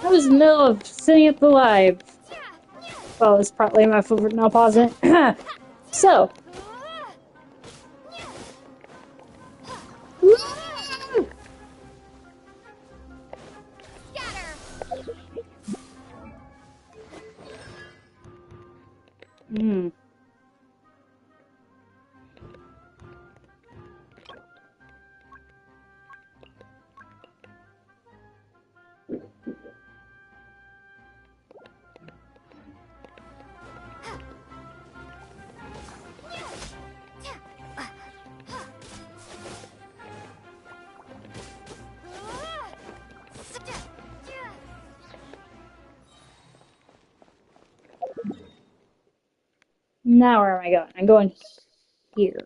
I was in the middle of sitting at the live. Well, it's probably my favorite. Now pause it. So. Hmm. Now where am I going? I'm going here.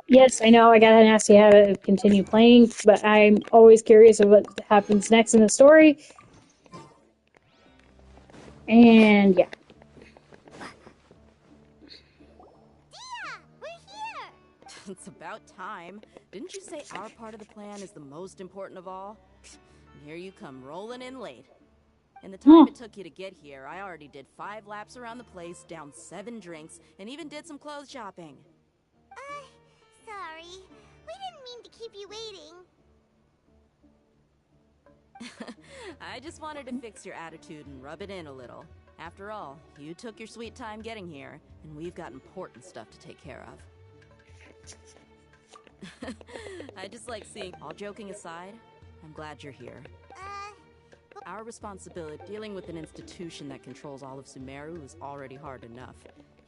Yes, I know I got an nasty habit of continue playing, but I'm always curious of what happens next in the story. And yeah. It's about time. Didn't you say our part of the plan is the most important of all? And here you come rolling in late. In the time it took you to get here, I already did 5 laps around the place, downed 7 drinks, and even did some clothes shopping. Sorry. We didn't mean to keep you waiting. I just wanted to fix your attitude and rub it in a little. After all, you took your sweet time getting here, and we've got important stuff to take care of. I just like seeing... All joking aside, I'm glad you're here. Our responsibility dealing with an institution that controls all of Sumeru is already hard enough.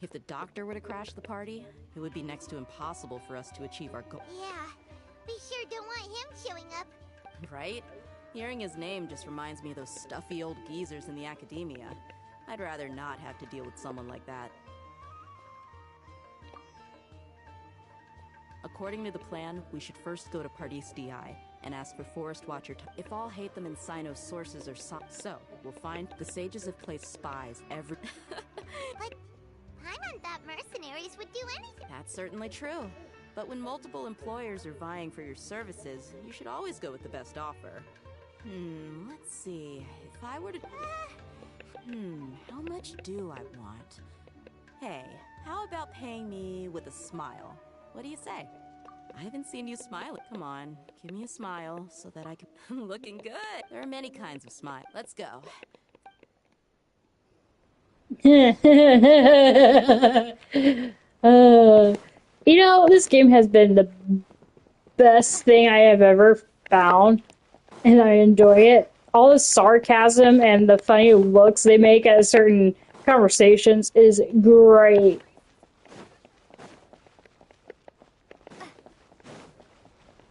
If the doctor were to crash the party, it would be next to impossible for us to achieve our goal. Yeah, we sure don't want him showing up. Right? Hearing his name just reminds me of those stuffy old geezers in the academia. I'd rather not have to deal with someone like that. According to the plan, we should first go to Pardis DI and ask for Forest Watcher if all hate them in Sino's sources are so we'll find the sages have placed spies every... But Paimon thought mercenaries would do anything. That's certainly true. But when multiple employers are vying for your services, you should always go with the best offer. Let's see. If I were to... how much do I want? Hey, how about paying me with a smile? What do you say? I haven't seen you smile. Come on, give me a smile so that I can... Looking good. There are many kinds of smile. Let's go. You know, this game has been the best thing I have ever found, and I enjoy it. All the sarcasm and the funny looks they make at certain conversations is great.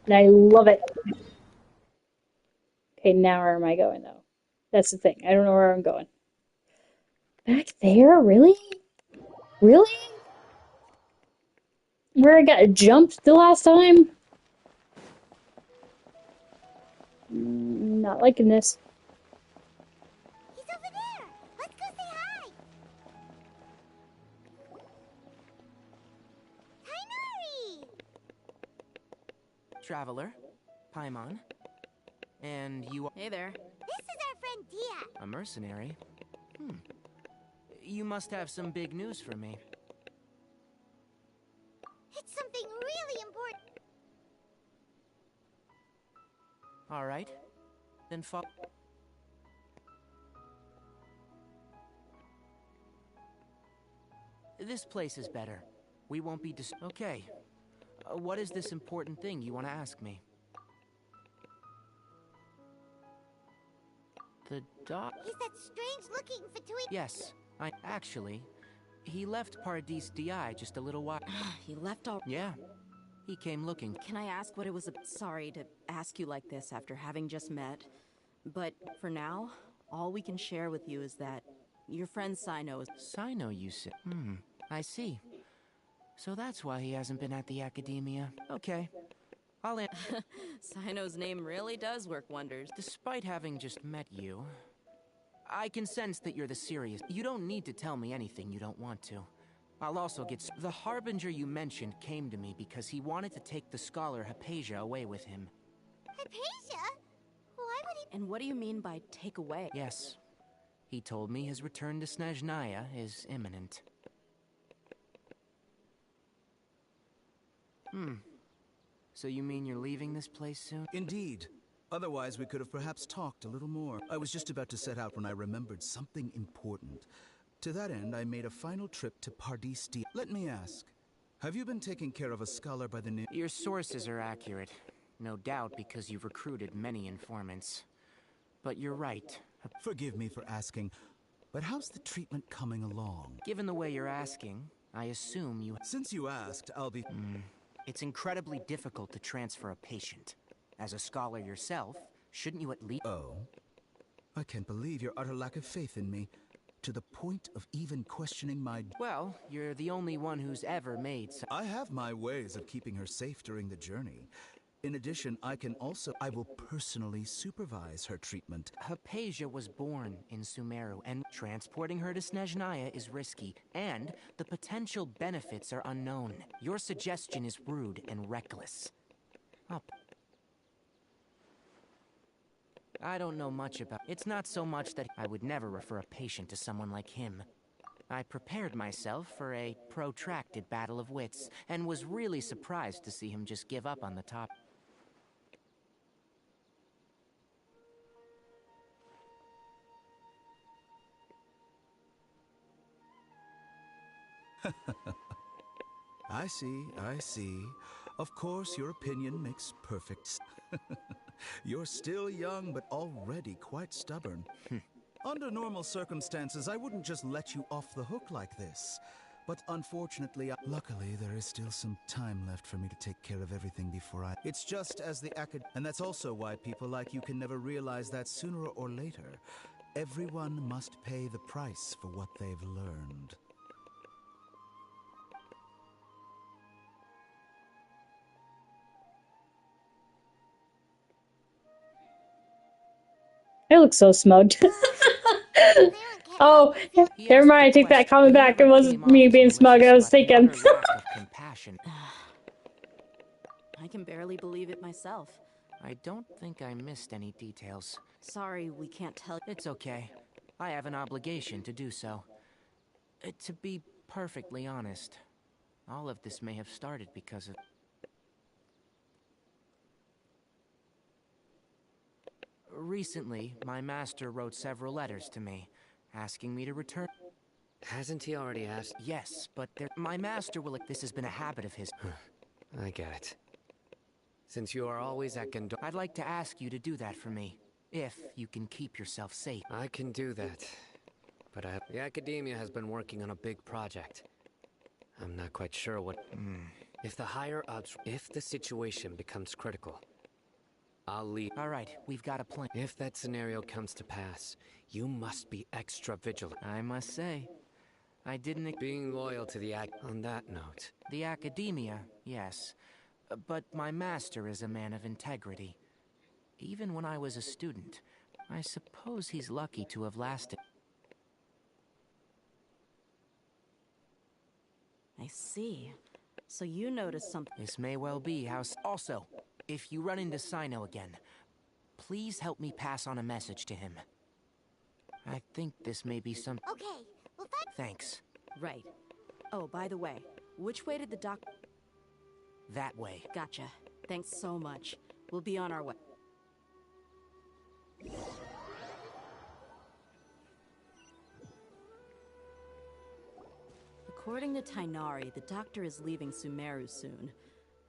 And I love it. Okay, now where am I going, though? That's the thing. I don't know where I'm going. Back there? Really? Really? Where I got jumped the last time? Not liking this. He's over there. Let's go say hi. Hi, Nori. Traveler, Paimon, and you are... Hey there. This is our friend Dia. A mercenary? You must have some big news for me. It's something really important. All right, then follow. This place is better. We won't be Okay. What is this important thing you want to ask me? The doc... He's that strange-looking Fatui... Yes, Actually, he left Paradis DI just a little while... He left all... Yeah, he came looking. Can I ask what it was? Sorry to ask you like this after having just met. But for now, all we can share with you is that your friend Sino is... Sino, you said? I see. So that's why he hasn't been at the academia. Okay. Sino's name really does work wonders. Despite having just met you, I can sense that you're the serious. You don't need to tell me anything you don't want to. I'll also get... The Harbinger you mentioned came to me because he wanted to take the scholar Hypatia away with him. Hypatia? And what do you mean by take away? Yes. He told me his return to Snezhnaya is imminent. So you mean you're leaving this place soon? Indeed. Otherwise, we could have perhaps talked a little more. I was just about to set out when I remembered something important. To that end, I made a final trip to Pardis. Let me ask, have you been taking care of a scholar by the name? Your sources are accurate. No doubt because you've recruited many informants. But you're right. Forgive me for asking, but how's the treatment coming along? Given the way you're asking, I assume you... Since you asked, I'll be... It's incredibly difficult to transfer a patient. As a scholar yourself, shouldn't you at least... Oh, I can't believe your utter lack of faith in me, to the point of even questioning my... Well, you're the only one who's ever made some... I have my ways of keeping her safe during the journey. In addition, I will personally supervise her treatment. Hypatia was born in Sumeru, and transporting her to Snezhnaya is risky, and the potential benefits are unknown. Your suggestion is rude and reckless. I don't know much about... It's not so much that I would never refer a patient to someone like him. I prepared myself for a protracted battle of wits, and was really surprised to see him just give up on the top. I see. Of course, your opinion makes perfect sense. You're still young, but already quite stubborn. Under normal circumstances, I wouldn't just let you off the hook like this. But unfortunately, luckily, there is still some time left for me to take care of everything before I... It's just as the and that's also why people like you can never realize that sooner or later, everyone must pay the price for what they've learned. I look so smug. Oh, never mind. I take that comment back. It wasn't me being smug. I was thinking. I can barely believe it myself. I don't think I missed any details. Sorry, we can't tell. It's okay. I have an obligation to do so. To be perfectly honest, all of this may have started because of... Recently, my master wrote several letters to me, asking me to return. Hasn't he already asked? Yes, but my master will... This has been a habit of his. I get it. Since you are always at Gendo... I'd like to ask you to do that for me, if you can keep yourself safe. I can do that, but the Academia has been working on a big project. I'm not quite sure what... If the higher ups... If the situation becomes critical, I'll leave. All right, we've got a plan. If that scenario comes to pass, you must be extra vigilant. I must say, I didn't... Being loyal to the On that note... The Academia, yes. But my master is a man of integrity. Even when I was a student, I suppose he's lucky to have lasted. I see. So you noticed something. This may well be how... Also, if you run into Sino again, please help me pass on a message to him. I think this may be some... Okay, well Thanks. Right. Oh, by the way, which way did the doc... That way. Gotcha. Thanks so much. We'll be on our way. According to Tainari, the doctor is leaving Sumeru soon.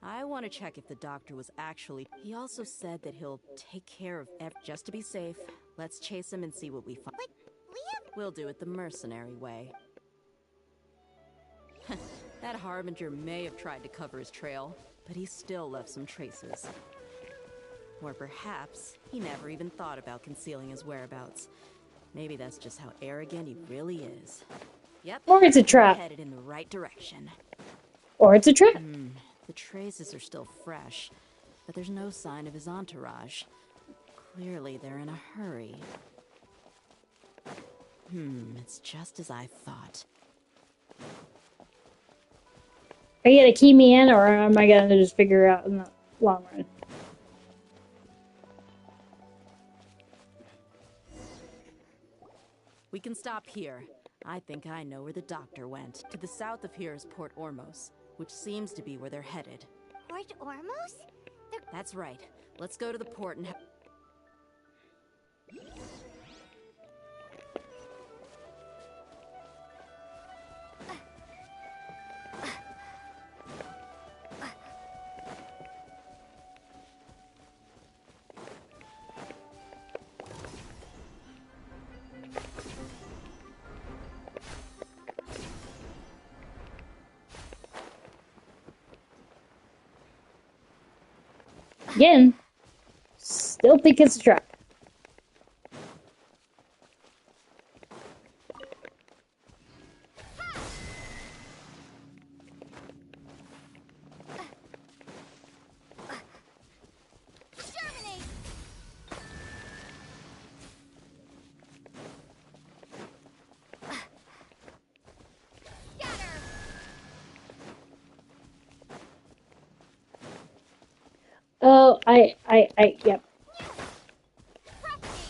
I want to check if the doctor was actually... He also said that he'll take care of just to be safe. Let's chase him and see what we find. But we have... We'll do it the mercenary way. That Harbinger may have tried to cover his trail, but he still left some traces. Or perhaps he never even thought about concealing his whereabouts. Maybe that's just how arrogant he really is. Yep. Or it's a trap. Headed in the right direction. Or it's a trap. The traces are still fresh, but there's no sign of his entourage. Clearly they're in a hurry. It's just as I thought. Are you gonna key me in, or am I gonna just figure it out in the long run? We can stop here. I think I know where the doctor went. To the south of here is Port Ormos, which seems to be where they're headed. Port Ormos? That's right. Let's go to the port and Again, still think it's a trap. Germinate! Scatter! Oh, yep. Propagate!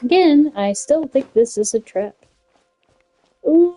Again, I still think this is a trap. Ooh.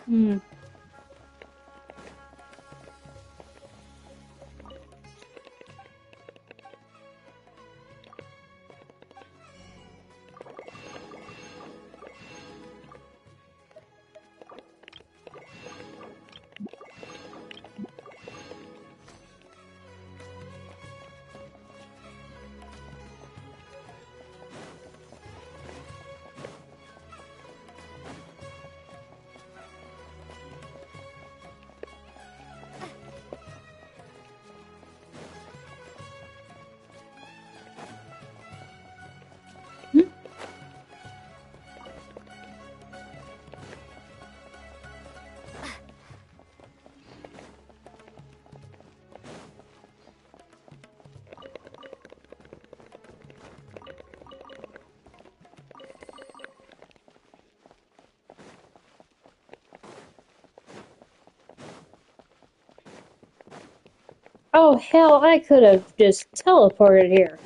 Hmm. Oh hell, I could have just teleported here.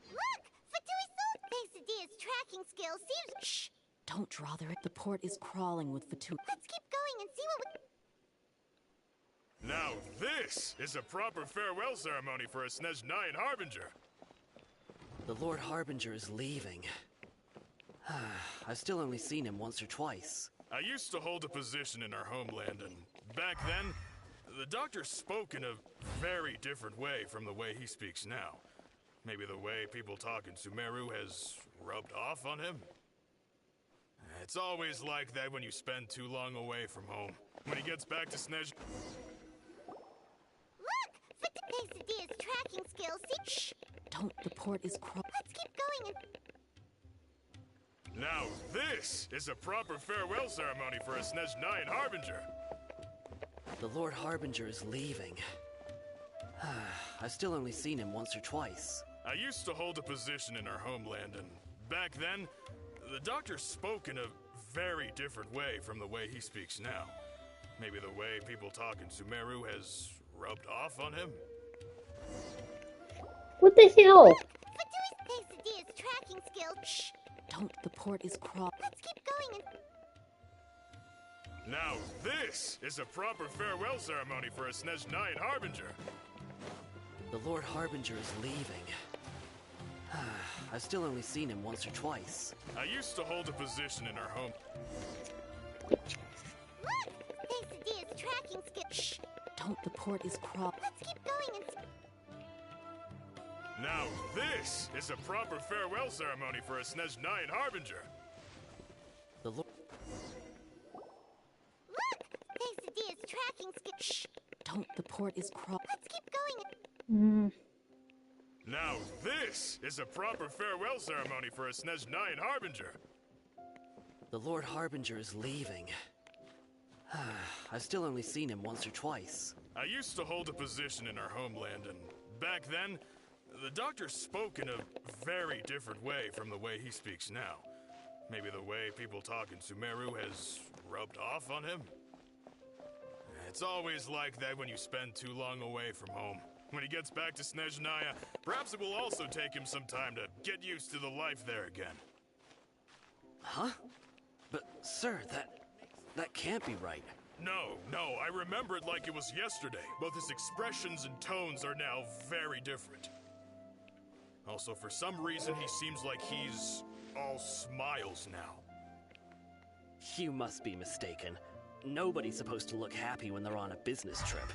Look! Quesadilla's tracking skill seems... Shh! Don't draw there. The port is crawling with Fatu. Let's keep going and see what we... Now this is a proper farewell ceremony for a Snezhnayan Harbinger. The Lord Harbinger is leaving. I've still only seen him once or twice. I used to hold a position in our homeland, and back then, the doctor spoke in a very different way from the way he speaks now. Maybe the way people talk in Sumeru has rubbed off on him? It's always like that when you spend too long away from home. When he gets back to Snezh... Look! Quesadilla's tracking skill seems... Shh! Don't. The port is crawling. Let's keep going and... Now this is a proper farewell ceremony for a Snezhnayan Harbinger. The Lord Harbinger is leaving. I've still only seen him once or twice. I used to hold a position in our homeland, and back then, the doctor spoke in a very different way from the way he speaks now. Maybe the way people talk in Sumeru has rubbed off on him? What the hell? Quesadilla's tracking skill... Shh! Don't. The port is crawling. Let's keep going and... Now this is a proper farewell ceremony for a Snezhnayan Harbinger. The Lord Harbinger is leaving. I've still only seen him once or twice. I used to hold a position in our home. Look! Quesadilla's tracking skill... Shh! Don't. The port is crawling. Let's keep going and... Now this is a proper farewell ceremony for a Snezhnayan Harbinger. The Lord... Look! Quesadilla's tracking skill... Shh! Don't. The port is crawling. Let's keep going and... Now this is a proper farewell ceremony for a Snezhnayan Harbinger. The Lord Harbinger is leaving. I've still only seen him once or twice. I used to hold a position in our homeland, and back then, the doctor spoke in a very different way from the way he speaks now. Maybe the way people talk in Sumeru has rubbed off on him? It's always like that when you spend too long away from home. When he gets back to Snezhnaya, perhaps it will also take him some time to get used to the life there again. Huh? But, sir, that can't be right. No, I remember it like it was yesterday. Both his expressions and tones are now very different. Also, for some reason, he seems like he's all smiles now. You must be mistaken. Nobody's supposed to look happy when they're on a business trip.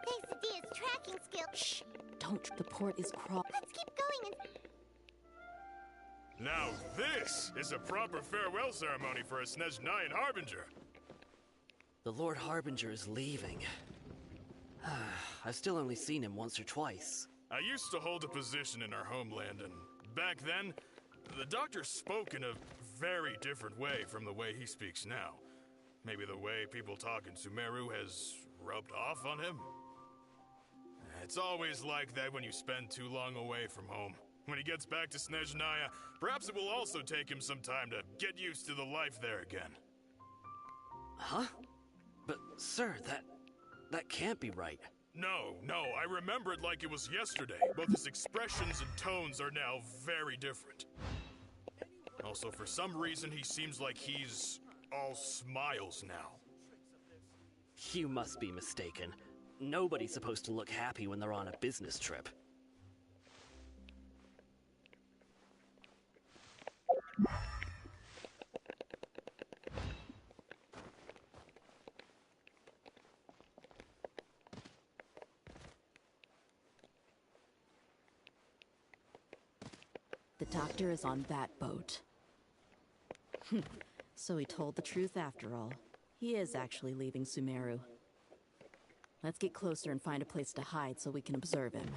Quesadilla's tracking skill... Shh! Don't. The port is crawling. Let's keep going and... Now this is a proper farewell ceremony for a Snezhnayan Harbinger. The Lord Harbinger is leaving. I've still only seen him once or twice. I used to hold a position in our homeland, and back then, the doctor spoke in a very different way from the way he speaks now. Maybe the way people talk in Sumeru has rubbed off on him? It's always like that when you spend too long away from home. When he gets back to Snezhnaya, perhaps it will also take him some time to get used to the life there again. Huh? But, sir, that can't be right. No, I remember it like it was yesterday. Both his expressions and tones are now very different. Also, for some reason, he seems like he's all smiles now. You must be mistaken. Nobody's supposed to look happy when they're on a business trip. The doctor is on that boat. So he told the truth after all. He is actually leaving Sumeru. Let's get closer and find a place to hide so we can observe him.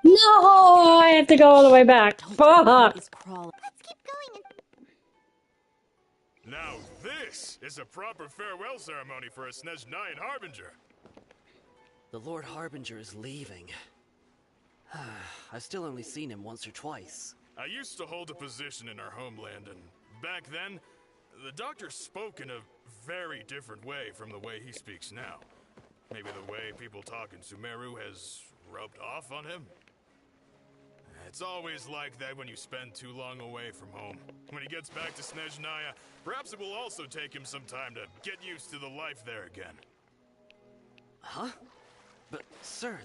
No, I have to go all the way back. Fuck. He's crawling. Let's keep going and Now this is a proper farewell ceremony for a Snezhnayan Harbinger. The Lord Harbinger is leaving. I've still only seen him once or twice. I used to hold a position in our homeland, and back then, the doctor spoke in a very different way from the way he speaks now. Maybe the way people talk in Sumeru has rubbed off on him? It's always like that when you spend too long away from home. When he gets back to Snezhnaya, perhaps it will also take him some time to get used to the life there again. Huh? But, sir,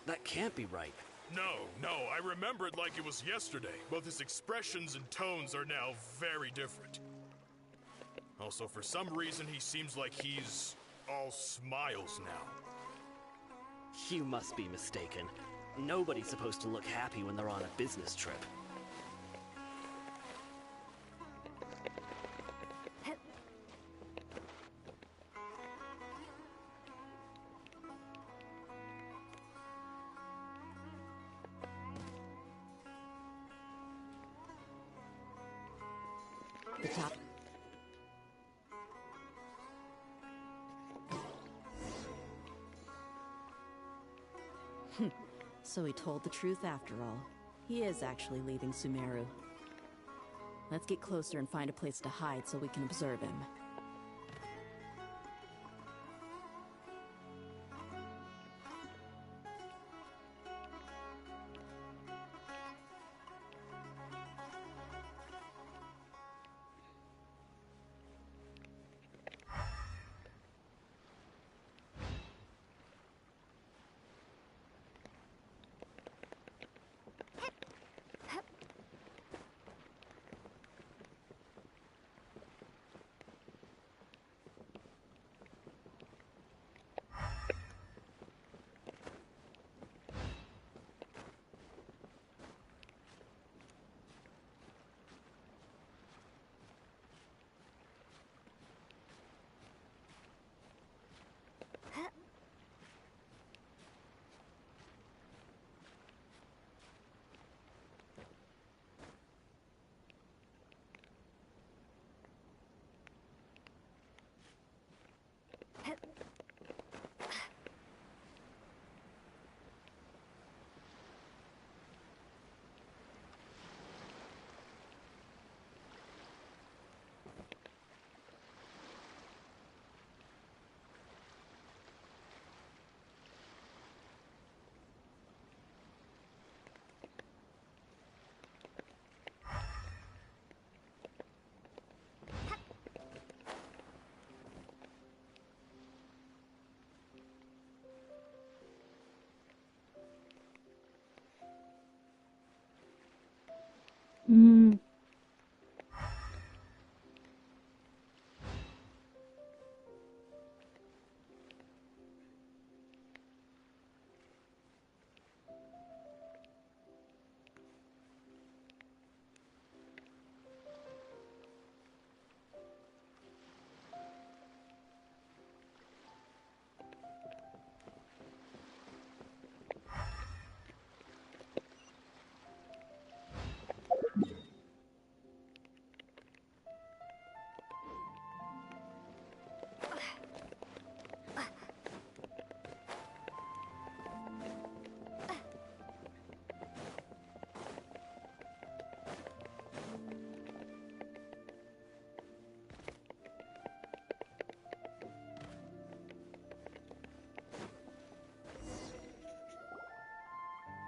that can't be right. No, I remember it like it was yesterday. Both his expressions and tones are now very different. Also, for some reason, he seems like he's all smiles now. You must be mistaken. Nobody's supposed to look happy when they're on a business trip. The top. So he told the truth after all. He is actually leaving Sumeru. Let's get closer and find a place to hide so we can observe him.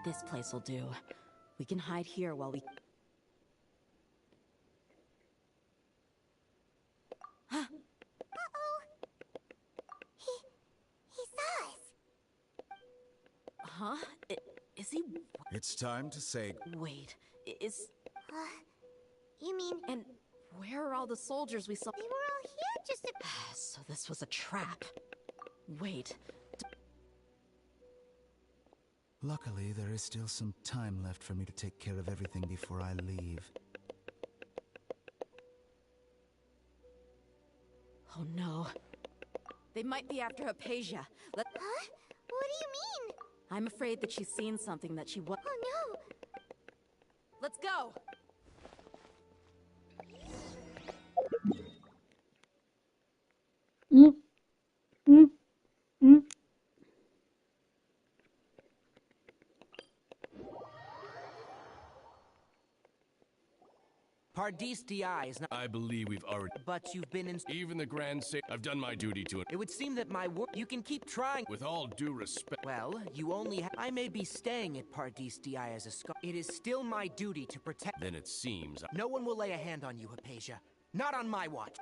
This place will do. We can hide here while we... Uh-oh. He saw us. Huh? Is he... It's time to say Wait, is... You mean And where are all the soldiers we saw? they were all here just a... So this was a trap. Wait, Luckily, there is still some time left for me to take care of everything before I leave. oh no. They might be after Hypatia. Huh? What do you mean? I'm afraid that she's seen something that she wa- Oh no! Let's go! Mm, mm, mm. Pardis DI is not. I believe we've already... But you've been in. Even the Grand Sa... I've done my duty to it. It would seem that my work. You can keep trying. With all due respect... Well, you only. I may be staying at Pardis DI as a scar. It is still my duty to protect. Then it seems... No one will lay a hand on you, Hypatia. Not on my watch.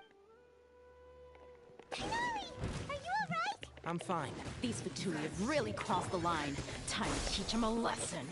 Are you alright? I'm fine. These Fatui have really crossed the line. Time to teach them a lesson.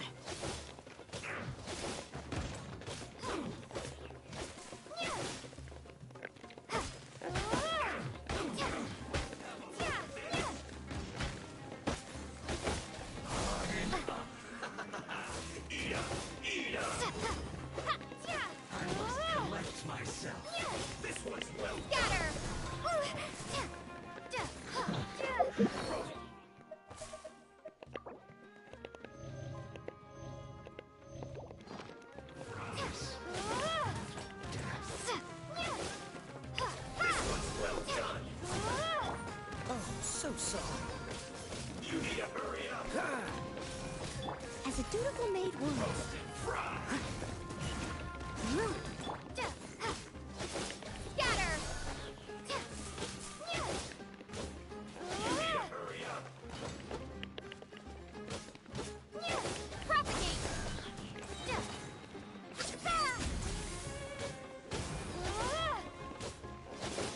As a dutiful maid would. Scatter! Propagate!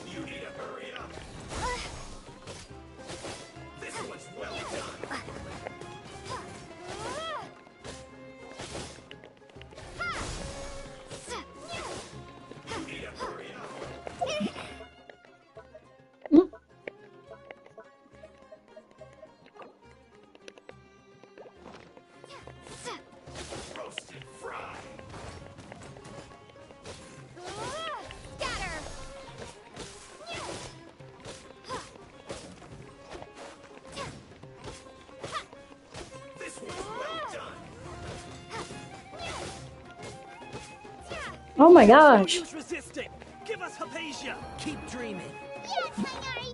You need to hurry up. This one's well done. You need to hurry up. Roast and fry. Scatter! This one's well done. Oh my gosh. Use resisting. Give us Hypatia. Keep dreaming. Yes, Hangari!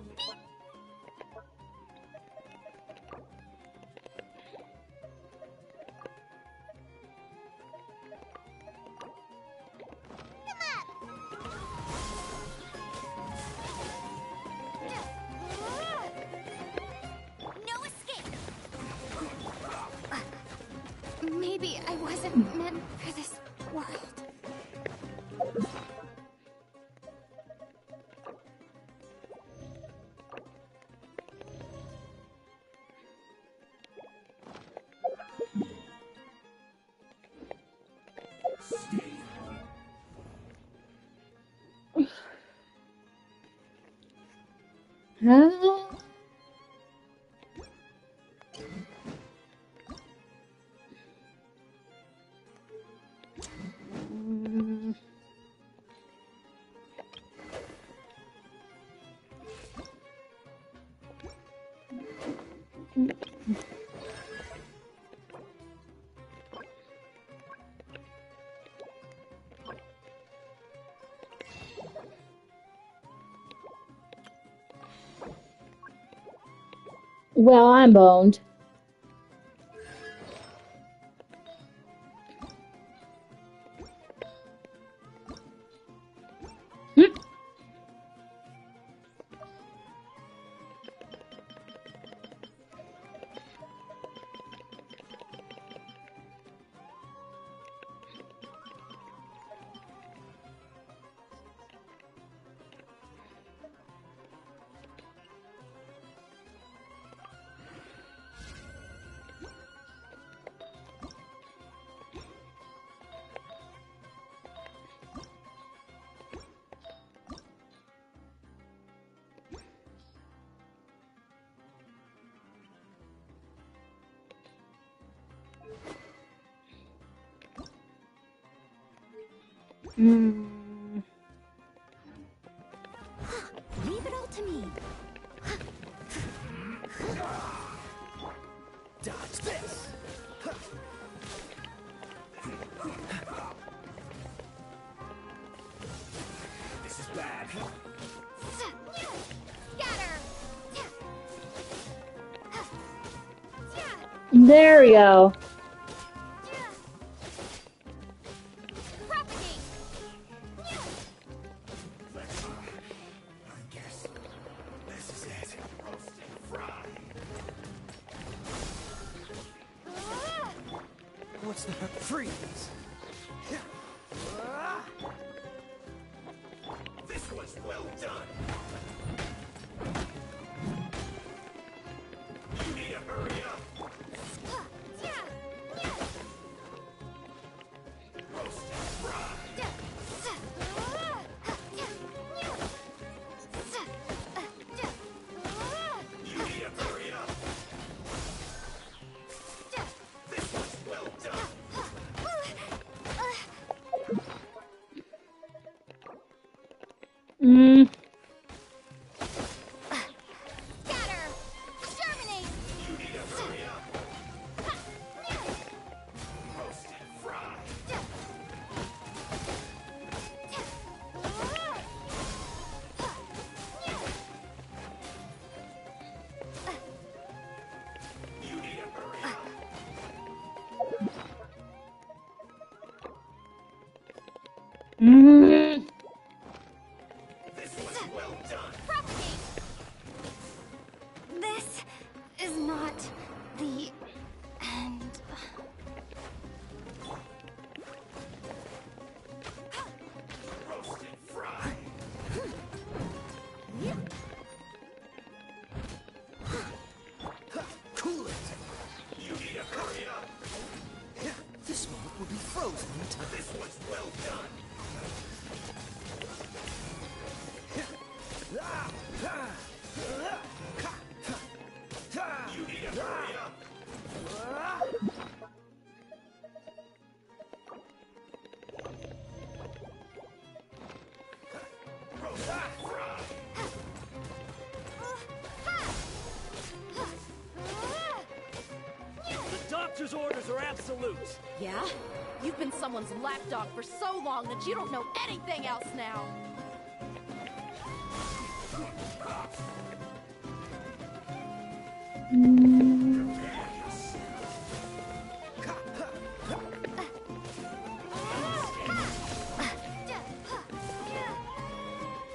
No escape! Maybe I wasn't meant for this world. Huh? Well, I'm boned. Hmm. Mm. Leave it all to me. Dodge this! This is bad. Scatter. There we go. Propagate. I guess this is it. Roasted fry. What's the freeze? This was well done. You need to hurry up. Roasted fry. You need to hurry up. This was well done. Mm. Scatter. Germinate. You need to hurry up. Roasted fry. You need to hurry up. Mm. This was well done. Propagate. This is not the end. Roasted fry. Cool it. You need to hurry up. This moment will be frozen in time. This was well done. You need to hurry up. Roasted fry. The doctor's orders are absolute. Yeah? You've been someone's lapdog for so long that you don't know anything else now.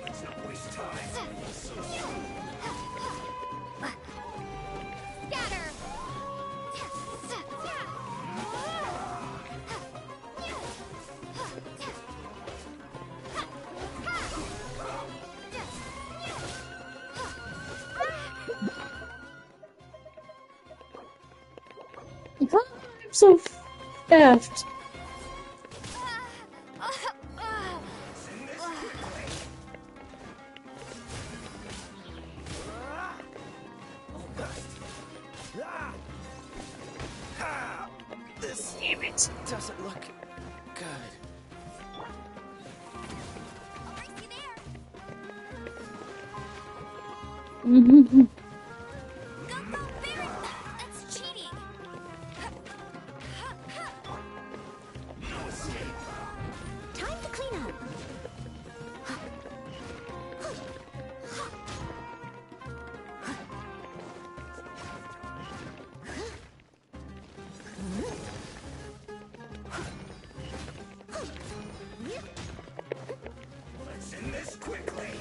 Let's not waste time. Scatter. I'm so effed. This Damn it. doesn't look good. I'll race you there. Mm-hmm. Go, go, Baron! That's cheating! No escape. Time to clean up. Let's end this quickly.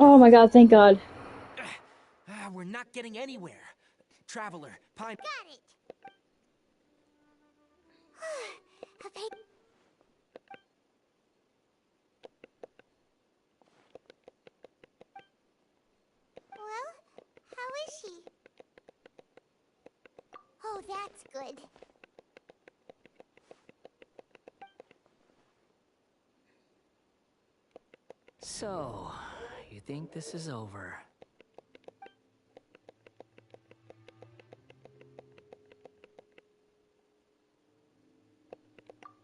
Oh my god, thank god. We're not getting anywhere. Traveler, Pine... Got it. Okay. Well, how is she? Oh, that's good. So, you think this is over?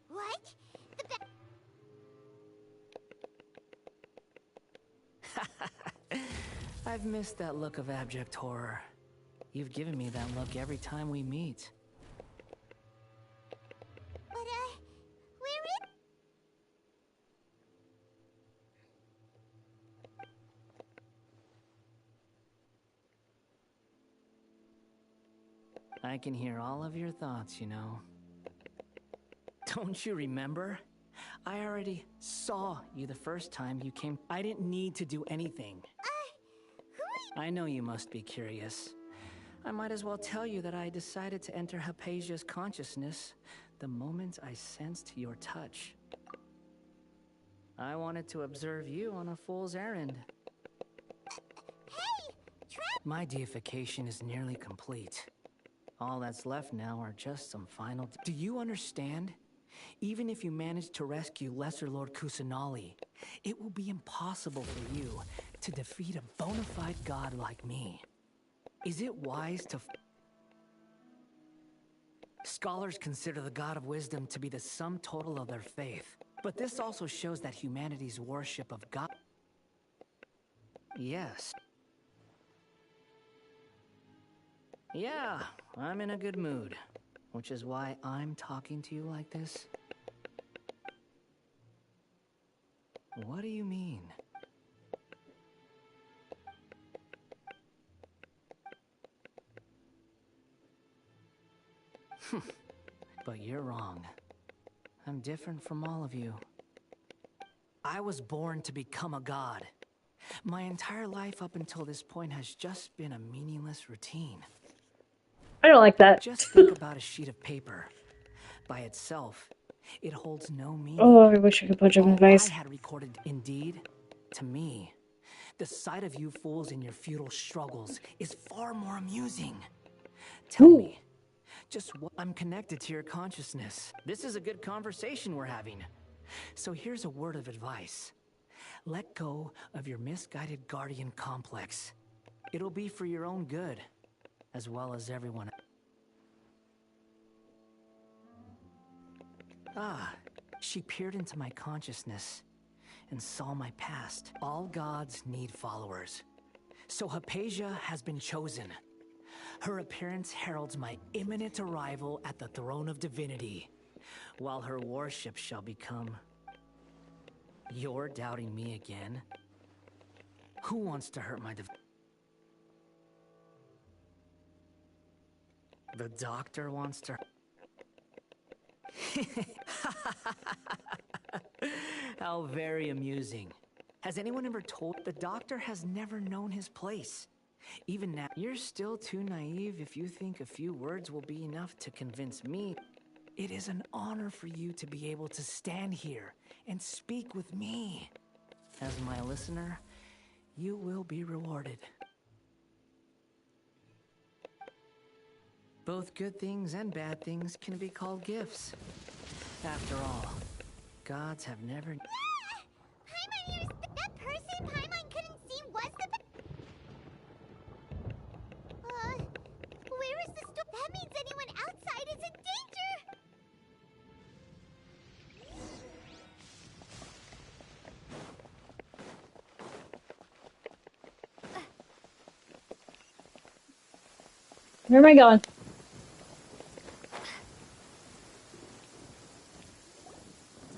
What? I've missed that look of abject horror. You've given me that look every time we meet. But, where is... I can hear all of your thoughts, you know. Don't you remember? I already saw you the first time you came. I didn't need to do anything. Who are I know you must be curious. I might as well tell you that I decided to enter Hypatia's consciousness the moment I sensed your touch. I wanted to observe you on a fool's errand. Hey! My deification is nearly complete. All that's left now are just some final... Do you understand? Even if you manage to rescue Lesser Lord Kusanali, it will be impossible for you to defeat a bona fide god like me. Is it wise to... Scholars consider the God of Wisdom to be the sum total of their faith, but this also shows that humanity's worship of God... Yes. Yeah, I'm in a good mood, which is why I'm talking to you like this. What do you mean? But you're wrong. I'm different from all of you. I was born to become a god. My entire life up until this point has just been a meaningless routine. I don't like that. Just think about a sheet of paper. By itself, it holds no meaning. Oh, I wish I could punch him in the All I face. had recorded, indeed, to me, the sight of you fools in your futile struggles is far more amusing. Tell me, just what... I'm connected to your consciousness. This is a good conversation we're having. So here's a word of advice. Let go of your misguided guardian complex. It'll be for your own good, as well as everyone. Ah, she peered into my consciousness and saw my past. All gods need followers. So Hypatia has been chosen. Her appearance heralds my imminent arrival at the throne of divinity, while her worship shall become... You're doubting me again? Who wants to hurt my The doctor wants to... How very amusing. Has anyone ever told... The doctor has never known his place. Even now, you're still too naive if you think a few words will be enough to convince me. It is an honor for you to be able to stand here and speak with me. As my listener, you will be rewarded. Both good things and bad things can be called gifts. After all, gods have never... Paimon, that person Paimon couldn't see was the... where is the store? That means anyone outside is in danger! Where am I going?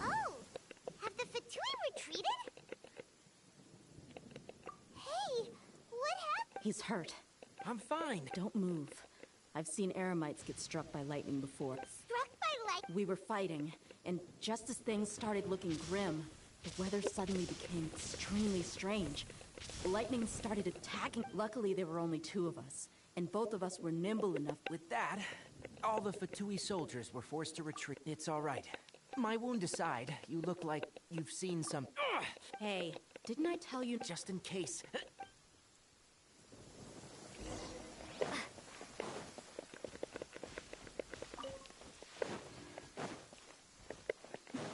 Oh! Have the Fatui retreated? Hey! What happened? He's hurt. I'm fine. Don't move. I've seen Eremites get struck by lightning before. Struck by lightning? We were fighting, and just as things started looking grim, the weather suddenly became extremely strange. The lightning started attacking. Luckily, there were only two of us, and both of us were nimble enough. With that, all the Fatui soldiers were forced to retreat. It's all right. My wound aside, you look like you've seen some... Ugh! Hey, didn't I tell you? Just in case.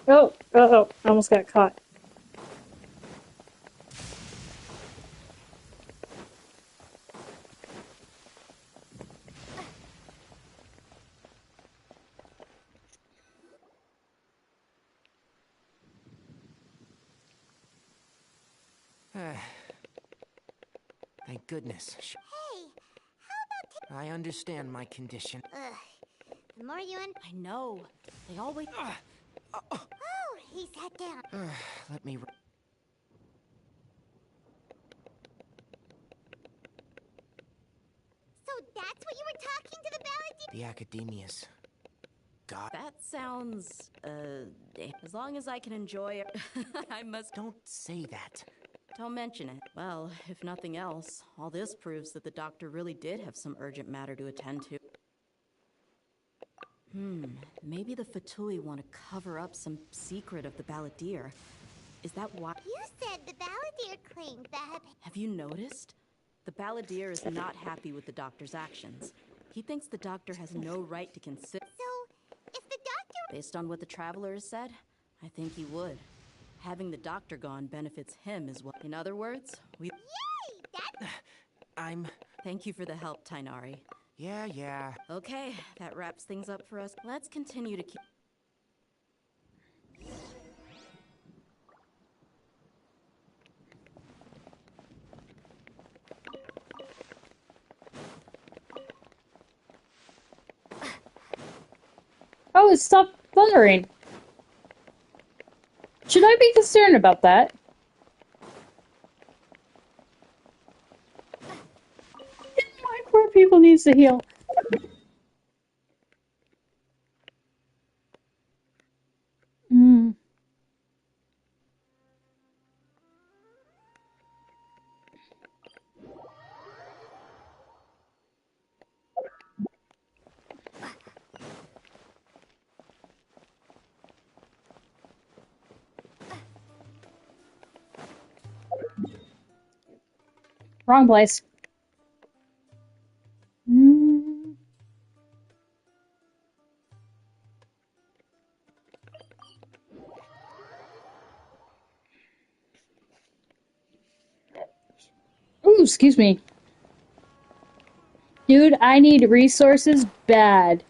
Oh, uh-oh, I almost got caught. Thank goodness. Hey, how about I understand my condition. Ugh. The more you I know. They always. Oh, he sat down. Let me... So that's what you were talking to the balladeer? The academia's... God... That sounds. As long as I can enjoy it, I must. Don't say that. Don't mention it. Well, if nothing else, all this proves that the doctor really did have some urgent matter to attend to. Maybe the Fatui want to cover up some secret of the balladeer. Is that why? You said the balladeer claimed that. Have you noticed? The balladeer is not happy with the doctor's actions. He thinks the doctor has no right to consider. So, if the doctor. Based on what the traveler has said, I think he would. Having the doctor gone benefits him as well. In other words, we... Yay! That's. I'm... Thank you for the help, Tainari. Yeah. Okay, that wraps things up for us. Let's continue to keep... Oh, it stopped thundering. Should I be concerned about that? My poor people needs to heal. Wrong place. Ooh, excuse me. Dude, I need resources bad.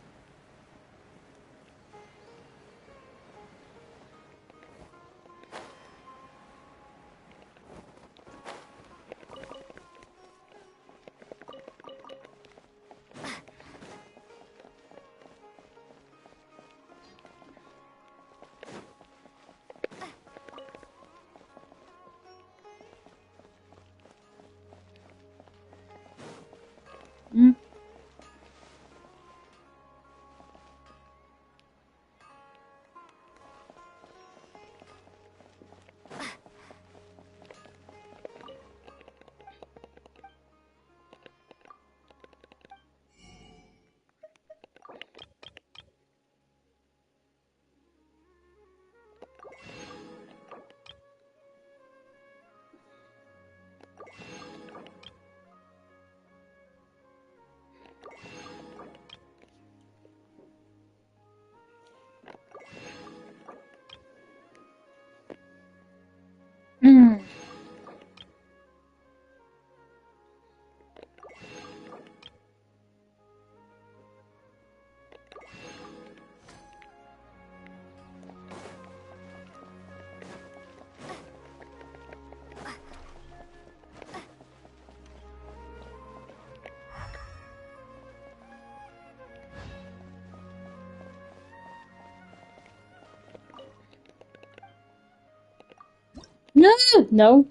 No.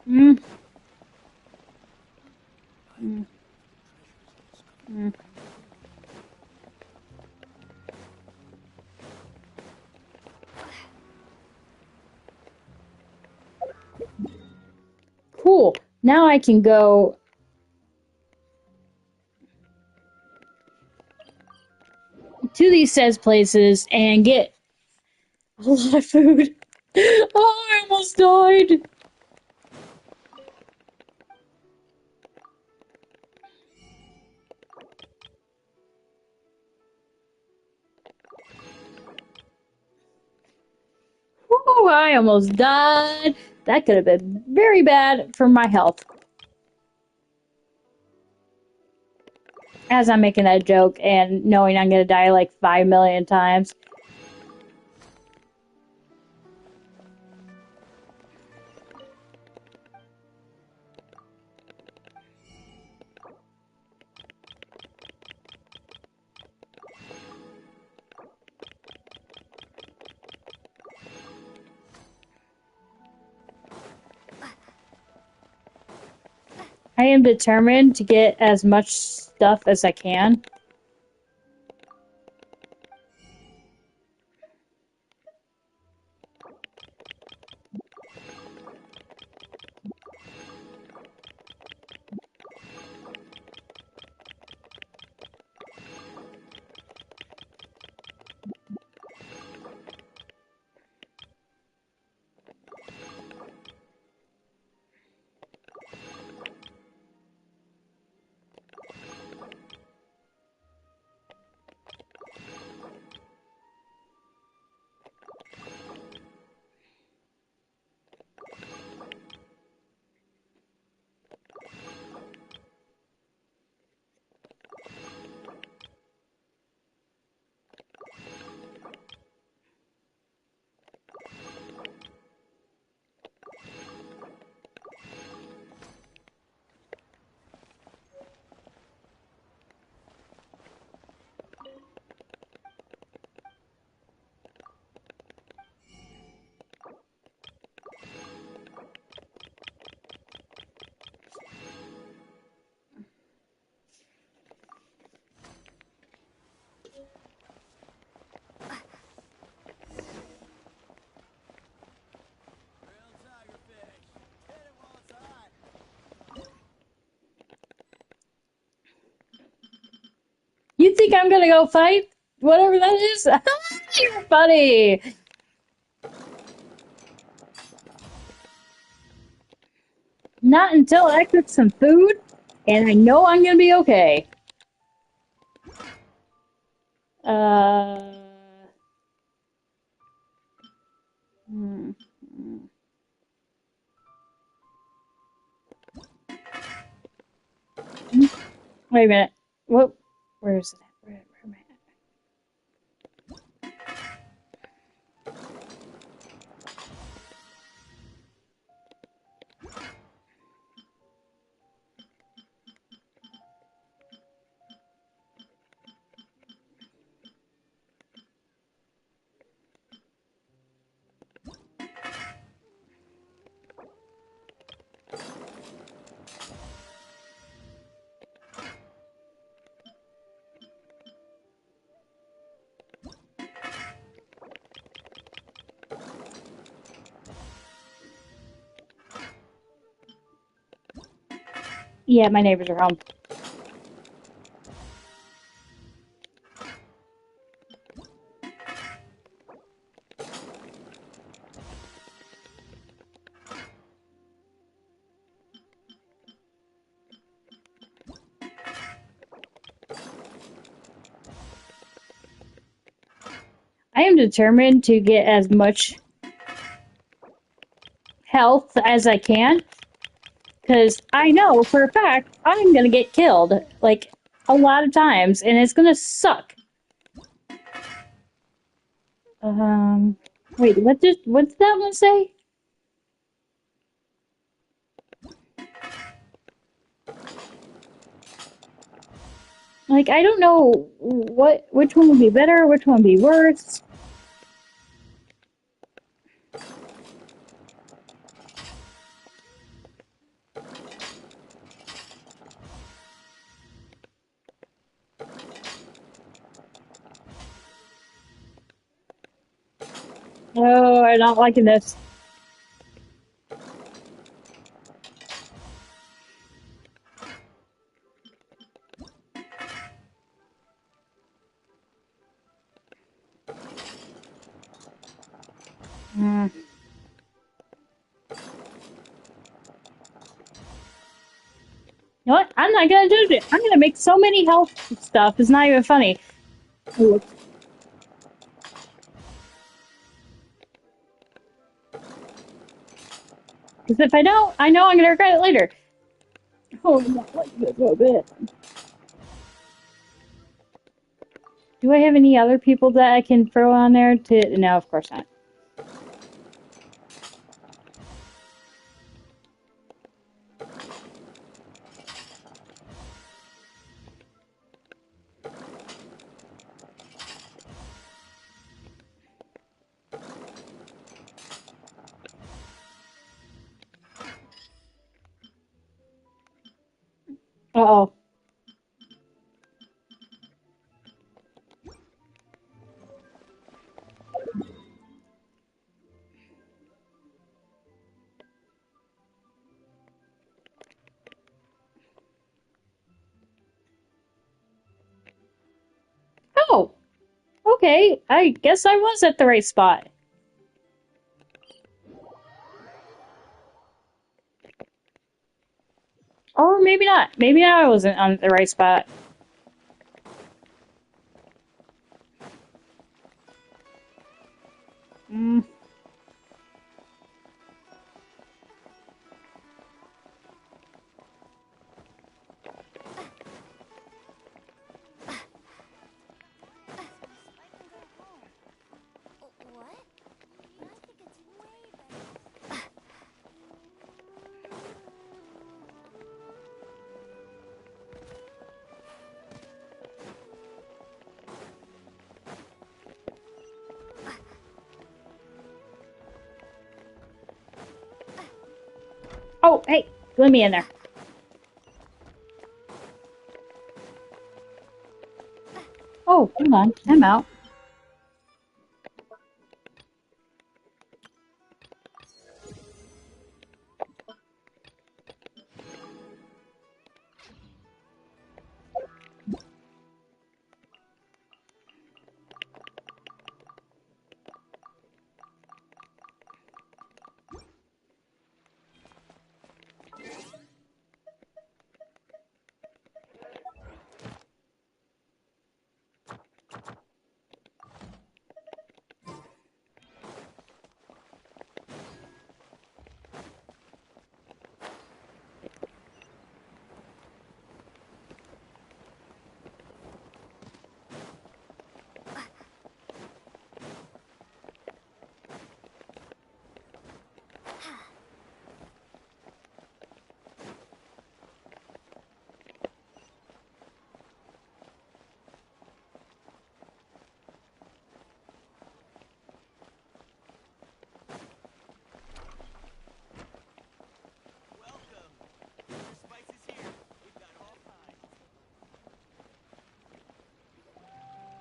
Mm. Mm. Mm. Cool. Now I can go to these says places and get a lot of food. Oh, I almost died. Oh, I almost died. That could have been very bad for my health. As I'm making that joke and knowing I'm going to die like 5 million times. I am determined to get as much stuff as I can. You think I'm gonna go fight whatever that is? You're funny. Not until I cook some food, and I know I'm gonna be okay. Uh. hmm, hmm. Wait a minute. What? Where is it? Where am I at? Yeah, my neighbors are home. I am determined to get as much health as I can, because I know for a fact I'm gonna get killed like a lot of times, and it's gonna suck. Um, wait, what's that one say? Like, I don't know which one would be better, which one would be worse. Oh, I'm not liking this. Mm. You know what? I'm not gonna do it. I'm gonna make so many health stuff. It's not even funny. Because if I don't, I know I'm gonna regret it later. Oh, I'm not liking this a bit. Do I have any other people that I can throw on there to? No, of course not. Uh-oh. Oh, okay. I guess I was at the right spot. Or maybe not. Maybe I wasn't on the right spot. Mm. What? I think it's way better. Oh, hey, let me in there. Oh, hold on. I'm out.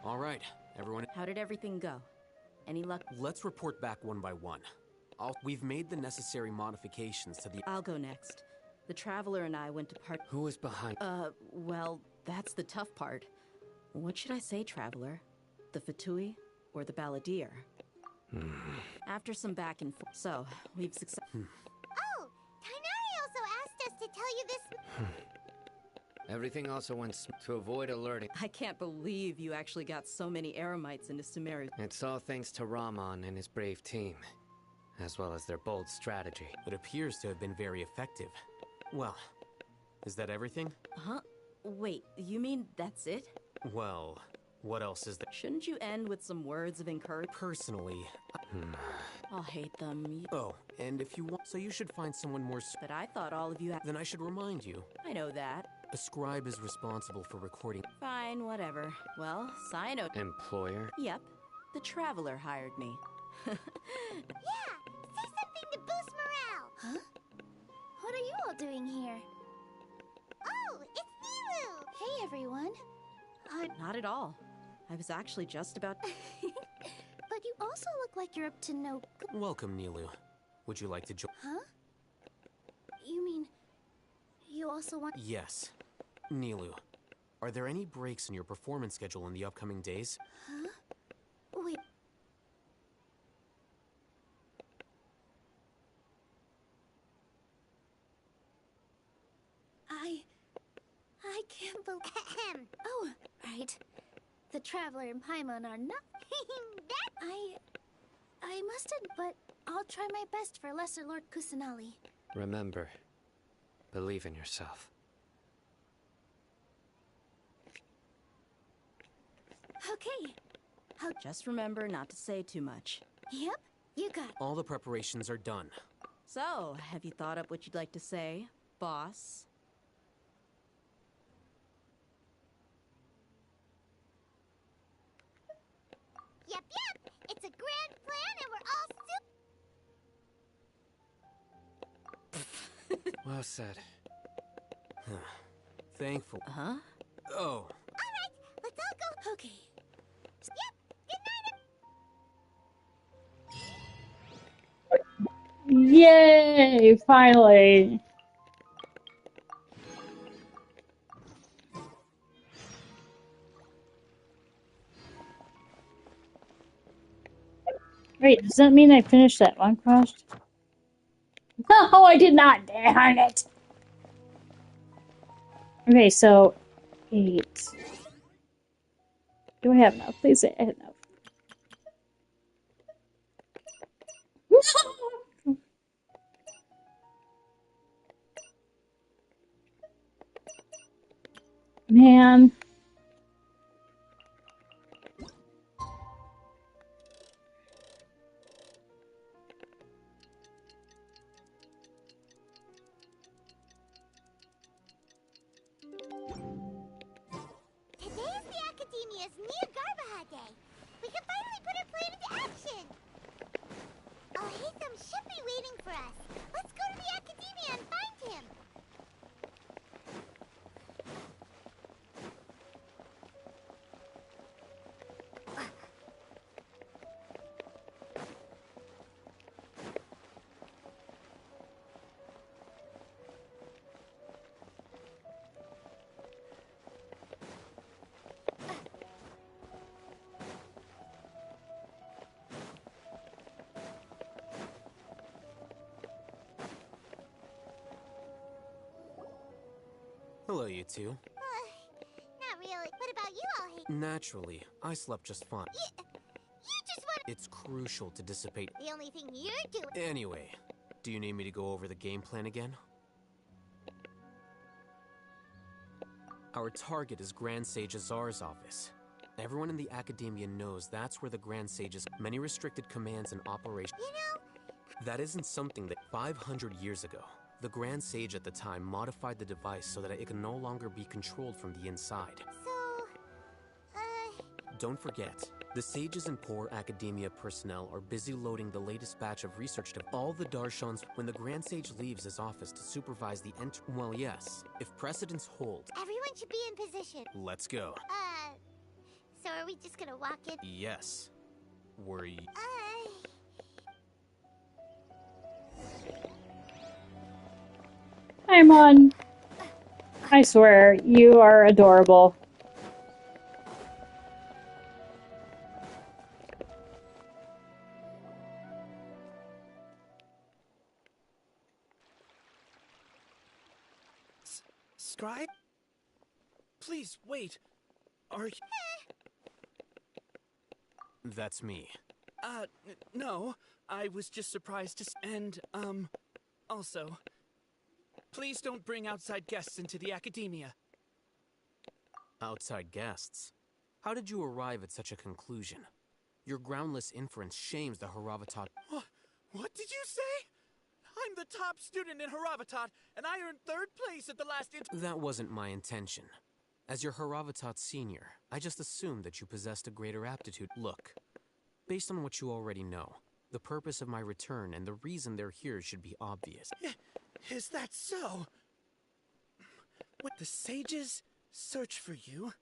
All right, everyone. How did everything go? Any luck? Let's report back one by one. We've made the necessary modifications to the... I'll go next. The Traveler and I went to part. Who is behind? Well, that's the tough part. What should I say, Traveler? The Fatui or the Balladeer? After some back and forth. So, we've success. Oh, Tainari also asked us to tell you this. Everything also went to avoid alerting. I can't believe you actually got so many Eremites into Sumeru. It's all thanks to Rahman and his brave team, as well as their bold strategy. It appears to have been very effective. Well, is that everything? Huh? Wait, you mean that's it? Well, what else is there? Shouldn't you end with some words of encouragement? Personally... I'll hate them. Oh, and if you want... So you should find someone more... But I thought all of you had... Then I should remind you. I know that. A scribe is responsible for recording... Fine, whatever. Well, Cyano... Employer? Yep. The Traveler hired me. Yeah, say something to boost morale. Huh? What are you all doing here? Oh, it's Nilu. Hey, everyone. Not at all. I was actually just about... But But you also look like you're up to no good. Welcome, Nilu. Would you like to join? Huh? You mean you also want? Yes. Nilu, are there any breaks in your performance schedule in the upcoming days? Huh? Wait. I can't believe. Oh, right. The Traveler and Paimon are not. I mustn't, but I'll try my best for Lesser Lord Kusanali. Remember, believe in yourself. Okay. Just remember not to say too much. Yep, you got it. All the preparations are done. So, have you thought up what you'd like to say, boss? Yep, yep. It's a grand plan and we're all Well said. Thankful. Huh? Oh. Alright, let's all go. Okay. Yep, good night. Yay! Finally. Wait, does that mean I finished that one quest? No, I did not. Darn it. Okay, so 8. Do I have enough? Please say I have enough. Man. Today is the Academia's Nia Garbaha Day. We can finally put our plan into action. Alhaitham should be waiting for us. Let's go to the Academia and find him. Hello, you two. Not really. What about you, Alhaitham? Naturally, I slept just fine. You just want It's crucial to dissipate. the only thing you're doing. Anyway, do you need me to go over the game plan again? Our target is Grand Sage Azar's office. Everyone in the Academia knows that's where the Grand Sage's many restricted commands and operations. You know, That isn't something that 500 years ago, the Grand Sage at the time modified the device so that it can no longer be controlled from the inside. so, Don't forget, the sages and poor Academia personnel are busy loading the latest batch of research to all the Darshans when the Grand Sage leaves his office to supervise the well, yes, if precedents hold, everyone should be in position. let's go. So are we just gonna walk in? Yes. Were you? Paimon. I swear, you are adorable. Scribe? Please, wait. Are you... That's me. No. I was just surprised to... And, also... Please don't bring outside guests into the Academia. Outside guests. How did you arrive at such a conclusion? Your groundless inference shames the Haravatat. What did you say? I'm the top student in Haravatat, and I earned 3rd place at the last That wasn't my intention. As your Haravatat senior, I just assumed that you possessed a greater aptitude. Look, based on what you already know, the purpose of my return and the reason they're here should be obvious. Is that so? What the sages search for you?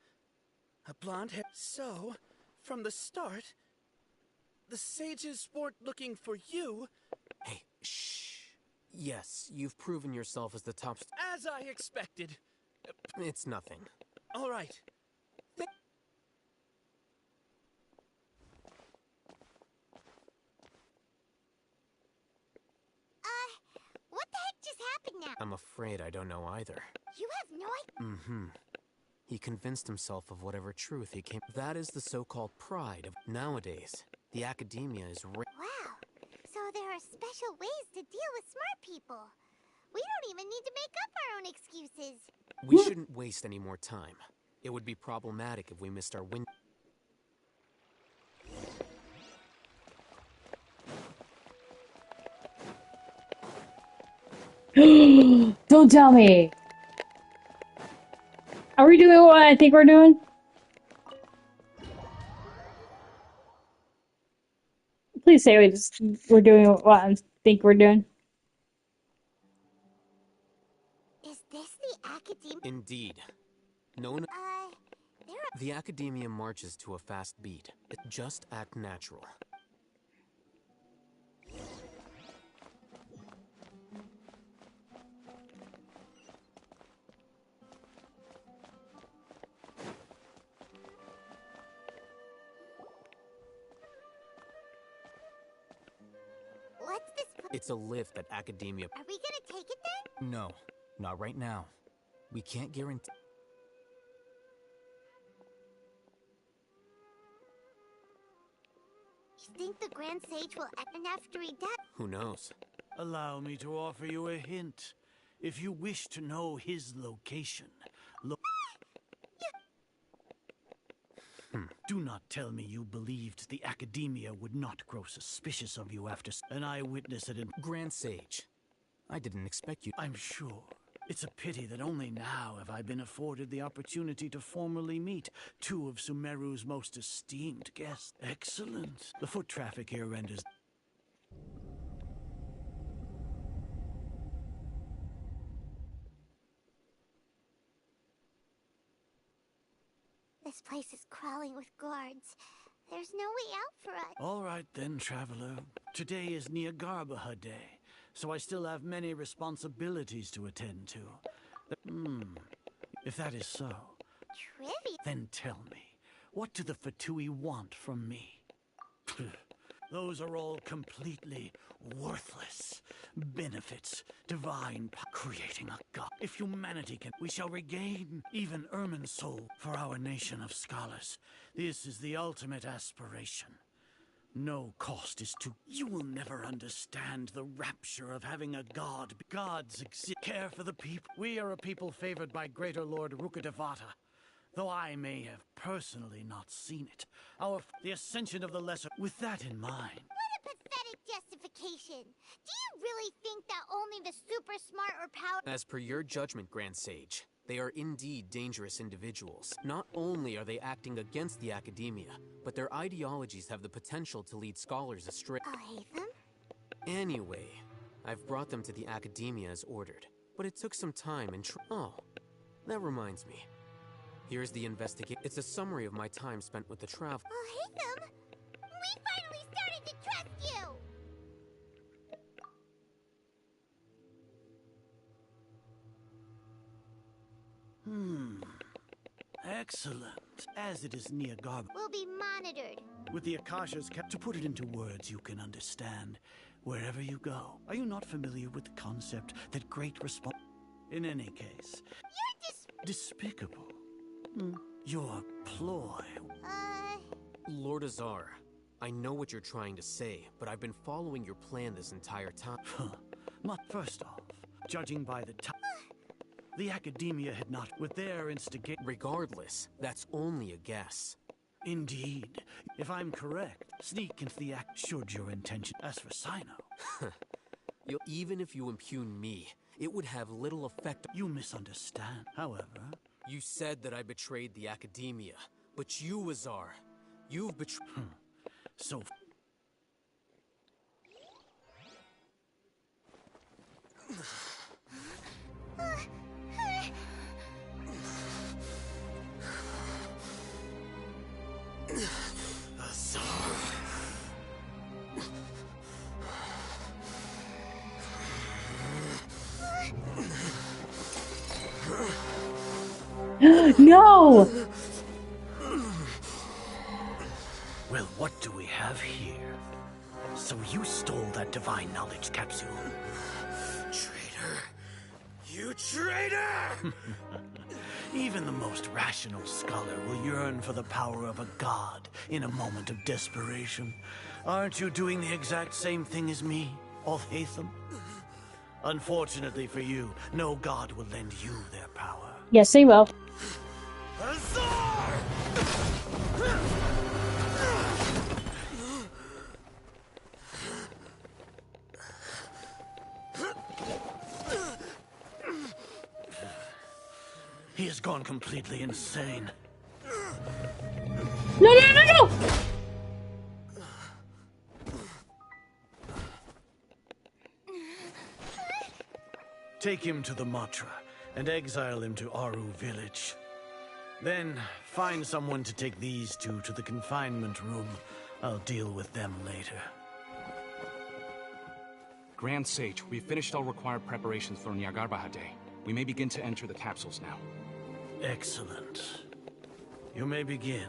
A blonde hair. So, from the start, the sages weren't looking for you. Hey, shh. Yes, you've proven yourself as the top. As I expected. It's nothing. All right. What the heck just happened now? I'm afraid I don't know either. You have no idea. Mm-hmm. He convinced himself of whatever truth he came. That is the so-called pride of nowadays. The academia is. Wow. So there are special ways to deal with smart people. We don't even need to make up our own excuses. We shouldn't waste any more time. It would be problematic if we missed our window. Don't tell me. Are we doing what I think we're doing? Please say we're doing what I think we're doing. Is this the academia? Indeed. No. The academia marches to a fast beat. Just act natural. What's this? It's a lift at academia. Are we gonna take it then? No, not right now. We can't guarantee. You think the Grand Sage will end after he dies? Who knows? Allow me to offer you a hint. If you wish to know his location, look. Do not tell me you believed the academia would not grow suspicious of you after an eyewitness at Grand Sage. I didn't expect you. I'm sure. It's a pity that only now have I been afforded the opportunity to formally meet two of Sumeru's most esteemed guests. Excellent. The foot traffic here renders. This place is crawling with guards. There's no way out for us. All right then, traveler. Today is Niagarbaha Day, so I still have many responsibilities to attend to. If that is so, Trivia? then tell me, what do the Fatui want from me? Those are all completely worthless benefits, divine creating a god. If humanity can, we shall regain even Ermin's soul for our nation of scholars. This is the ultimate aspiration. No cost is too. You will never understand the rapture of having a god. Gods exist. Care for the people. We are a people favored by Greater Lord Rukkhadevata. Though I may have personally not seen it. The ascension of the lesser. With that in mind. What a pathetic justification. Do you really think that only the super smart or powerful... As per your judgment, Grand Sage, they are indeed dangerous individuals. Not only are they acting against the academia, but their ideologies have the potential to lead scholars astray. I'll hate them. Anyway, I've brought them to the academia as ordered, but it took some time and oh, that reminds me. Here's the investigation. It's a summary of my time spent with the travel. I'll hate them. We finally started to trust you. Excellent. As it is Niagarba. We'll be monitored. With the Akashas kept to put it into words you can understand. Wherever you go. Are you not familiar with the concept that great response... In any case... You're despicable. Your ploy. Lord Azar, I know what you're trying to say, but I've been following your plan this entire time. First off, judging by the time... The academia had not, with their instigate... Regardless, that's only a guess. Indeed. If I'm correct, sneak into the act should your intention. As for Sino... Even if you impugn me, it would have little effect... You misunderstand, however... You said that I betrayed the academia, but you, Azar, you've betrayed... So... Azar... No! Well, what do we have here? So you stole that divine knowledge capsule? Traitor! You traitor! Even the most rational scholar will yearn for the power of a god in a moment of desperation. Aren't you doing the exact same thing as me, Alhaitham? Unfortunately for you, no god will lend you their power. Yes, they will. He has gone completely insane. No, no, no, no! Take him to the Matra and exile him to Aru village. Then find someone to take these two to the confinement room. I'll deal with them later. Grand Sage, we've finished all required preparations for Nyagarbahar Day. We may begin to enter the capsules now. Excellent. You may begin.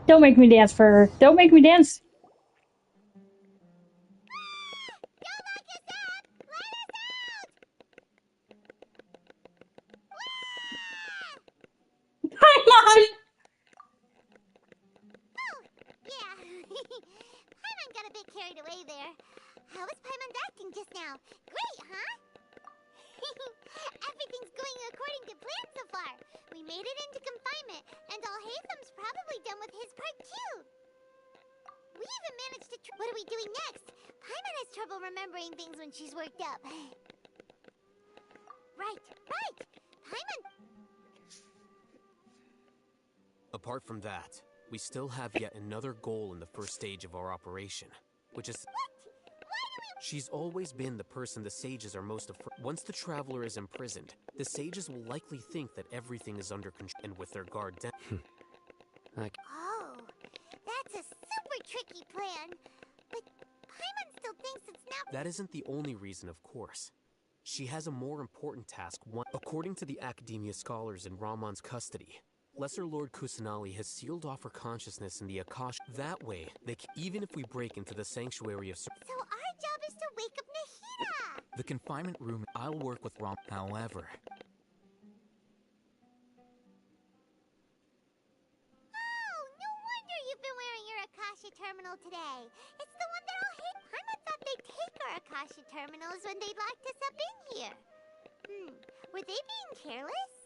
Don't make me dance for her. Don't make me dance. Hi, Mom! Yeah. Paimon got a bit carried away there. How was Paimon's acting just now? Great, huh? Everything's going according to plan so far. We made it into confinement, and Alhaitham's probably done with his part too. We even managed to. What are we doing next? Paimon has trouble remembering things when she's worked up. Right. Paimon. Apart from that, we still have yet another goal in the first stage of our operation, which is... She's always been the person the sages are most afraid. Once the traveler is imprisoned, the sages will likely think that everything is under control, and with their guard down. Oh, that's a super tricky plan. But Paimon still thinks it's not. That isn't the only reason, of course. She has a more important task. According to the Academia scholars in Ramon's custody, Lesser Lord Kusanali has sealed off her consciousness in the Akash. That way, even if we break into the sanctuary of... So our job is to wake up Nahida! The confinement room, I'll work with Ram. However... Oh, no wonder you've been wearing your Akasha terminal today. It's the one that I'll hate. Paimon thought they'd take our Akasha terminals when they locked us up in here. Were they being careless?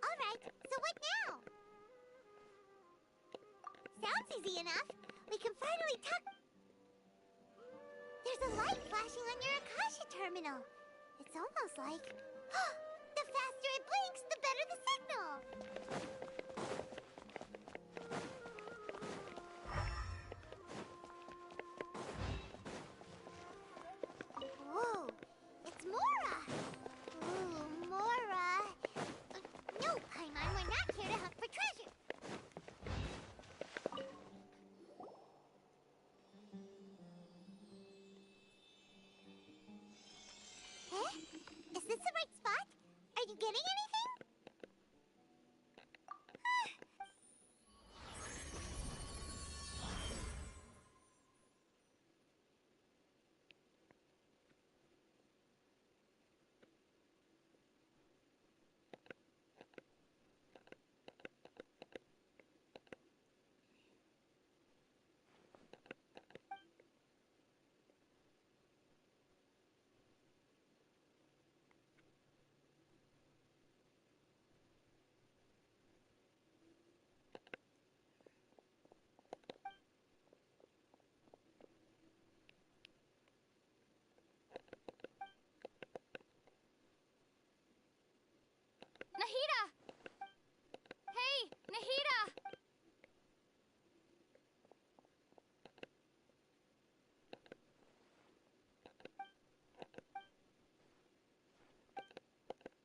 Alright, so what now? Sounds easy enough. We can finally talk. There's a light flashing on your Akasha terminal. It's almost like... the faster it blinks, the better the signal! Whoa! It's Mora! Ooh, Mora! No, Paimon, we're not here to hunt for treasure! Eh? Is this the right spot?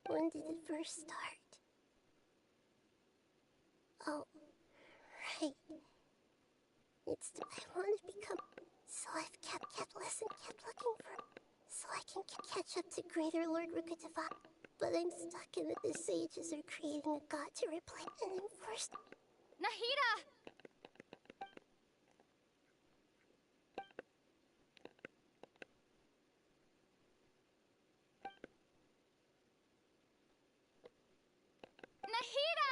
When did it first start? Oh, right. I want to become... So I've kept looking for... So I can catch up to Greater Lord Rukatava. But I'm stuck in it. The sages are creating a god to replace... And I'm forced... Nahida! Nahida!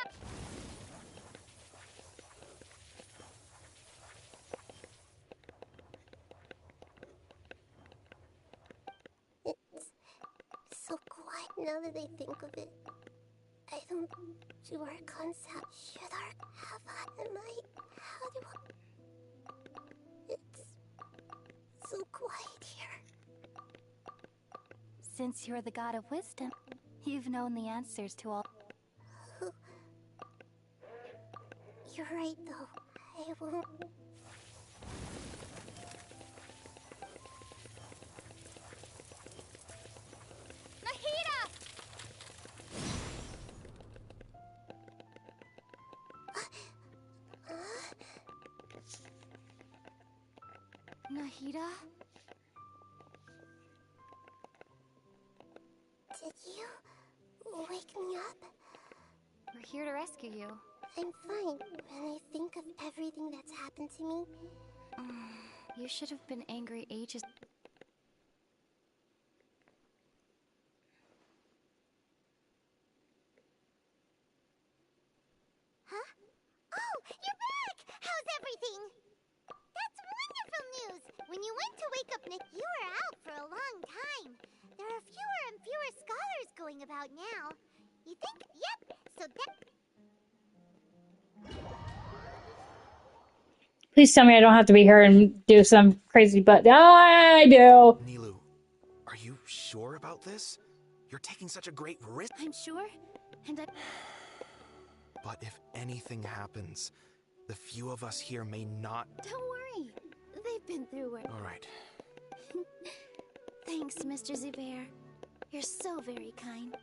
It's so quiet now that I think of it. I don't do our concept. Should our have am I? How do I? It's so quiet here. Since you're the god of wisdom, you've known the answers to all. You're right, though. I won't. Nahida! Nahida? Did you wake me up? We're here to rescue you. I'm fine. When I think of everything that's happened to me... You should have been angry ages... Huh? Oh, you're back! How's everything? That's wonderful news! When you went to wake up Nick, you were out for a long time. There are fewer and fewer scholars going about now. You think? Yep, so that... Please tell me I don't have to be here and do some crazy but I do. Nilu, are you sure about this? You're taking such a great risk. I'm sure, and I... But if anything happens, the few of us here may not... Don't worry. They've been through worse. All right. Thanks, Mr. Zubair. You're so very kind.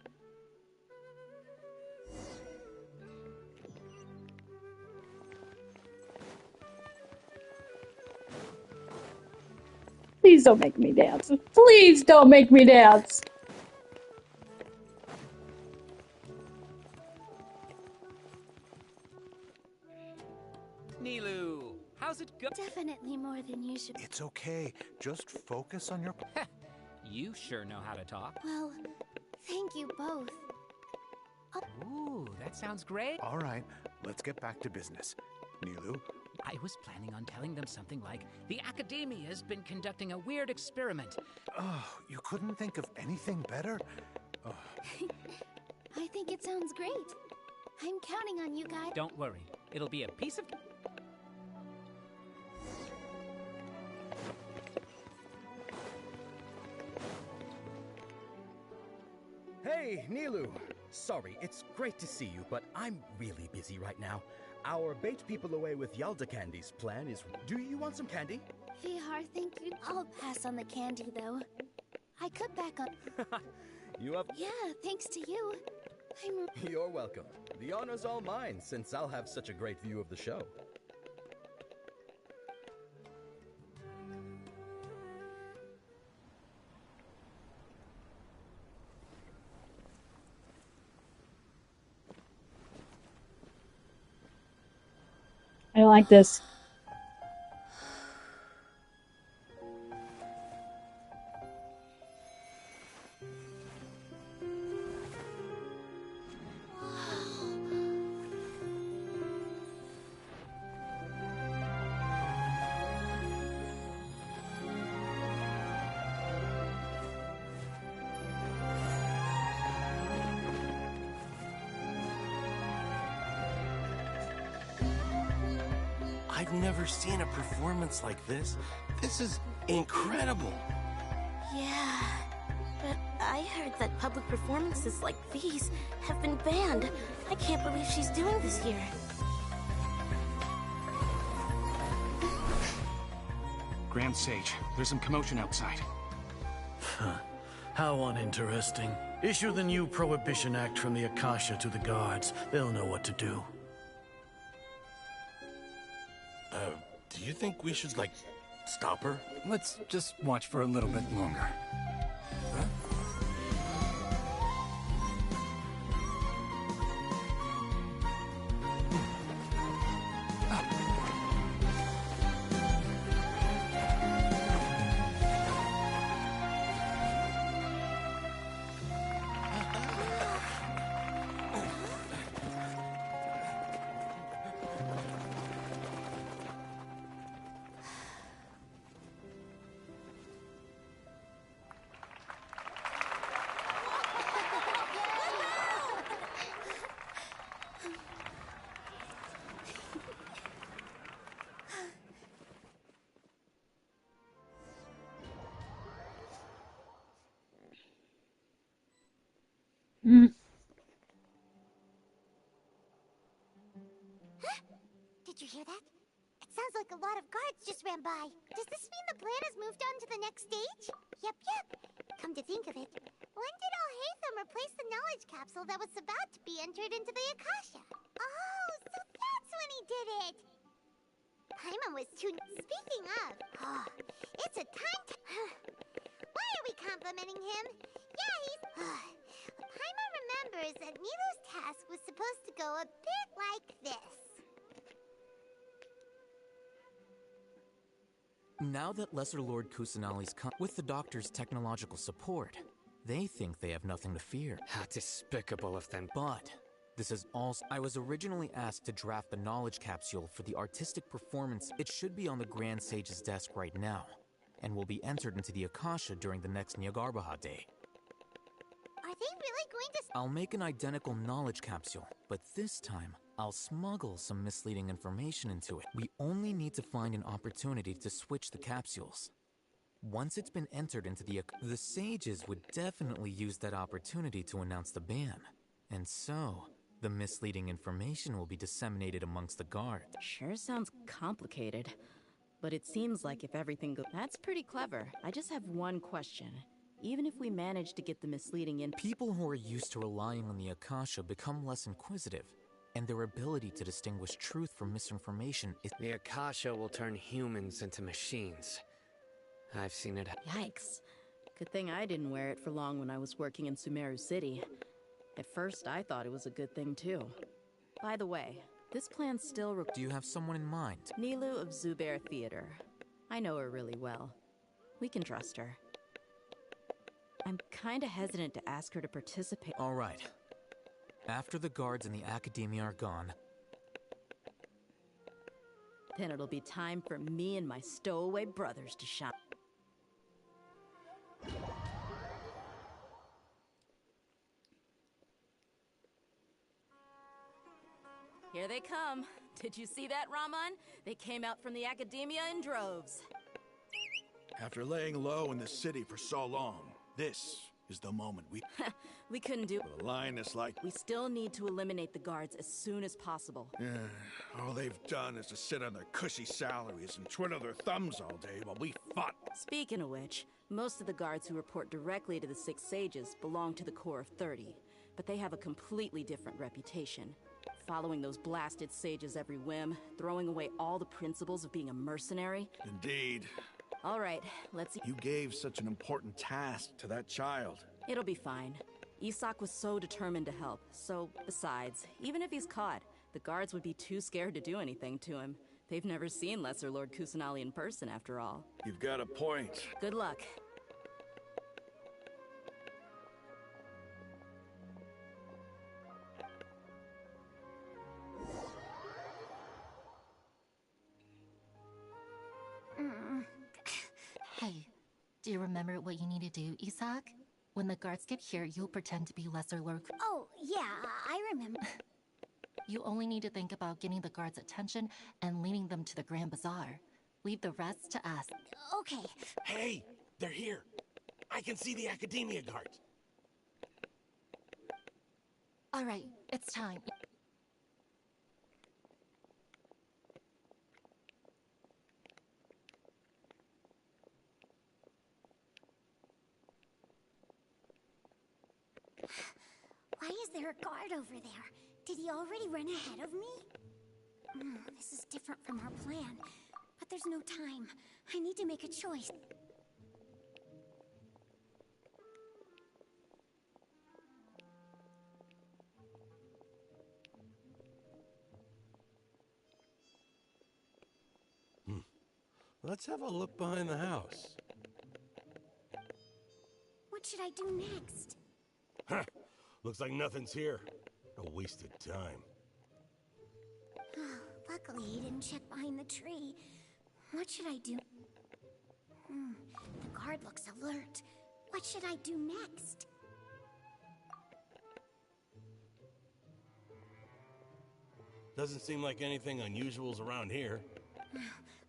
Please don't make me dance. Please don't make me dance. Nilu, how's it go? Definitely more than usual. It's okay. Just focus on your... You sure know how to talk. Well, thank you both. Ooh, that sounds great. All right, let's get back to business. Nilu? I was planning on telling them something like, the Academia has been conducting a weird experiment. Oh, you couldn't think of anything better? Oh. I think it sounds great. I'm counting on you guys. Don't worry. It'll be a piece of... Hey, Nilu! Sorry, it's great to see you, but I'm really busy right now. Our bait people away with Yalda candies plan is... Do you want some candy? Vihar, thank you. I'll pass on the candy, though. I could back on... You up? Yeah, thanks to you. You're welcome. The honor's all mine, since I'll have such a great view of the show. I don't like this. I've never seen a performance like this. This is incredible. Yeah, but I heard that public performances like these have been banned. I can't believe she's doing this here. Grand Sage, there's some commotion outside. How uninteresting. Issue the new Prohibition Act from the Akasha to the guards. They'll know what to do. Do you think we should, like, stop her? Let's just watch for a little bit longer. Mm. Did you hear that? It sounds like a lot of guards just ran by. Does this mean the plan has moved on to the next stage? Yep. Come to think of it, when did Alhaitham replace the knowledge capsule that was about to be entered into the Akasha? Oh, so that's when he did it! Paimon was too... Speaking of... Oh, it's a time to... Why are we complimenting him? Yeah, he's... Paimon remembers that Nilou's task was supposed to go a bit like this. Now that Lesser Lord Kusanali's come with the Doctor's technological support, they think they have nothing to fear. How despicable of them. But this is also... I was originally asked to draft the knowledge capsule for the artistic performance. It should be on the Grand Sage's desk right now, and will be entered into the Akasha during the next Nyargarbaha Day. Are they really going to... I'll make an identical knowledge capsule, but this time, I'll smuggle some misleading information into it. We only need to find an opportunity to switch the capsules. Once it's been entered into the sages would definitely use that opportunity to announce the ban. And so, the misleading information will be disseminated amongst the guards. Sure sounds complicated. But it seems like if everything goes... That's pretty clever. I just have one question. Even if we manage to get the misleading in... People who are used to relying on the Akasha become less inquisitive, and their ability to distinguish truth from misinformation is... The Akasha will turn humans into machines. I've seen it. Yikes. Good thing I didn't wear it for long when I was working in Sumeru City. At first, I thought it was a good thing too. By the way, this plan still... Do you have someone in mind? Nilou of Zubair Theater. I know her really well. We can trust her. I'm kinda hesitant to ask her to participate. All right. After the guards in the academia are gone, then it'll be time for me and my stowaway brothers to shine. Here they come. Did you see that, Raman? They came out from the academia in droves. After laying low in the city for so long, this is the moment we... We couldn't do... With a lioness like... We still need to eliminate the guards as soon as possible. Yeah, all they've done is to sit on their cushy salaries and twiddle their thumbs all day while we fought. Speaking of which, most of the guards who report directly to the Six Sages belong to the Corps of 30, but they have a completely different reputation. Following those blasted sages every whim, throwing away all the principles of being a mercenary. Indeed. All right, let's see. You gave such an important task to that child. It'll be fine. Isak was so determined to help, so besides, even if he's caught, the guards would be too scared to do anything to him. They've never seen Lesser Lord Kusanali in person, after all. You've got a point. Good luck. Hey, do you remember what you need to do, Isak? When the guards get here, you'll pretend to be Lesser Lord. Oh, yeah, I remember. You only need to think about getting the guards' attention and leading them to the Grand Bazaar. Leave the rest to us. Okay. Hey, they're here. I can see the academia guards. All right, it's time. Why is there a guard over there? Did he already run ahead of me? This is different from our plan. But there's no time. I need to make a choice. Let's have a look behind the house. What should I do next? Huh. Looks like nothing's here. A wasted time. Luckily, he didn't check behind the tree. What should I do? The guard looks alert. What should I do next? Doesn't seem like anything unusual's around here.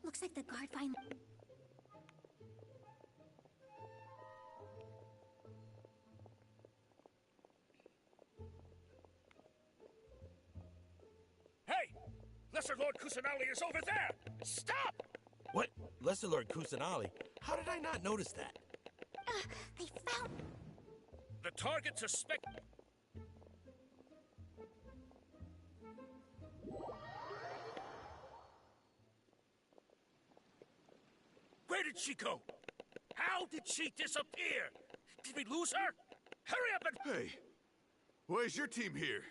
Looks like the guard finally... Hey! Lesser Lord Kusanali is over there! Stop! What? Lesser Lord Kusanali? How did I not notice that? They found... The target suspect... Where did she go? How did she disappear? Did we lose her? Hurry up and... Hey, why is your team here?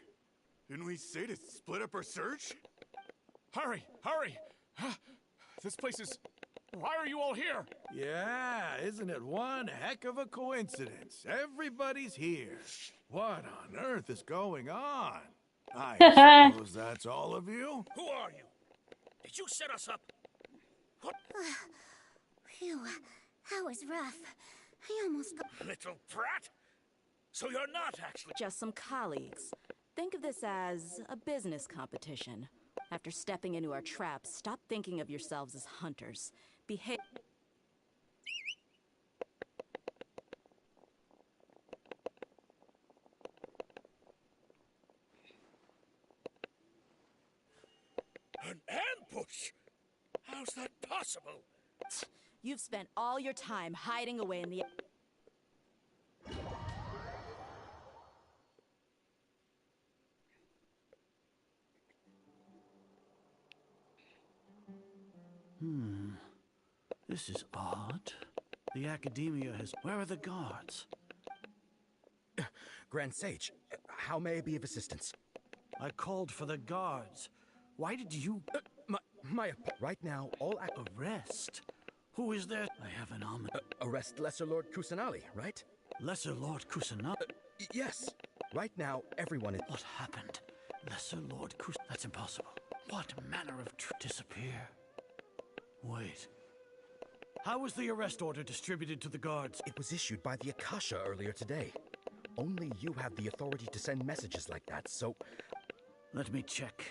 Didn't we say to split up our search? Hurry, hurry! This place is... Why are you all here? Yeah, isn't it one heck of a coincidence? Everybody's here. What on earth is going on? I suppose that's all of you? Who are you? Did you set us up? What? Phew, that was rough. I almost got... Little brat? So you're not actually... Just some colleagues. Think of this as a business competition. After stepping into our traps, stop thinking of yourselves as hunters. Behave... An ambush? How's that possible? You've spent all your time hiding away in the... This is odd. The Academia has... Where are the guards? Grand Sage, how may I be of assistance? I called for the guards. Why did you... Right now, all Arrest? Who is there? I have an omen. Arrest Lesser Lord Kusanali, right? Lesser Lord Kusanali? Yes. Right now, everyone is... What happened? Lesser Lord Kusanali? That's impossible. What manner of disappear? Wait. How was the arrest order distributed to the guards? It was issued by the Akasha earlier today. Only you have the authority to send messages like that, so... Let me check.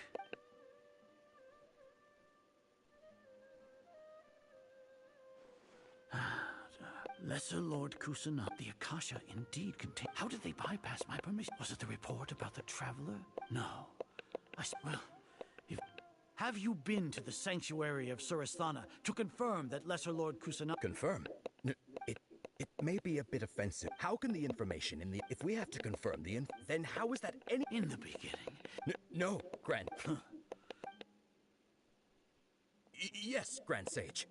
Lesser Lord Kusanali. The Akasha indeed contained... How did they bypass my permission? Was it the report about the Traveler? No. Well, if... Have you been to the sanctuary of Surasthana to confirm that Lesser Lord Kusanali... Confirm? It may be a bit offensive. How can the information in the... If we have to confirm the then how is that any... In the beginning. No, Grand... Yes, Grand Sage.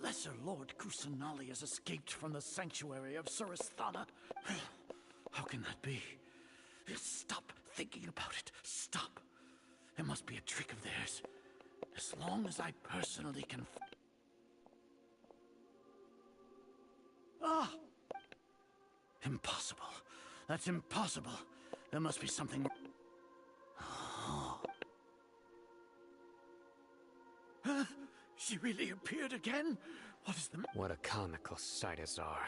Lesser Lord Kusanali has escaped from the sanctuary of Surasthana. How can that be? Stop thinking about it. Stop. It must be a trick of theirs. As long as I personally can... Ah! Impossible. That's impossible. There must be something... She really appeared again? What is the... What a comical sight, Azar.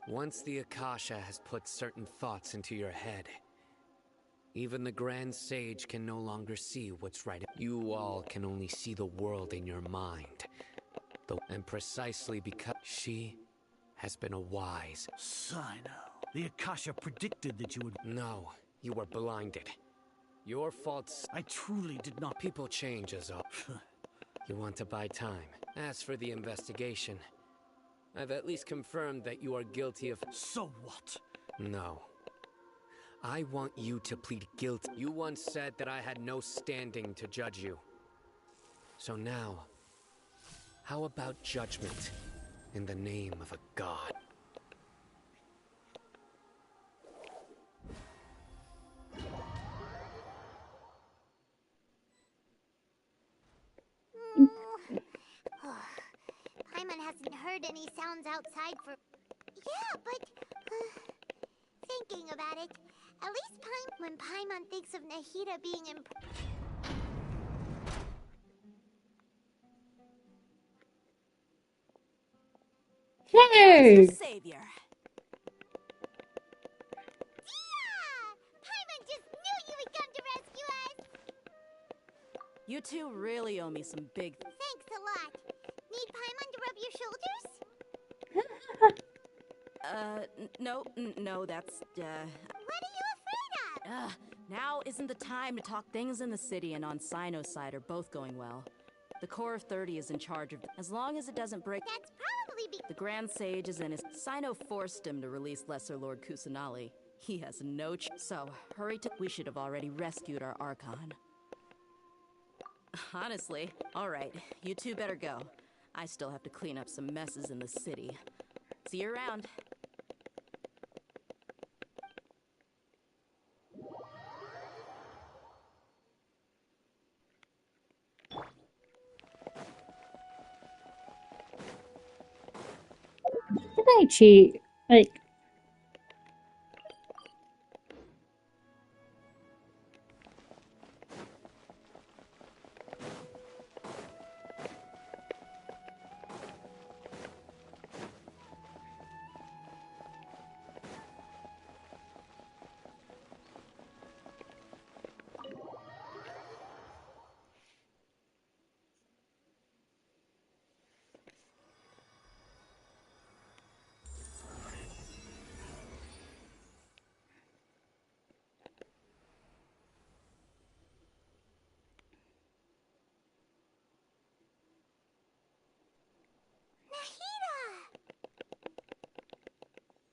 Once the Akasha has put certain thoughts into your head, even the Grand Sage can no longer see what's right. You all can only see the world in your mind. And precisely because she has been a wise... Sino. The Akasha predicted that you would... No, you were blinded. Your faults. I truly did not. People change as all. You want to buy time. As for the investigation, I've at least confirmed that you are guilty of. So what? No. I want you to plead guilty. You once said that I had no standing to judge you. So now, how about judgment in the name of a god? Paimon hasn't heard any sounds outside for... Yeah, but... thinking about it, at least when Paimon thinks of Nahida being Hey! Savior. Yeah! Paimon just knew you would come to rescue us! You two really owe me some big... Thanks a lot. Need Paimon to rub your shoulders? No, that's, What are you afraid of? Now isn't the time to talk. Things in the city and on Sino's side are both going well. The Core of 30 is in charge of... As long as it doesn't break... That's probably The Grand Sage is in his... Sino forced him to release Lesser Lord Kusanali. He has no So, hurry to... We should have already rescued our Archon. Honestly, alright, you two better go. I still have to clean up some messes in the city. See you around. Did I cheat? Like,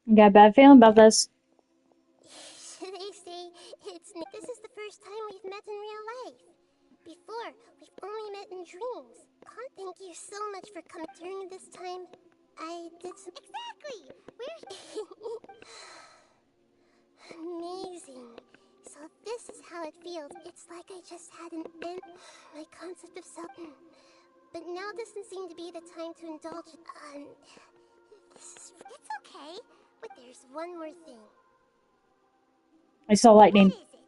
I got a bad feeling about this. They say this is the first time we've met in real life. Before, we've only met in dreams. Thank you so much for coming. During this time, I did some... Exactly! We're... Amazing. So this is how it feels. It's like I just had an end. My concept of self... But now doesn't seem to be the time to indulge in... It's okay, but there's one more thing. I saw lightning. What is it?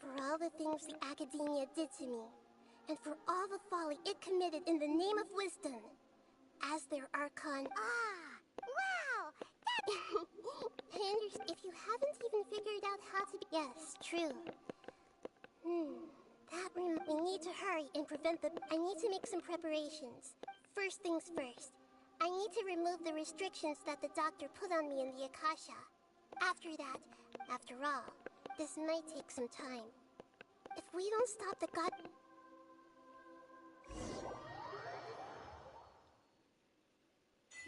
For all the things the Academia did to me, and for all the folly it committed in the name of wisdom, as their Archon... Wow! I understand. If you haven't even figured out how to be... Yes, true. We need to hurry and prevent the... I need to make some preparations. First things first. I need to remove the restrictions that the doctor put on me in the Akasha. After that, after all, this might take some time. If we don't stop the god...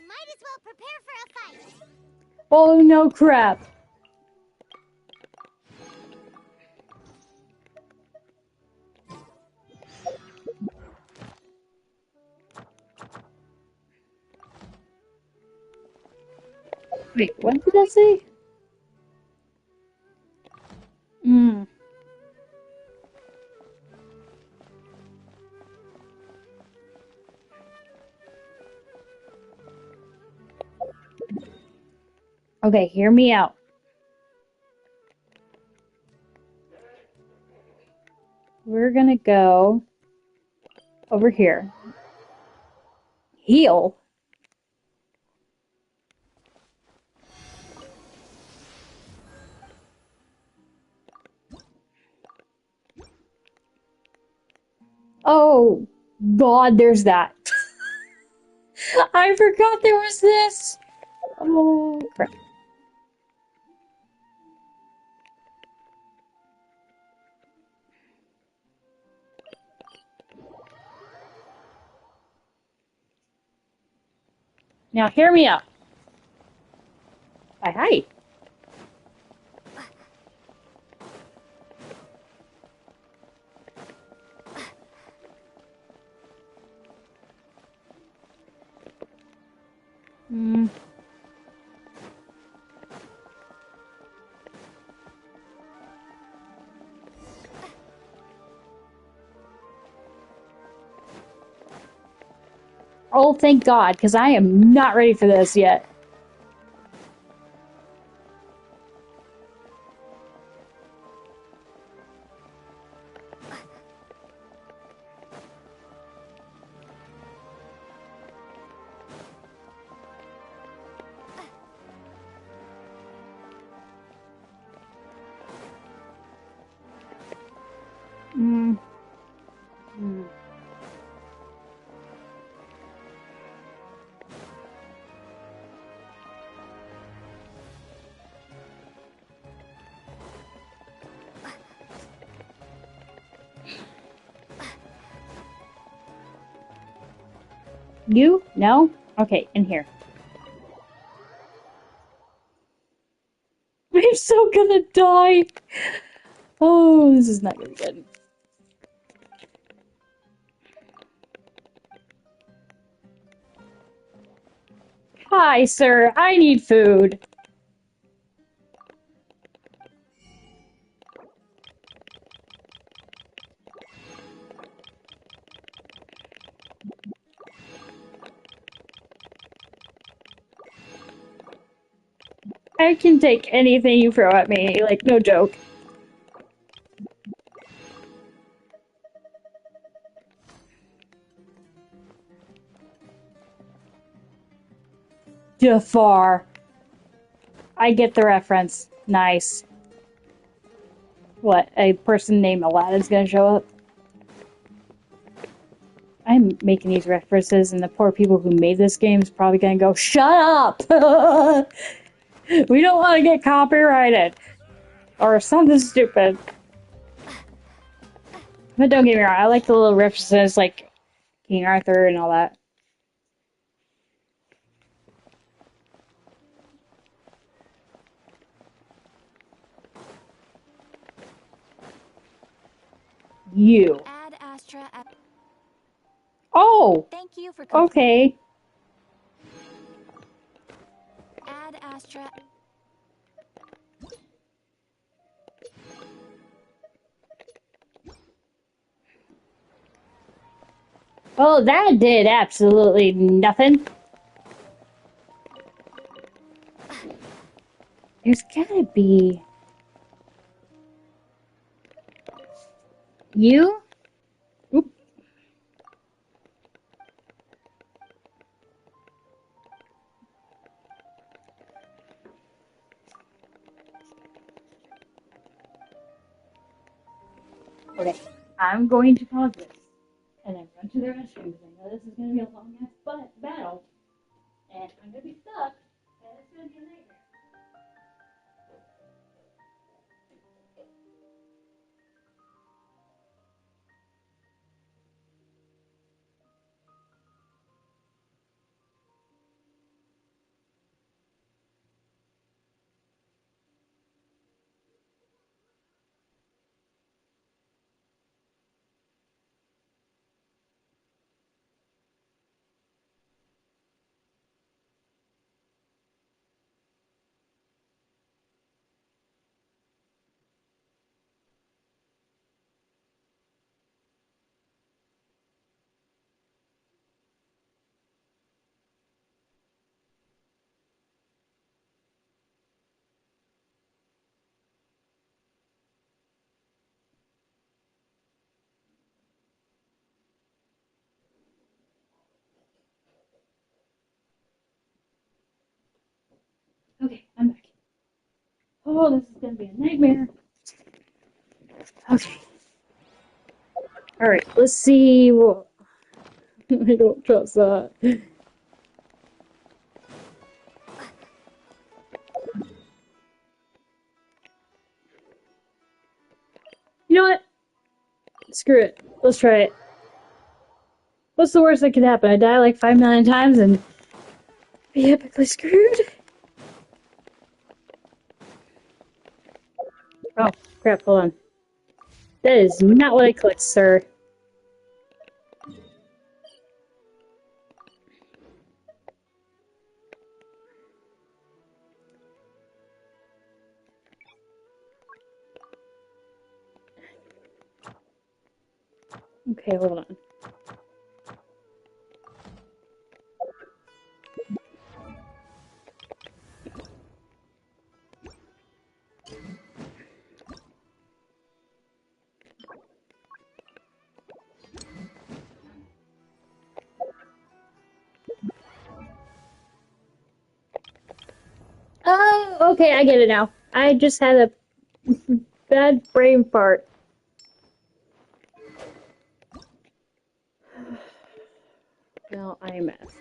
Might as well prepare for a fight. Oh no crap. Wait, what did I say? Okay, hear me out. We're gonna go over here. Heal. Oh, God, there's that. I forgot there was this. Oh, crap. Now hear me out. Hi. Hmm. Oh, thank God, because I am not ready for this yet. Mm. Mm. You? No? Okay, in here. I'm so gonna die! Oh, this is not gonna be good. Hi, sir. I need food. I can take anything you throw at me, like, no joke. Jafar. I get the reference. Nice. What, a person named Aladdin's gonna show up? I'm making these references, and the poor people who made this game is probably gonna go, shut up! We don't want to get copyrighted. Or something stupid. But don't get me wrong, I like the little references like King Arthur and all that. You. Add Astra at... Oh! Thank you for Okay. Add Astra. Well, that did absolutely nothing. There's gotta be... You? Oop. Okay, I'm going to pause this. And then run to the restroom because I know this is going to be a long ass battle. And I'm going to be stuck. And it's going to be a nightmare. Okay, I'm back. Oh, this is going to be a nightmare. Okay. Alright, let's see. What... I don't trust that. You know what? Screw it. Let's try it. What's the worst that could happen? I die like 5 million times and be epically screwed. Oh, crap, hold on. That is not what I clicked, sir. Okay, hold on. Oh, okay, I get it now. I just had a bad brain fart. Well, I messed.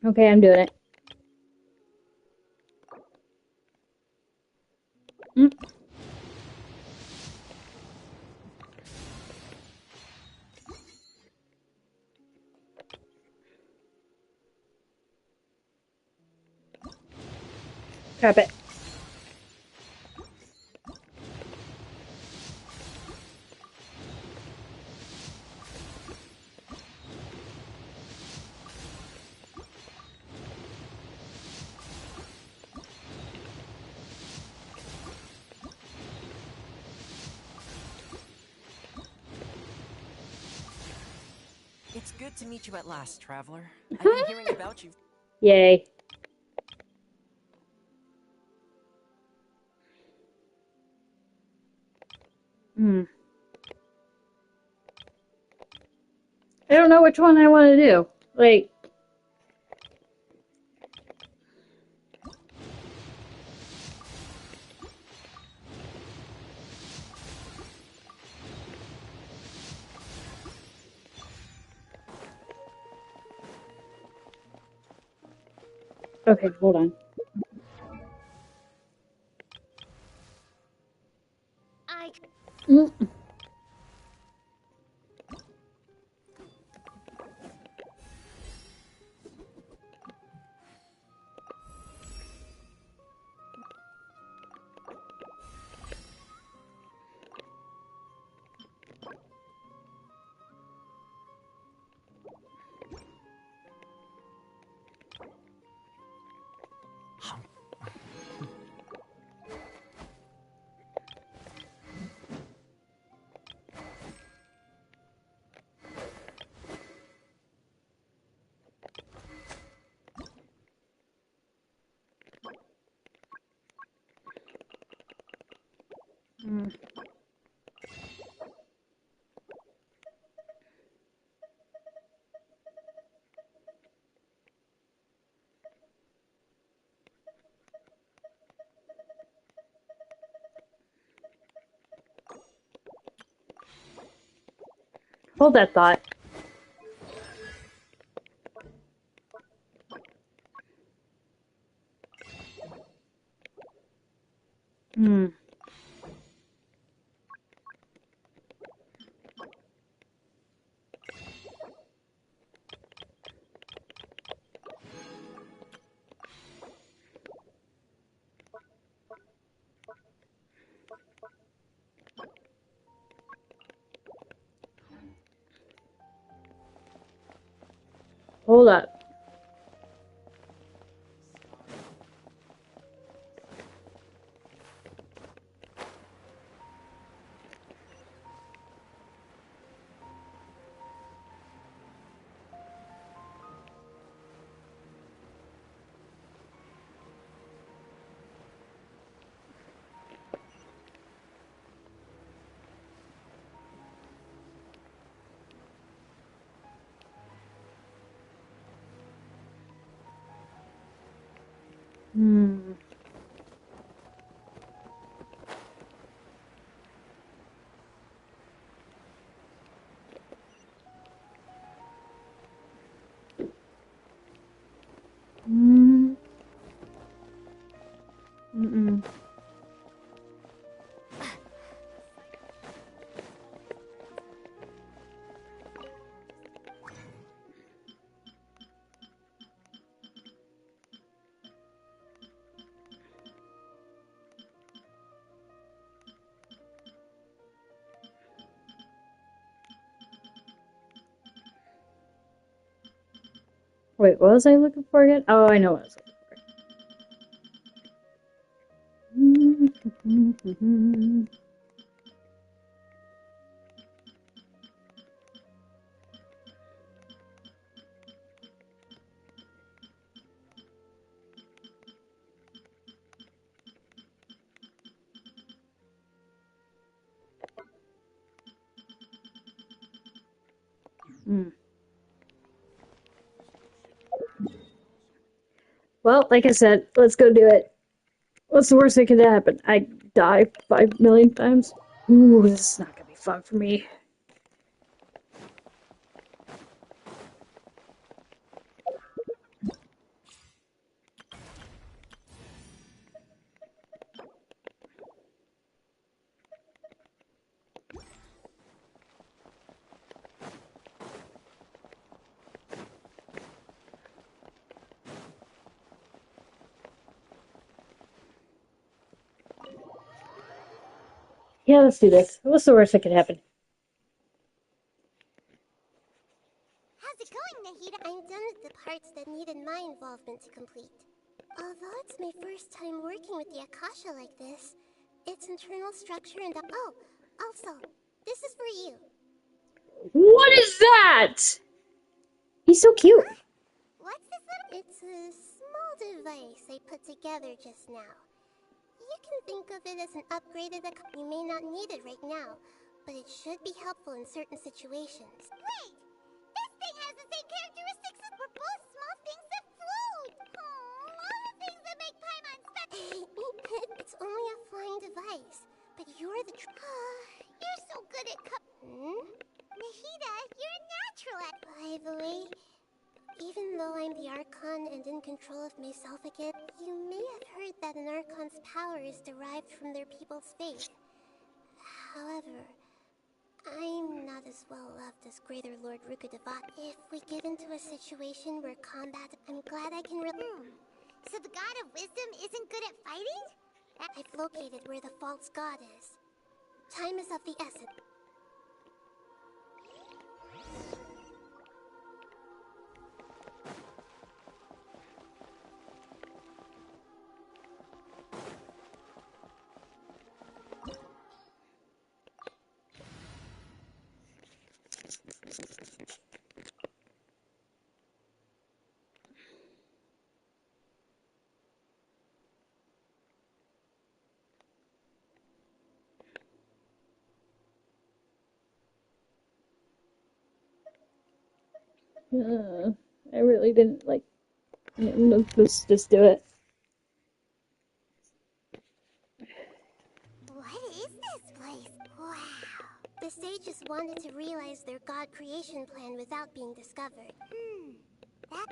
Okay, I'm doing it. Mm. Crap it. It's good to meet you at last, traveler. I've been hearing about you. Yay. Hmm. I don't know which one I want to do. Like, okay, hold on. Mm. Mm. Hold that thought. Hmm. Hold up. Wait, what was I looking for again? Oh, I know what I was looking for. Well, like I said, let's go do it. What's the worst that could happen? I die 5 million times? Ooh, this is not gonna be fun for me. Yeah, let's do this. What's the worst that could happen? How's it going, Nahida? I'm done with the parts that needed my involvement to complete. Although it's my first time working with the Akasha like this, its internal structure and oh, also, this is for you. What is that? He's so cute. What's this little? It's a small device I put together just now. You can think of it as an upgraded Akasha. You may not need it right now, but it should be helpful in certain situations. Wait! This thing has the same characteristics as we're both small things that float! Oh, all the things that make Paimon special! It's only a flying device, but you're the you're so good at Nahida, you're a natural at— By the way, even though I'm the Archon and in control of myself again, you may have heard that an Archon's power is derived from their people's faith. However, I'm not as well loved as Greater Lord Rukudavat. If we get into a situation where combat, I'm glad I can So the God of Wisdom isn't good at fighting? I've located where the false god is. Time is of the essence. I really didn't like. Let's just do it. What is this place? Wow. The sages wanted to realize their god creation plan without being discovered.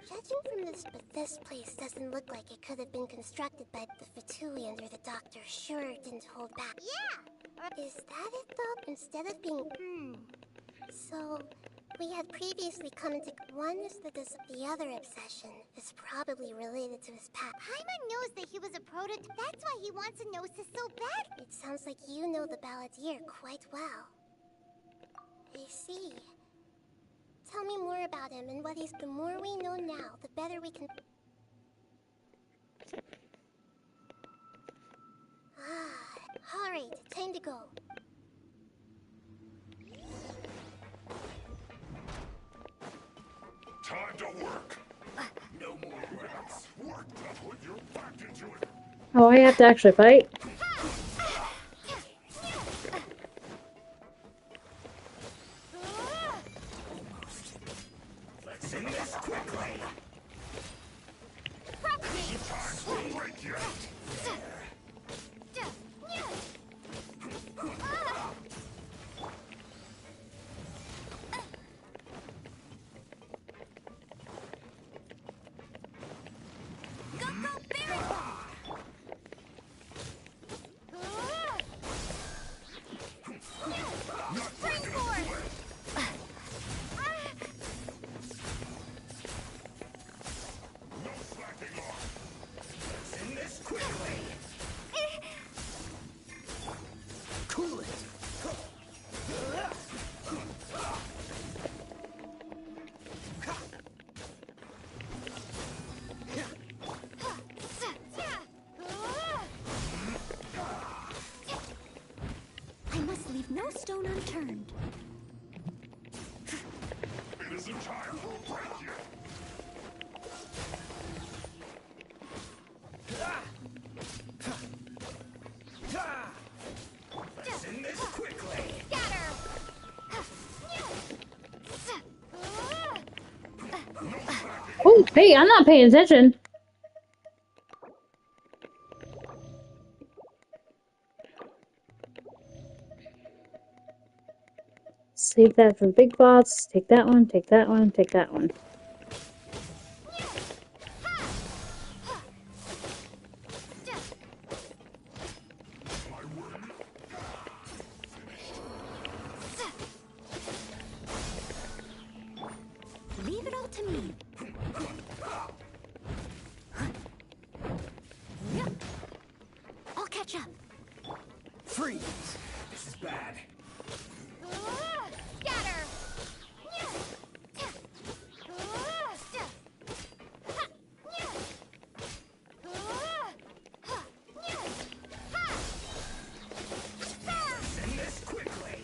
Judging from this, but this place doesn't look like it could have been constructed by the Fatui under the Doctor. Sure didn't hold back. Yeah! Is that it though? Instead of being, So, we had previously come into— one is the other obsession is probably related to his past. Paimon knows that he was a prototype. That's why he wants a Gnosis so bad. It sounds like you know the Balladeer quite well. I see. Tell me more about him and what he's— The more we know now, the better we can— Alright, time to go. Time to work. No more rats. Work to put your back into it. Oh, I have to actually fight? Let's end this quickly. Time's not break yet. Let's end this quickly. no stone unturned. Innocent child will break you. Let's end this quickly. Oh, hey, I'm not paying attention. Save that for the big boss. Take that one, take that one, take that one. Leave it all to me. I'll catch up. Freeze! This is bad. Scatter! Let's end this quickly.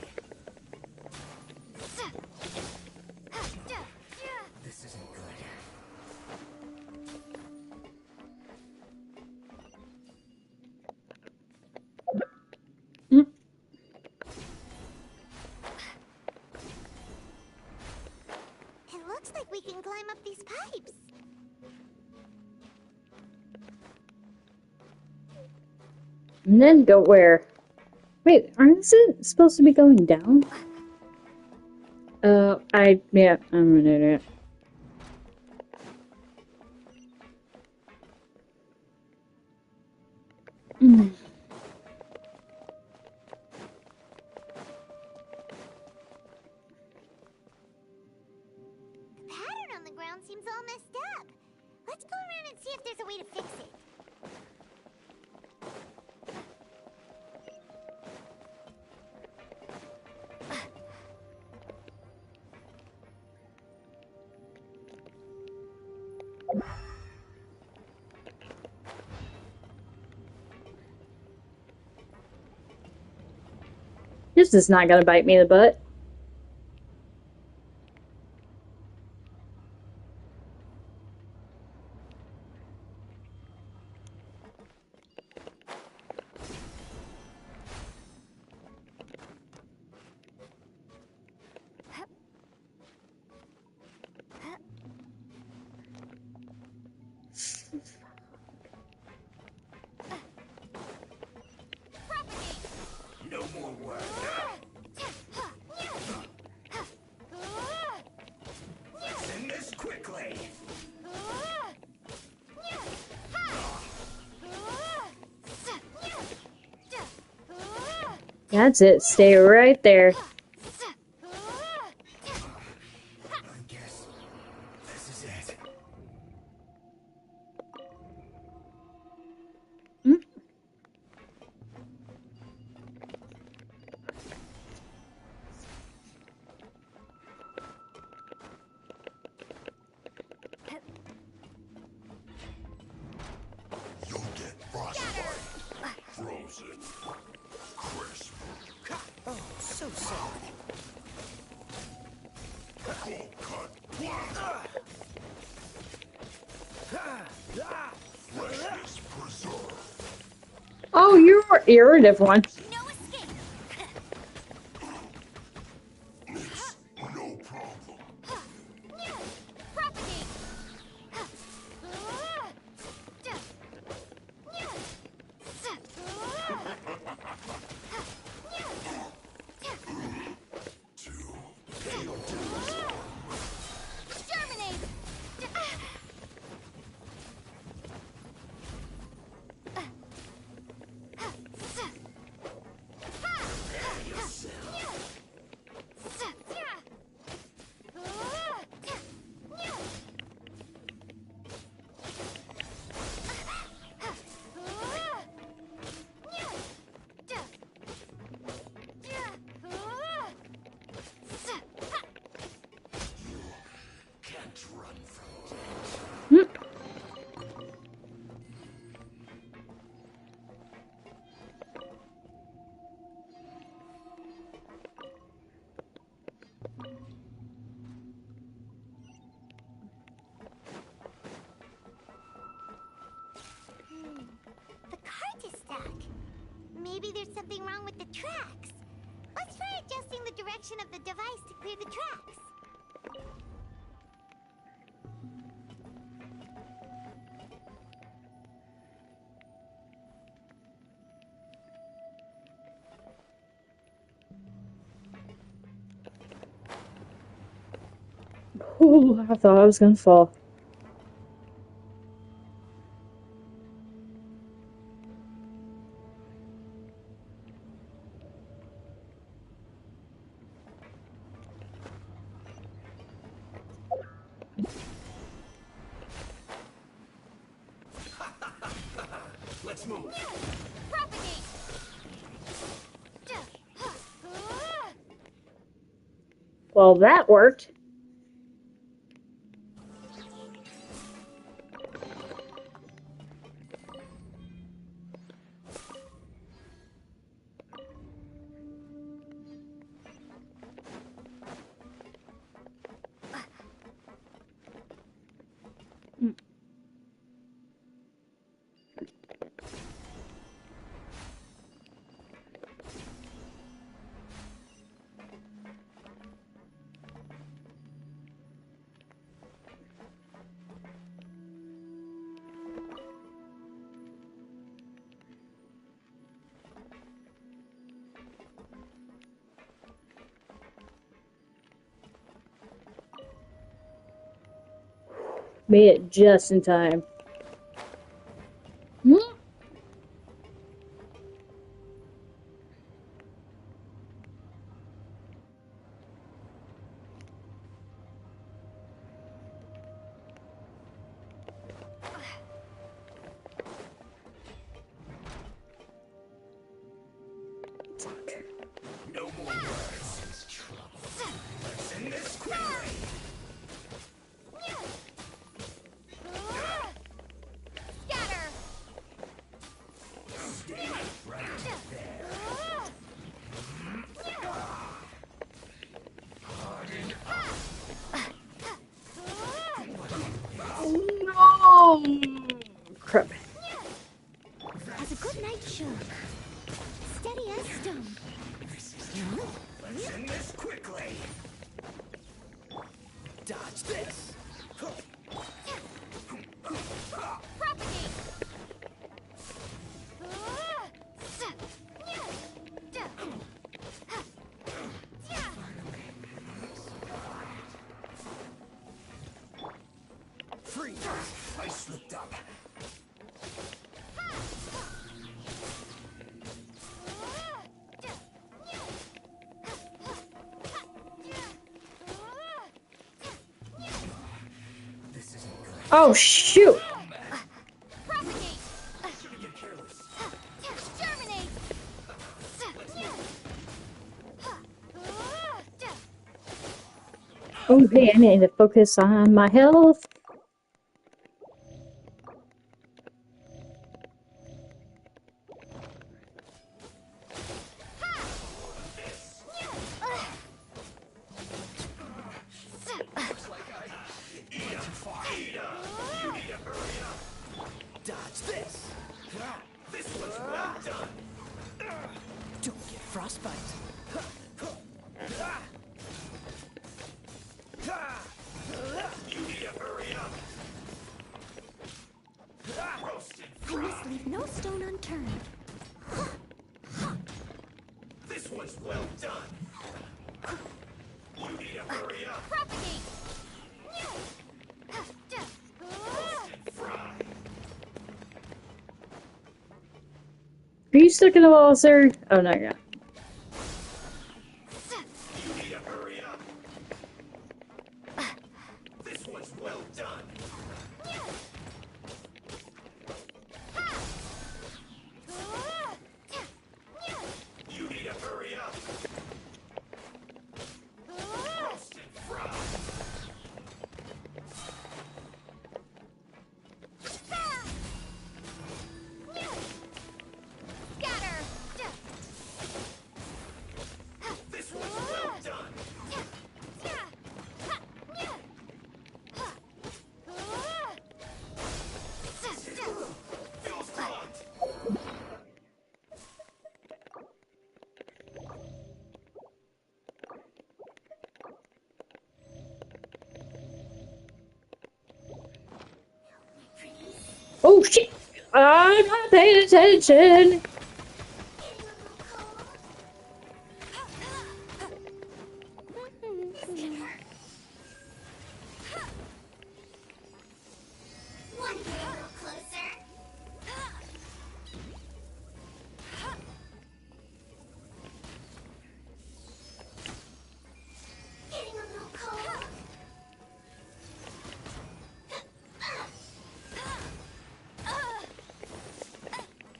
This isn't good. It looks like we can climb up these pipes. And then go where? Wait, aren't it supposed to be going down? Yeah, I'm an idiot. Mm. The pattern on the ground seems all messed up. Let's go around and see if there's a way to fix it. This is not gonna bite me in the butt. No more work. Let's end this quickly. That's it. Stay right there. I guess this is it. You'll get frostbite. Frozen. Crisp. Oh, so sorry. Cold cut. Freshness preserved. Oh, you're a different one. It's no problem. there's something wrong with the tracks. Let's try adjusting the direction of the device to clear the tracks. Ooh, I thought I was gonna fall. Let's move. Propagate! Well, that worked. Made it just in time. Hmm? No more words. Let's end this quickly. Scatter! Stay right there. Harden No! Crap. As a good knight should. Steady as stone. Let's end this quickly. Dodge this! Propagate! Freeze! I slipped up. Oh, shoot! Propagate! Germinate! Oh, hey, I need to focus on my health. Dodge this! This was well done. Don't get frostbite. You need to hurry up. Roasted You must leave no stone unturned. This was well done. You need to hurry up. Propagate! Roasted fry. Are you stuck in the wall, sir? Oh, no, you're not. You need to hurry up. This was well done. You need to hurry up. Roasted fry. Scatter! This was well done. Oh shit! I'm not paying attention! Want to get a little closer? Getting a little cold.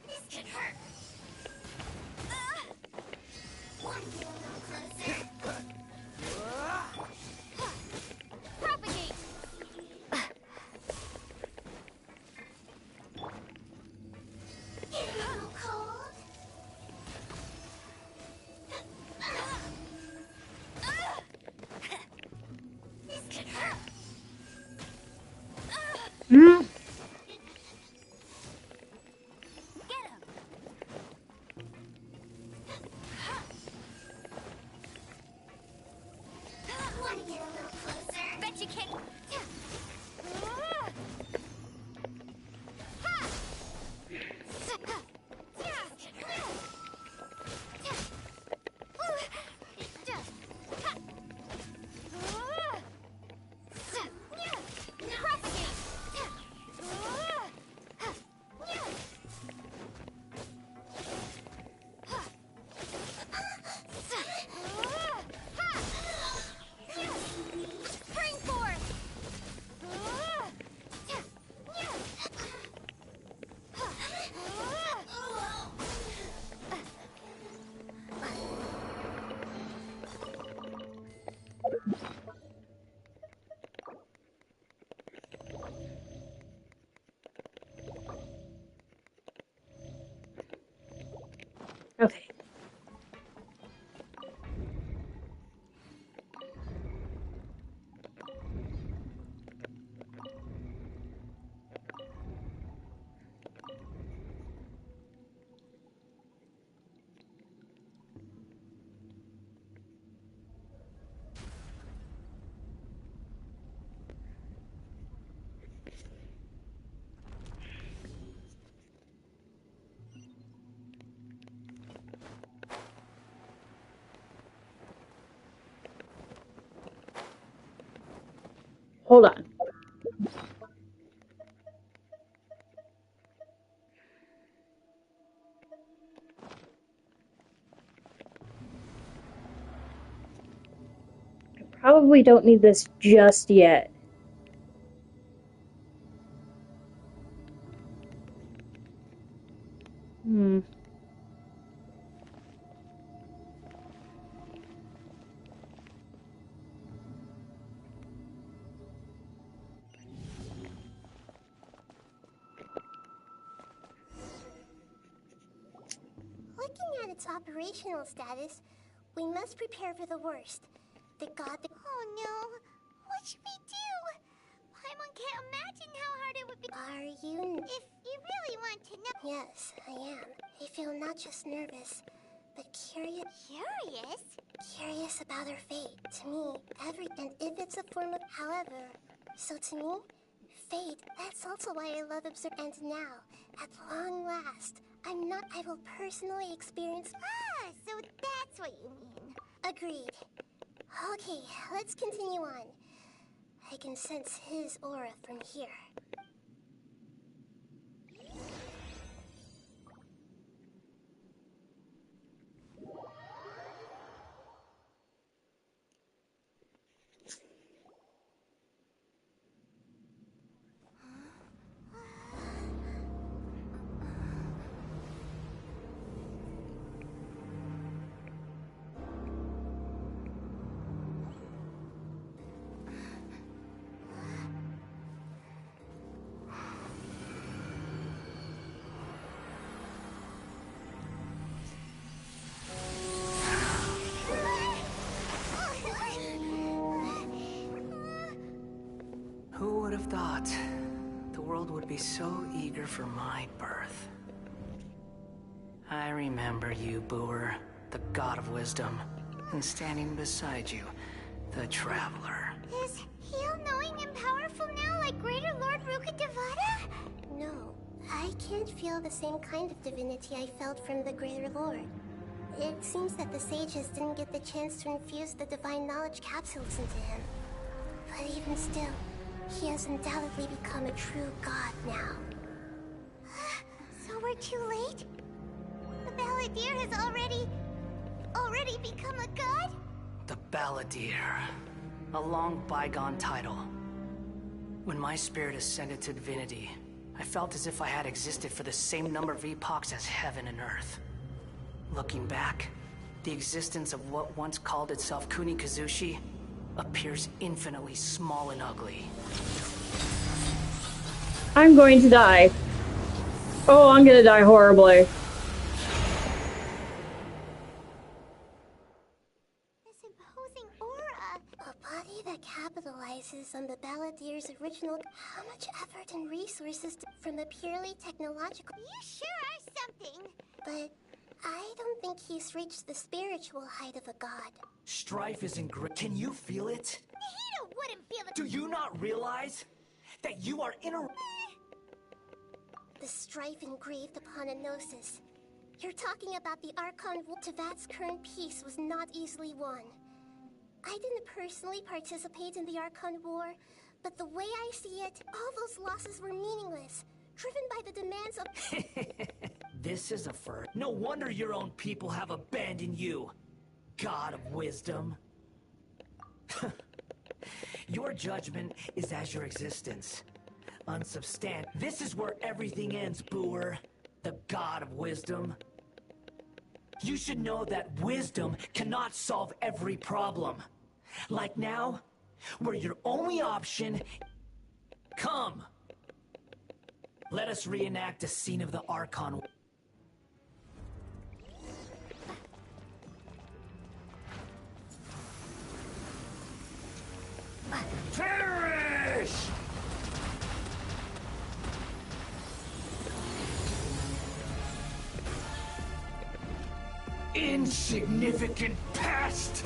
This could hurt. Want to get a little closer? Propagate! Getting a little cold. This could hurt. Mm. Get him! Want to get a little closer? Bet you can't. Spring forth! Okay. Hold on. I probably don't need this just yet. Hmm. Looking at its operational status, we must prepare for the worst. The god... Oh no! What should we do? Paimon can't imagine how hard it would be. Are you... If you really want to know. Yes, I am. I feel not just nervous, but curious. Curious? Curious about her fate. To me, and if it's a form of... However, so to me, fate, that's also why I love observing. And now, at long last, I will personally experience... Ah, so that's what you mean. Agreed. Okay, let's continue on. I can sense his aura from here. Who would have thought the world would be so eager for my birth? I remember you, Booer, the god of wisdom, and standing beside you, the traveler. Is he all-knowing and powerful now like Greater Lord Rukkhadevata? No, I can't feel the same kind of divinity I felt from the Greater Lord. It seems that the sages didn't get the chance to infuse the divine knowledge capsules into him. But even still, he has undoubtedly become a true god now. So we're too late? The Balladeer has already become a god? The Balladeer. A long bygone title. When my spirit ascended to divinity, I felt as if I had existed for the same number of epochs as heaven and earth. Looking back, the existence of what once called itself Kunikazushi appears infinitely small and ugly. I'm going to die. Oh, I'm gonna die horribly. This imposing aura. A body that capitalizes on the Balladeer's original. How much effort and resources from the purely technological. You sure are something. But I don't think he's reached the spiritual height of a god. Strife isn't great. Can you feel it? Nahida wouldn't feel it. Do you not realize that you are in a... The strife engraved upon a gnosis. You're talking about the Archon. Tevat's current peace was not easily won. I didn't personally participate in the Archon War, but the way I see it, all those losses were meaningless, driven by the demands of... This is a first. No wonder your own people have abandoned you, God of Wisdom. Your judgment is as your existence. Unsubstantiated. This is where everything ends, Booer. The God of Wisdom. You should know that wisdom cannot solve every problem. Like now, where your only option... Come! Let us reenact a scene of the Archon. Perish! Insignificant pest!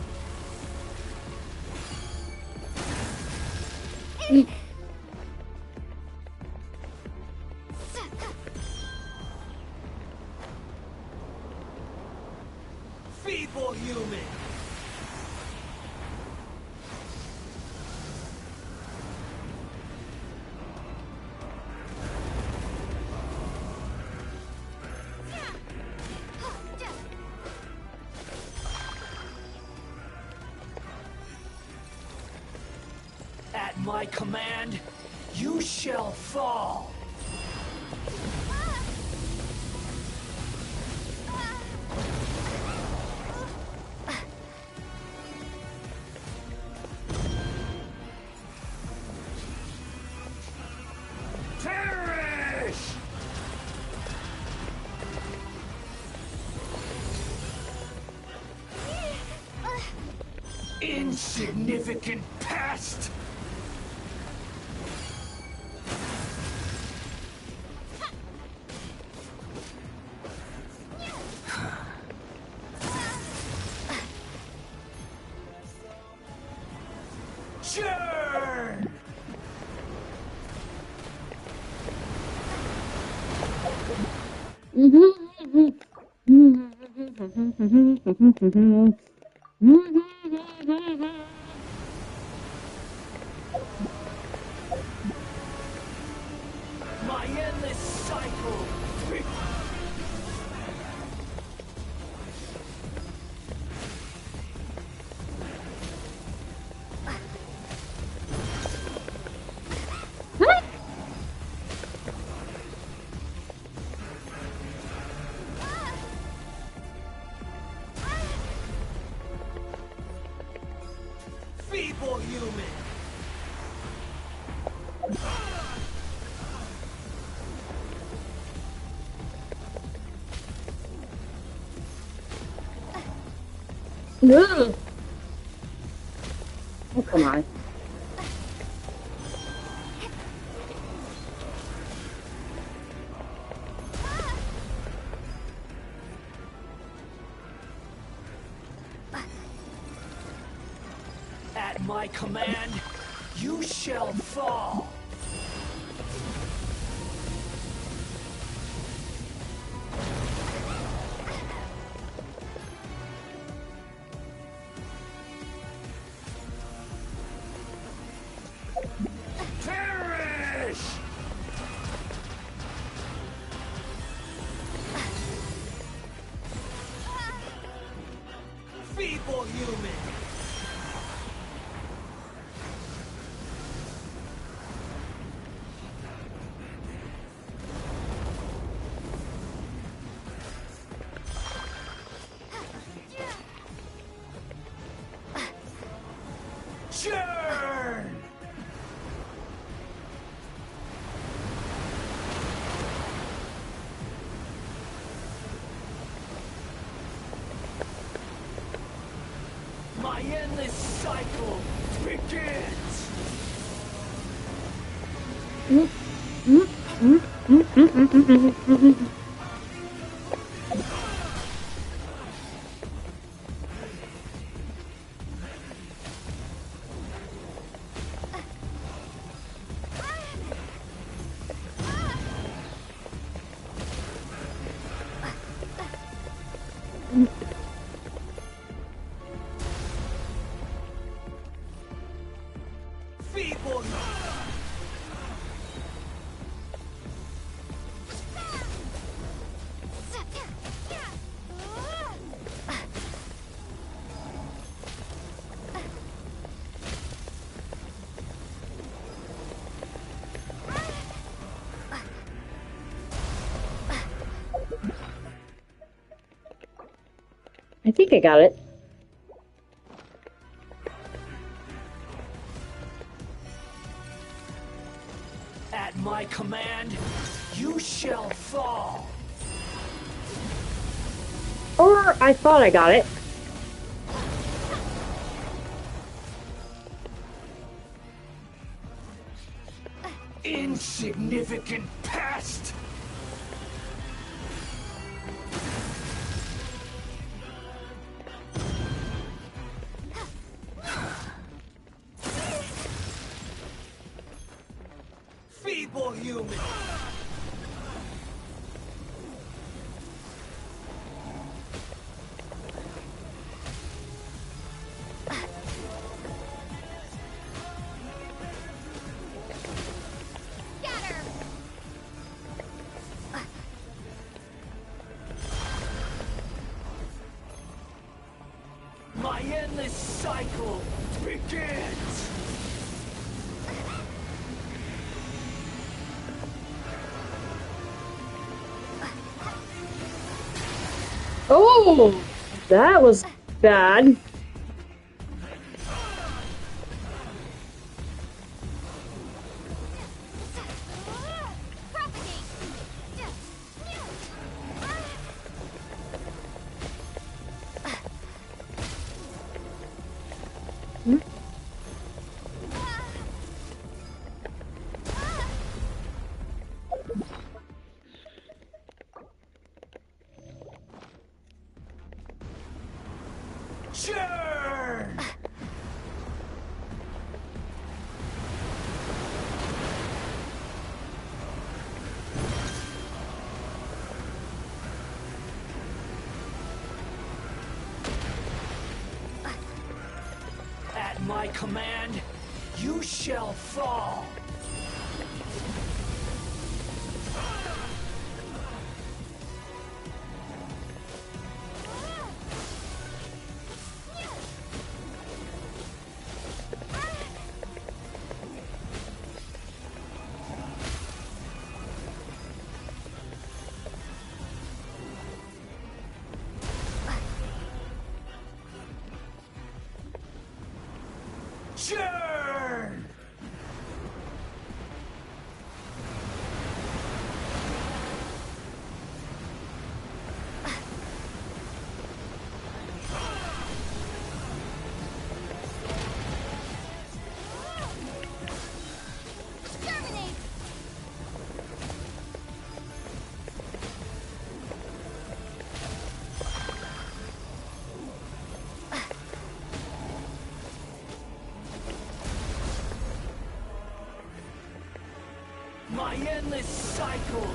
Feeble human! At my command, you shall fall! Perish! Insignificant pest! Churn! My endless cycle! Feeble human! Ugh. Oh, come on. At my command, you shall fall! cycle begins! Feeble. I think I got it. At my command, you shall fall. Or I thought I got it. Insignificant pest! Feeble human! My endless cycle begins! Oh, that was bad. Churn! At my command, you shall fall. Churn! My endless cycle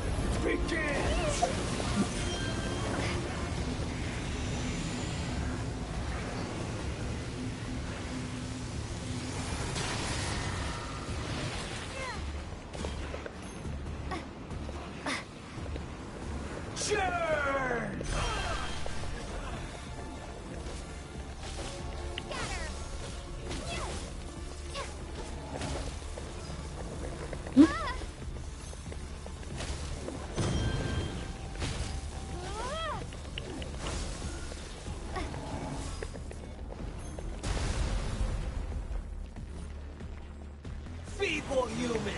begins! Churn! Feeble human!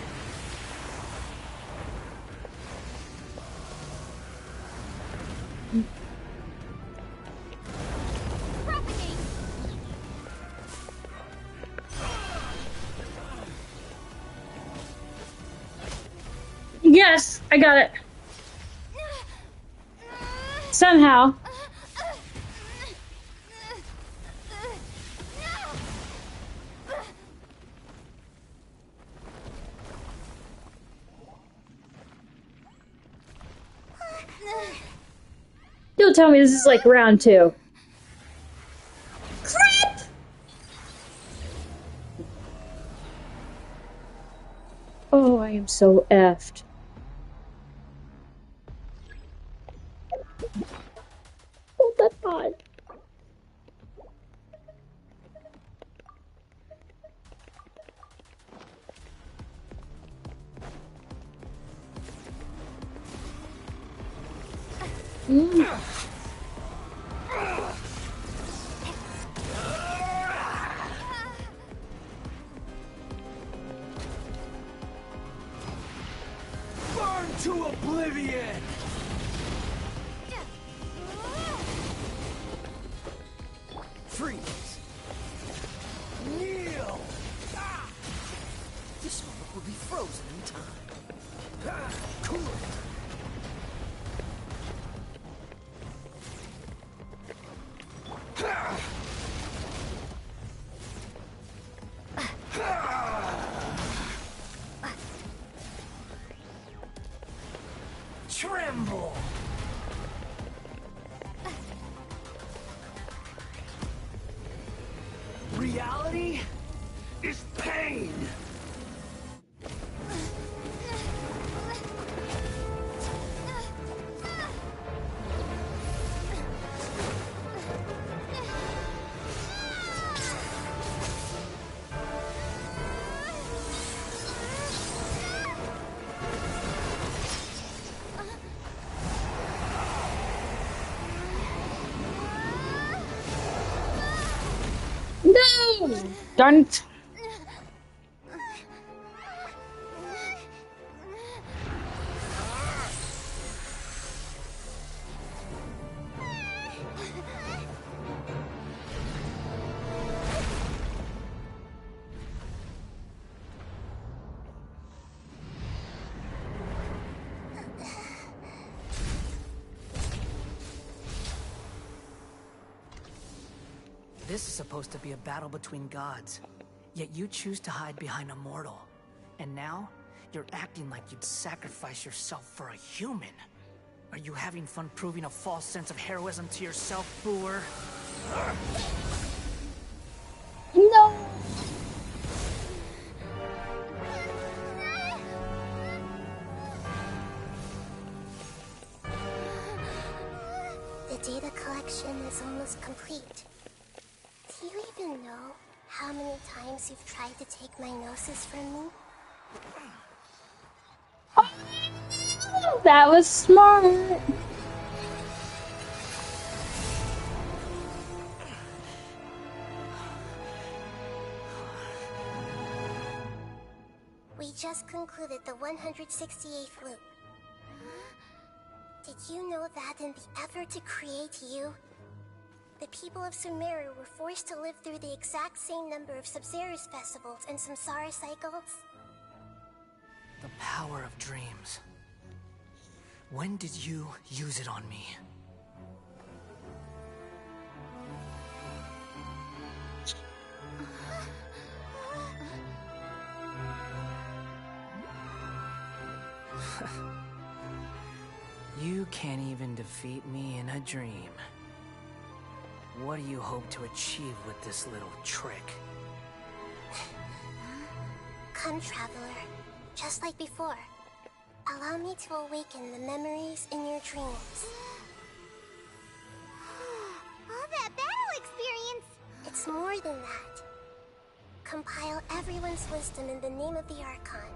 Yes, I got it. Somehow. Don't tell me this is like round 2. Crap! Oh, I am so effed. Oh, that pod. Burn to oblivion! Freeze! Kneel! This moment will be frozen in time. Cool it! Tremble! Reality is pain! No! Darn it. This is supposed to be a battle between gods, yet you choose to hide behind a mortal. And now, you're acting like you'd sacrifice yourself for a human. Are you having fun proving a false sense of heroism to yourself, Booer? No! The data collection is almost complete. Do you even know how many times you've tried to take my gnosis from me? Oh, that was smart. We just concluded the 168th loop. Did you know that in the effort to create you, the people of Sumeru were forced to live through the exact same number of Sabzerus festivals and Samsara cycles? The power of dreams. When did you use it on me? You can't even defeat me in a dream. What do you hope to achieve with this little trick? Come, Traveler. Just like before. Allow me to awaken the memories in your dreams. All that battle experience! It's more than that. Compile everyone's wisdom in the name of the Archon.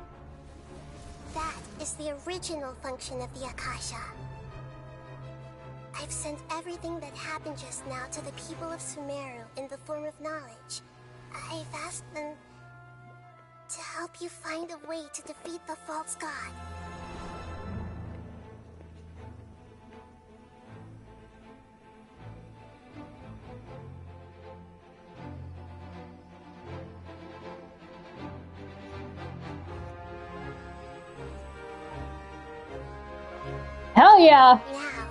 That is the original function of the Akasha. I've sent everything that happened just now to the people of Sumeru in the form of knowledge. I've asked them to help you find a way to defeat the false god. Hell yeah! Now,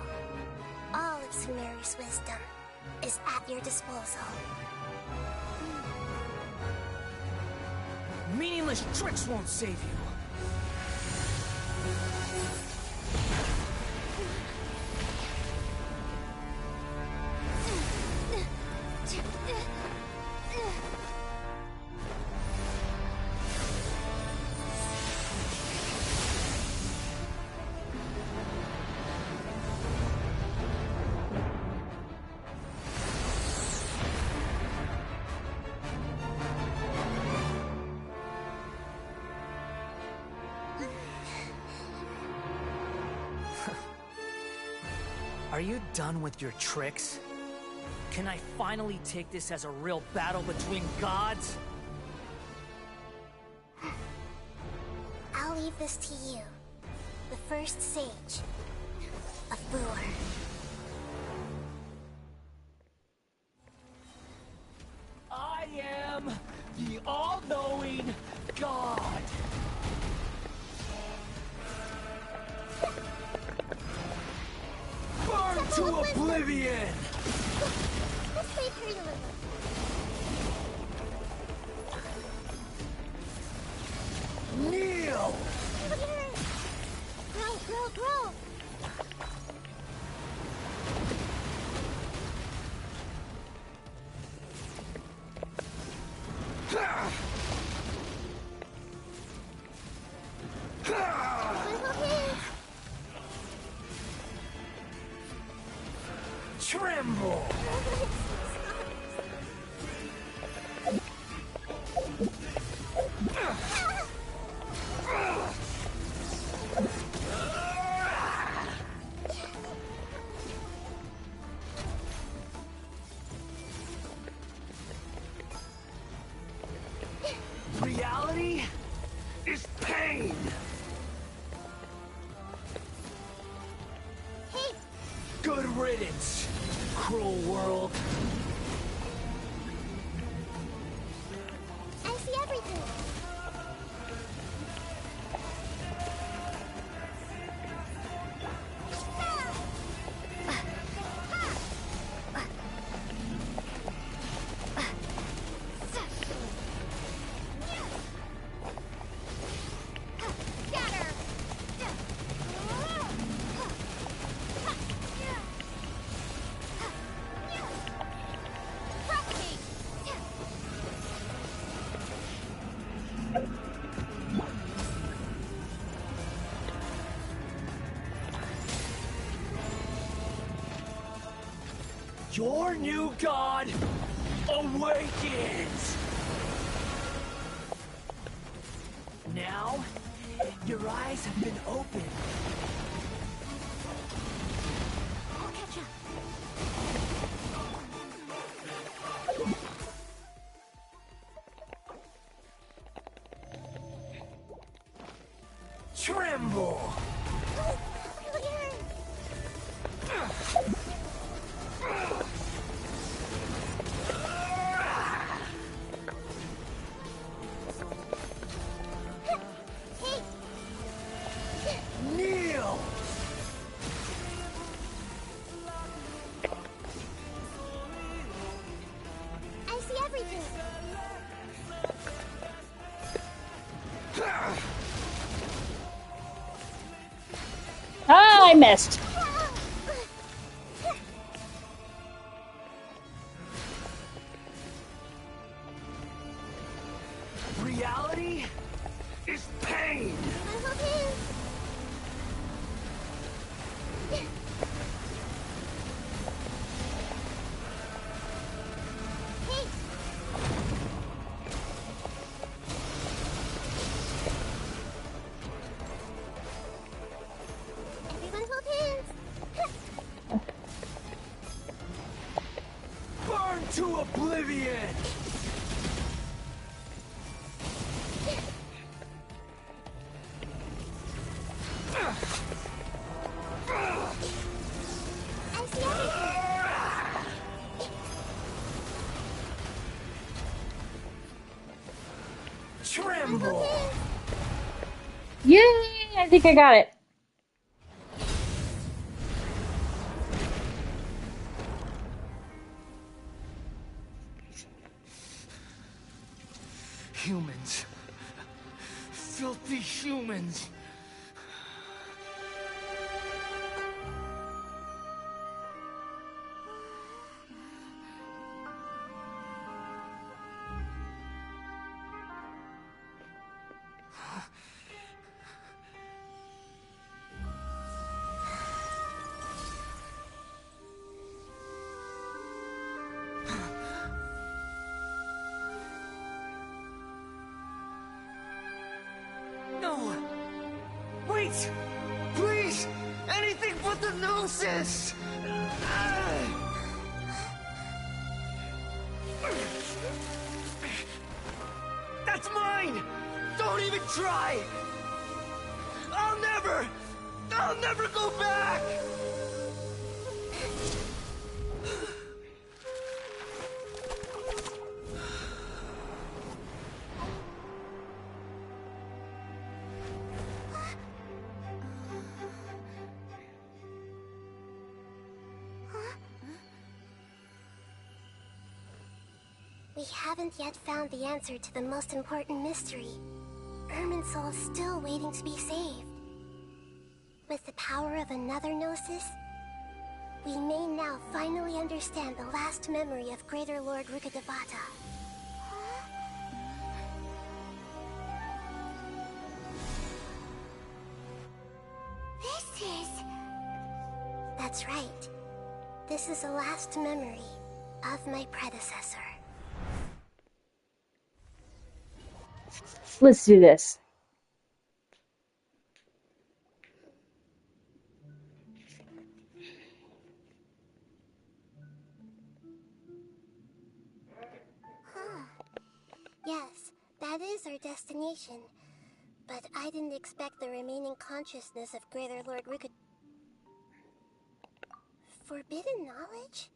all of Sumeru's wisdom is at your disposal. Meaningless tricks won't save you. Are you done with your tricks? Can I finally take this as a real battle between gods? I'll leave this to you. The first sage of Boor. I am the all-knowing God. Burn to oblivion! Let's wait for you a little. Kneel! Grow! Tremble! Reality is pain! Hey! Good riddance, cruel world. I see everything. Your new god awakens! Now, your eyes have been opened. I'll catch up. Tremble! Kneel! I see everything. Ah, I missed. Reality is pain! Everyone hold hands. Burn to oblivion! I see everything. Tremble! Yay! I think I got it. Humans. Filthy humans. No! Wait! Please! Anything but the Gnosis! That's mine! Don't even try! I'll never go back! We haven't yet found the answer to the most important mystery. Irminsul is still waiting to be saved. With the power of another Gnosis, we may now finally understand the last memory of Greater Lord Rukkhadevata. This is... That's right. This is the last memory of my predecessor. Let's do this. Yes, that is our destination. But I didn't expect the remaining consciousness of Greater Lord Rukkhad... Forbidden knowledge?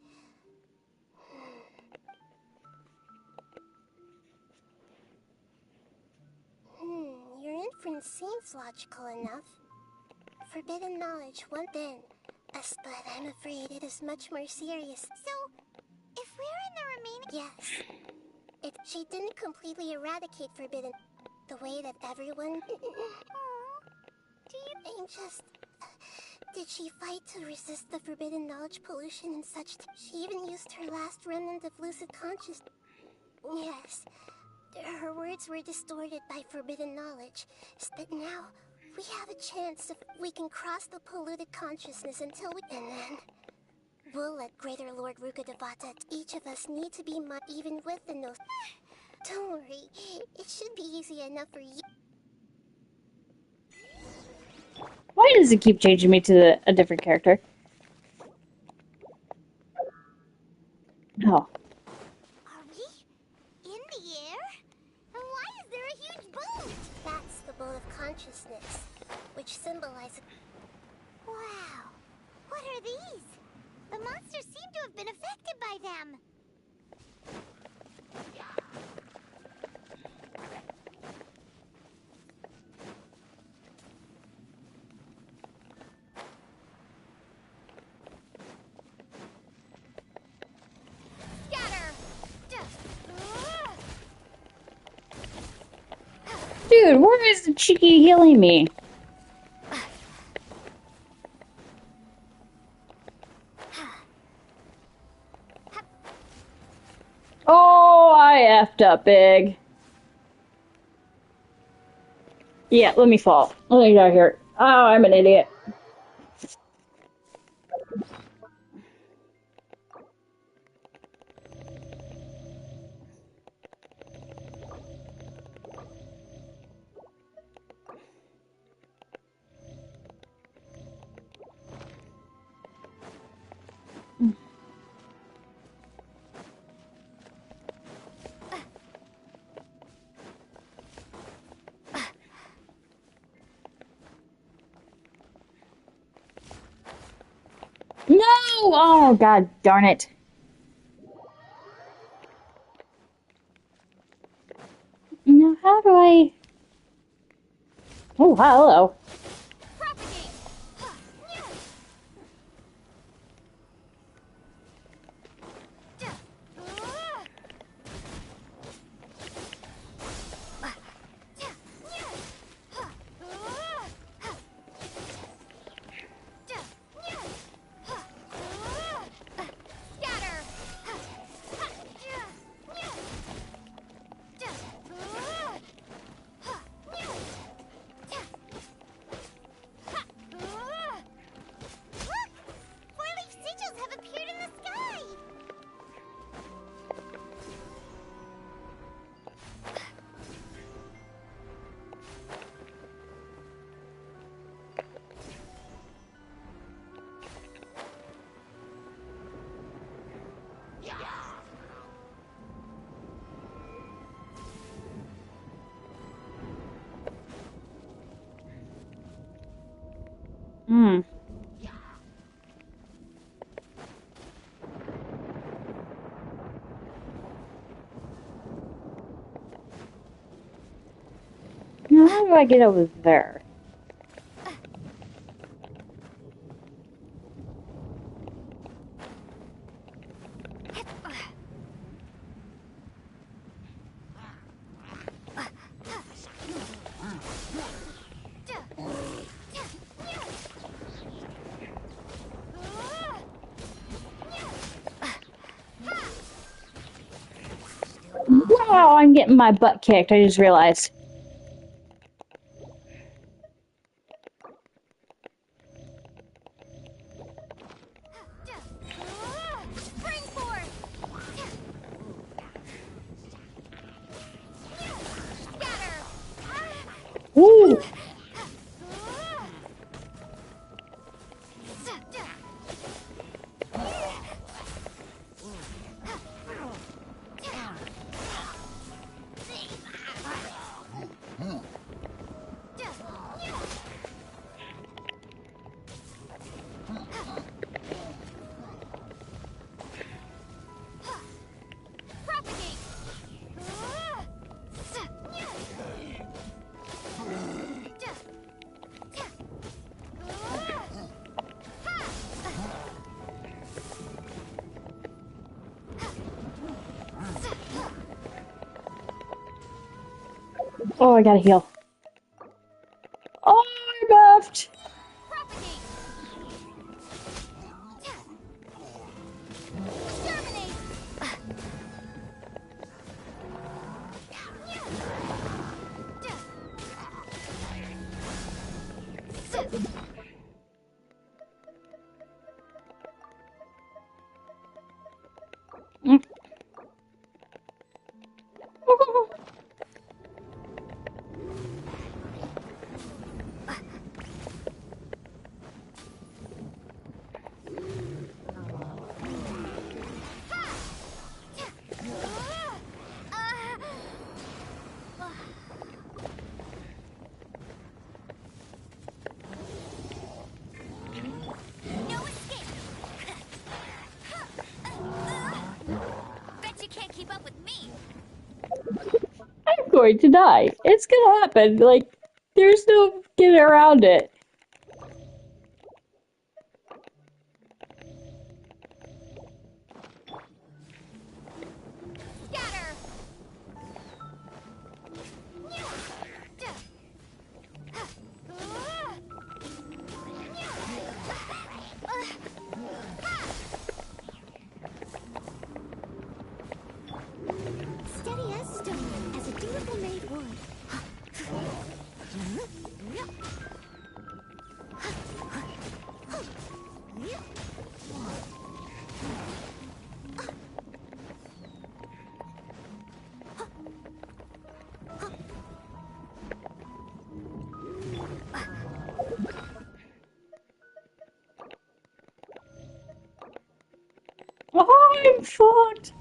Your inference seems logical enough. Forbidden knowledge, one then. But I'm afraid it is much more serious. So, if we're in the remaining... Yes. She didn't completely eradicate forbidden... the way that everyone... I'm just... Did she fight to resist the forbidden knowledge pollution and such? She even used her last remnant of lucid consciousness. Yes. Her words were distorted by forbidden knowledge. But now, we have a chance if we can cross the polluted consciousness until we... And then... we'll let Greater Lord Rukkhadevata... Each of us need to be even with the nose... Don't worry. It should be easy enough for you. Why does it keep changing me to a different character? Oh. Are we in the air? And why is there a huge boat? That's the boat of consciousness, which symbolizes... Wow. What are these? The monsters seem to have been affected by them. Dude, where is the cheeky healing me? Oh, I effed up big. Yeah, let me fall. Let me get out of here. Oh, I'm an idiot. No! Oh, god darn it. Now, how do I... Oh, hello. Hmm. Now, how do I get over there? Wow, I'm getting my butt kicked. I just realized. Woo! Oh, I gotta heal. Oh, I buffed. Mm. Bet you can't keep up with me. I'm going to die. It's gonna happen. Like, there's no getting around it. Steady as stone, as a dutiful maid would. Oh, I'm fucked.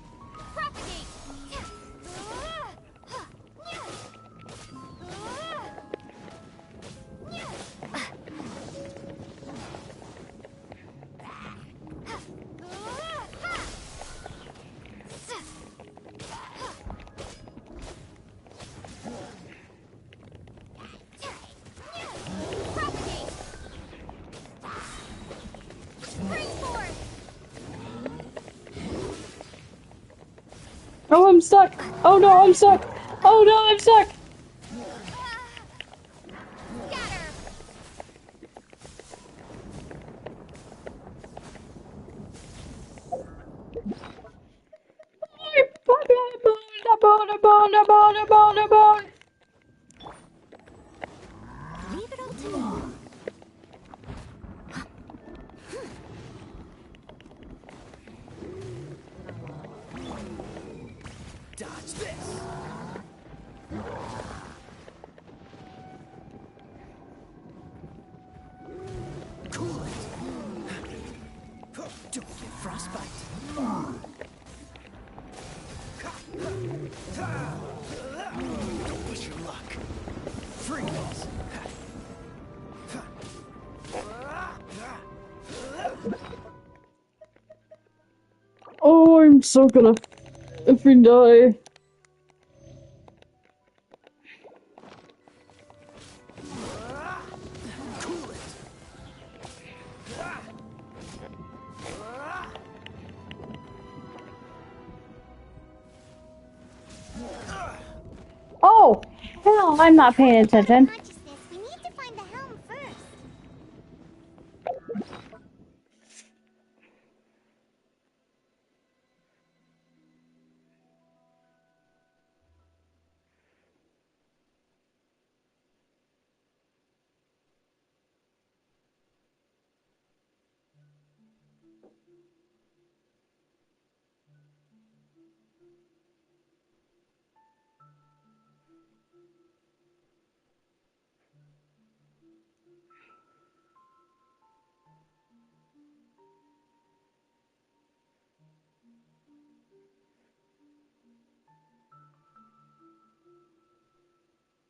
Oh, I'm stuck. Oh no, I'm stuck. Oh no, I'm stuck. Leave it all to me. Dodge this! Cool it! Don't get frostbite! Don't push your luck! Freeze! so gonna effing die. Oh, hell, I'm not paying attention. Consciousness, we need to find the helm first.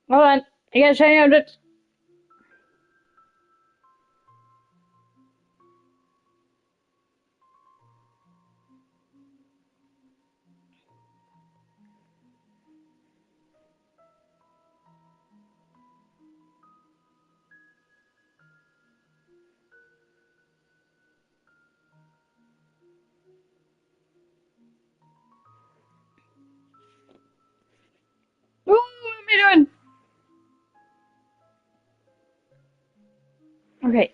Hold on, I gotta try out it. Ooh, what am I doing? Okay.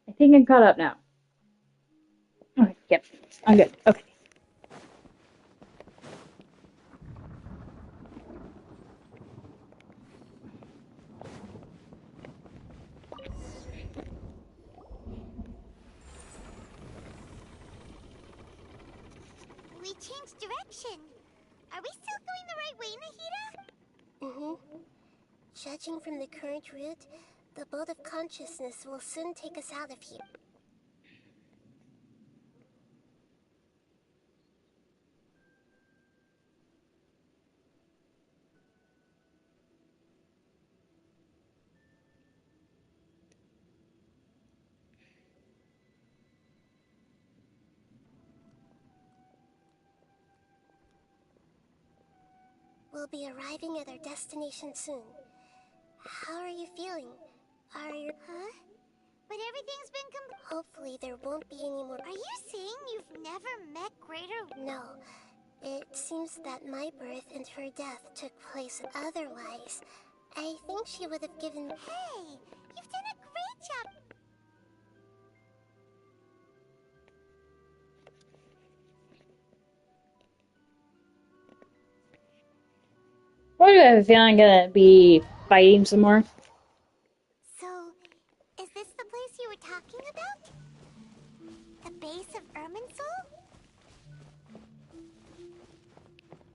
I think I'm caught up now. Okay, yep. I'm good. Okay. We changed direction. Are we still going the right way, Nahida? Mm-hmm. Judging from the current route, the boat of consciousness will soon take us out of here. We'll be arriving at our destination soon. How are you feeling? Are you... Huh? But everything's been Hopefully there won't be any more... Are you saying you've never met Greater... No. It seems that my birth and her death took place otherwise. I think she would have given... Hey! You've done a great job! Why do I have a feeling I'm gonna be fighting some more? So, is this the place you were talking about? The base of Irminsul?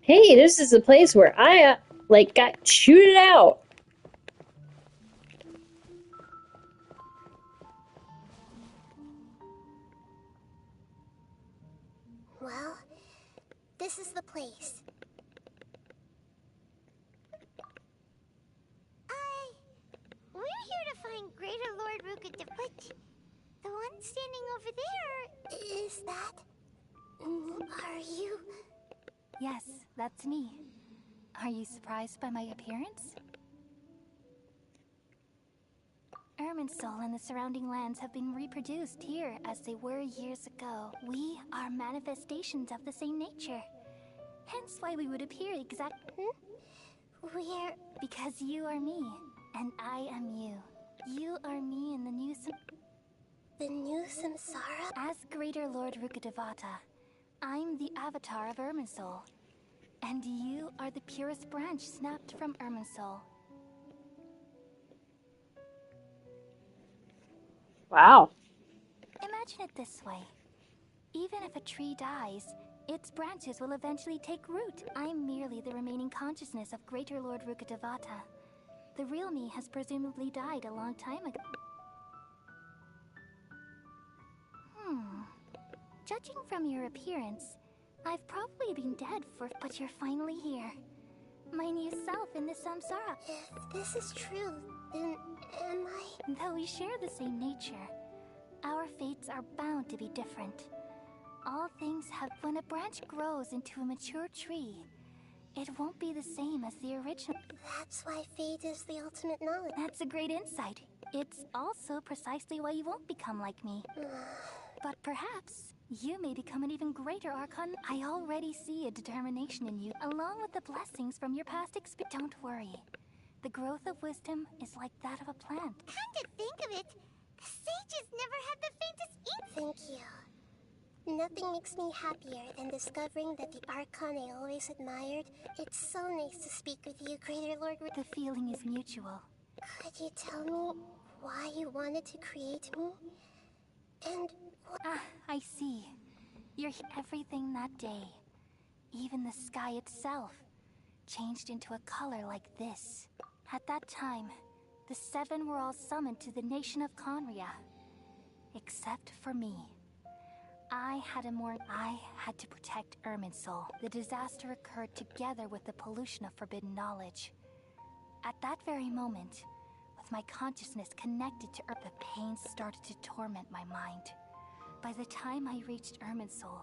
Hey, this is the place where I, like, got shooted out. Well, this is the place. We're here to find Greater Lord Rukadeva, but the one standing over there... Is that... Are you... Yes, that's me. Are you surprised by my appearance? Irminsul and the surrounding lands have been reproduced here as they were years ago. We are manifestations of the same nature. Hence why we would appear We're... Because you are me, and I am you. You are me in the new The new Samsara? As Greater Lord Rukadevata, I'm the avatar of Irminsul. And you are the purest branch snapped from Irminsul. Wow. Imagine it this way. Even if a tree dies, its branches will eventually take root. I'm merely the remaining consciousness of Greater Lord Rukadevata. The real me has presumably died a long time ago. Judging from your appearance, I've probably been dead but you're finally here. My new self in the samsara. If this is true, then am I... Though we share the same nature, Our fates are bound to be different. All things have... When a branch grows into a mature tree, it won't be the same as the original. That's why fate is the ultimate knowledge. That's a great insight. It's also precisely why you won't become like me. But perhaps you may become an even greater Archon. I already see a determination in you, along with the blessings from your past experience. Don't worry. The growth of wisdom is like that of a plant. Come to think of it, the sages never had the faintest Thank you. Nothing makes me happier than discovering that the Archon I always admired. It's so nice to speak with you, Greater Lord. The feeling is mutual. Could you tell me why you wanted to create me? And what... Ah, I see. Everything that day, even the sky itself, changed into a color like this. At that time, the seven were all summoned to the nation of Conria. Except for me. I had to protect Irminsul. The disaster occurred together with the pollution of forbidden knowledge. At that very moment, with my consciousness connected to Earth, the pain started to torment my mind. By the time I reached Irminsul,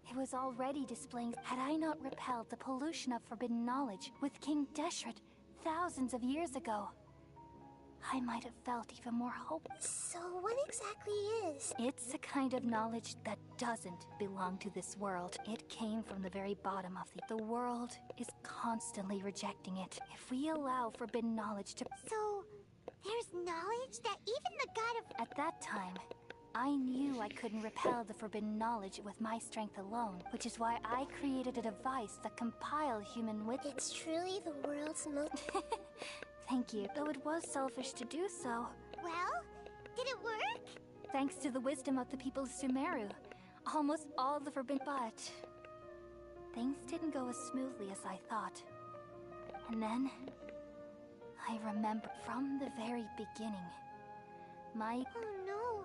it was already displaying. Had I not repelled the pollution of forbidden knowledge with King Deshret thousands of years ago, I might have felt even more hope. So what exactly is? It's a kind of knowledge that doesn't belong to this world. It came from the very bottom of the world is constantly rejecting it. If we allow forbidden knowledge to... So, there's knowledge that even the god of... At that time, I knew I couldn't repel the forbidden knowledge with my strength alone, which is why I created a device that compiled human wit. It's truly the world's most... Thank you, though it was selfish to do so. Well, did it work? Thanks to the wisdom of the people of Sumeru, almost all the forbidden... But things didn't go as smoothly as I thought. And then, I remember from the very beginning, my... Oh no.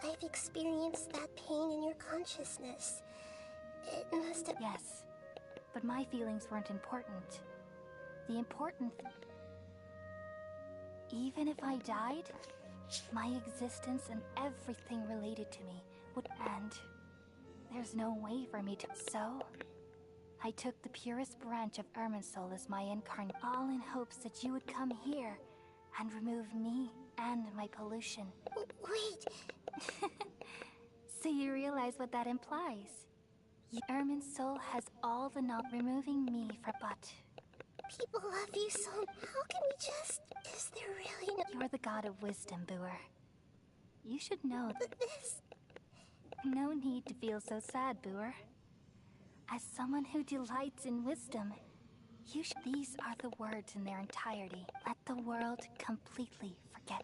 I've experienced that pain in your consciousness. It must have... Yes, but my feelings weren't important. The important... Even if I died, my existence and everything related to me would end. There's no way for me to... So, I took the purest branch of Irminsul as my incarnate, all in hopes that you would come here and remove me and my pollution. Wait! So you realize what that implies? Irminsul has all the removing me from... But... People love you so... How can we just... Is there really no... You're the god of wisdom, Booer. You should know But this... No need to feel so sad, Booer. As someone who delights in wisdom, you should... These are the words in their entirety. Let the world completely forget.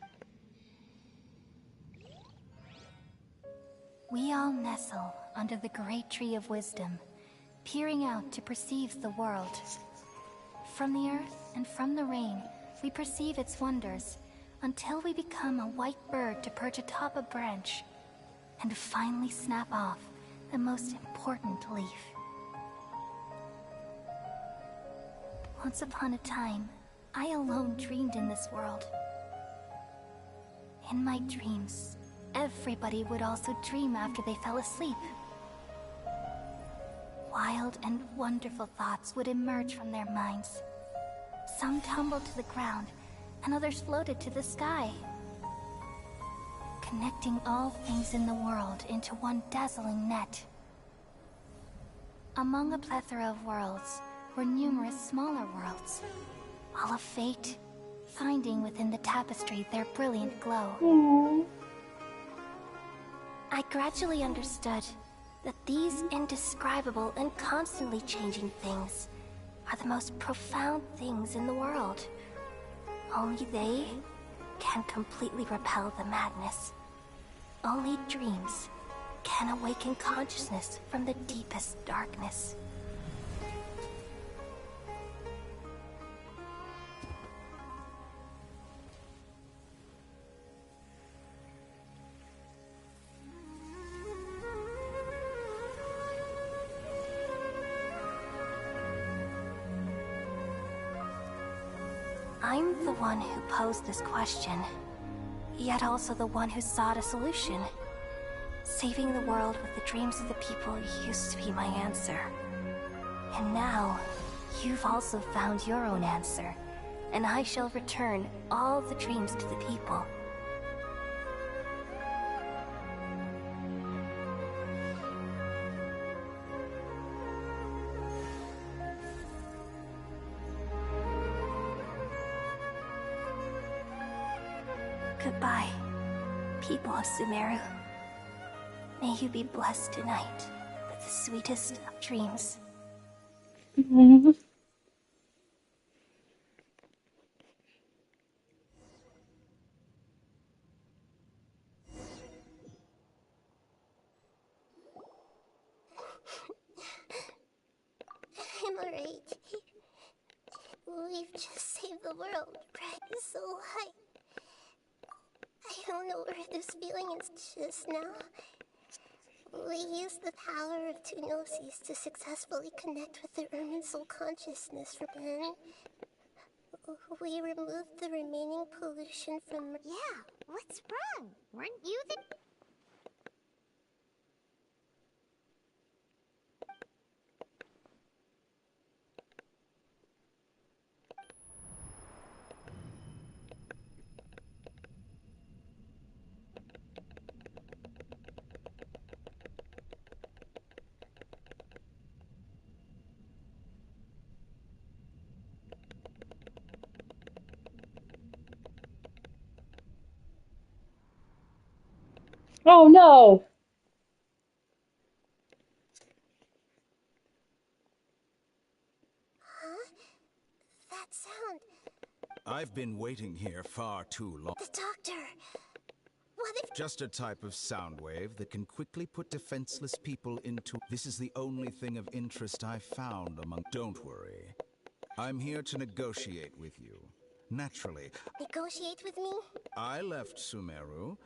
We all nestle under the great tree of wisdom, peering out to perceive the world. From the earth and from the rain, we perceive its wonders, until we become a white bird to perch atop a branch, and finally snap off the most important leaf. Once upon a time, I alone dreamed in this world. In my dreams, everybody would also dream after they fell asleep. Wild and wonderful thoughts would emerge from their minds. Some tumbled to the ground, and others floated to the sky, connecting all things in the world into one dazzling net. Among a plethora of worlds were numerous smaller worlds, all of fate, finding within the tapestry their brilliant glow. I gradually understood that these indescribable and constantly changing things are the most profound things in the world. Only they can completely repel the madness. Only dreams can awaken consciousness from the deepest darkness. I'm the one who posed this question. yet also the one who sought a solution. Saving the world with the dreams of the people used to be my answer. And now, you've also found your own answer, and I shall return all the dreams to the people. Goodbye, people of Sumeru. May you be blessed tonight with the sweetest of dreams. I'm alright. We've just saved the world, right? So I don't know where this feeling is just now. We used the power of two gnosis to successfully connect with the Ermin soul consciousness from then. We removed the remaining pollution from... Yeah, what's wrong? Weren't you the... Oh no! Huh? That sound... I've been waiting here far too long. The doctor! What if... Just a type of sound wave that can quickly put defenseless people into... This is the only thing of interest I've found among... Don't worry. I'm here to negotiate with you. Naturally. Negotiate with me? I left Sumeru,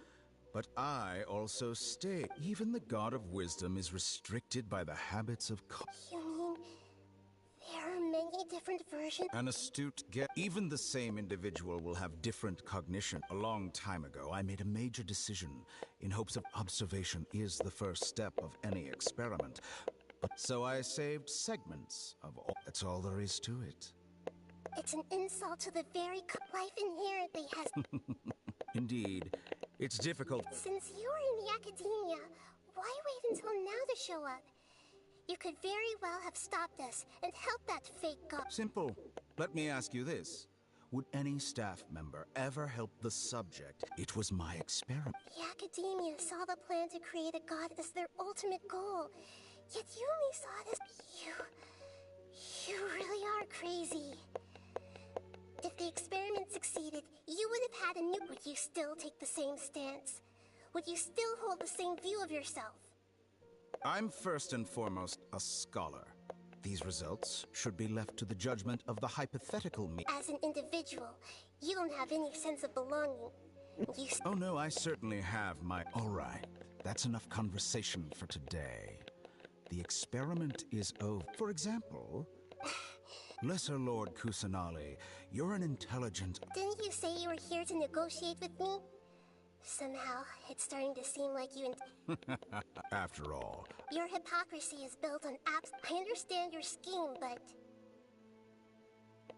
but I also stayed. Even the God of Wisdom is restricted by the habits of... You mean... there are many different versions? An astute guess. Even the same individual will have different cognition. A long time ago, I made a major decision in hopes of observation is the first step of any experiment. But so I saved segments of all. That's all there is to it. It's an insult to the very life inherently has... Indeed. It's difficult. Since you were in the academia, why wait until now to show up? You could very well have stopped us and helped that fake god. Simple. Let me ask you this. Would any staff member ever help the subject? It was my experiment. The academia saw the plan to create a god as their ultimate goal. Yet you only saw it as... You really are crazy. If the experiment succeeded, you would have had a new... Would you still take the same stance? Would you still hold the same view of yourself? I'm first and foremost a scholar. These results should be left to the judgment of the hypothetical me. As an individual, you don't have any sense of belonging. Oh no, I certainly have my... All right, that's enough conversation for today. The experiment is over. For example... Lesser Lord Kusanali, you're an intelligent... Didn't you say you were here to negotiate with me? Somehow, it's starting to seem like you and... After all... Your hypocrisy is built on apps. I understand your scheme, but...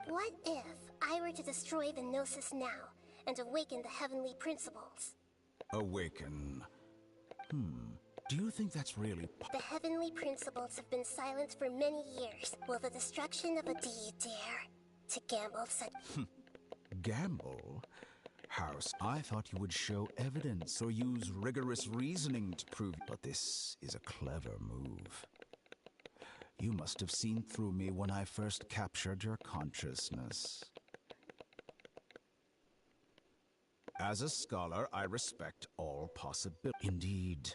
What if I were to destroy the Gnosis now, and awaken the heavenly principles? Awaken... Do you think that's really... The heavenly principles have been silent for many years. Will the destruction of a... Do you dare to gamble such... Gamble? House, I thought you would show evidence or use rigorous reasoning to prove... But this is a clever move. You must have seen through me when I first captured your consciousness. As a scholar, I respect all possibilities. Indeed.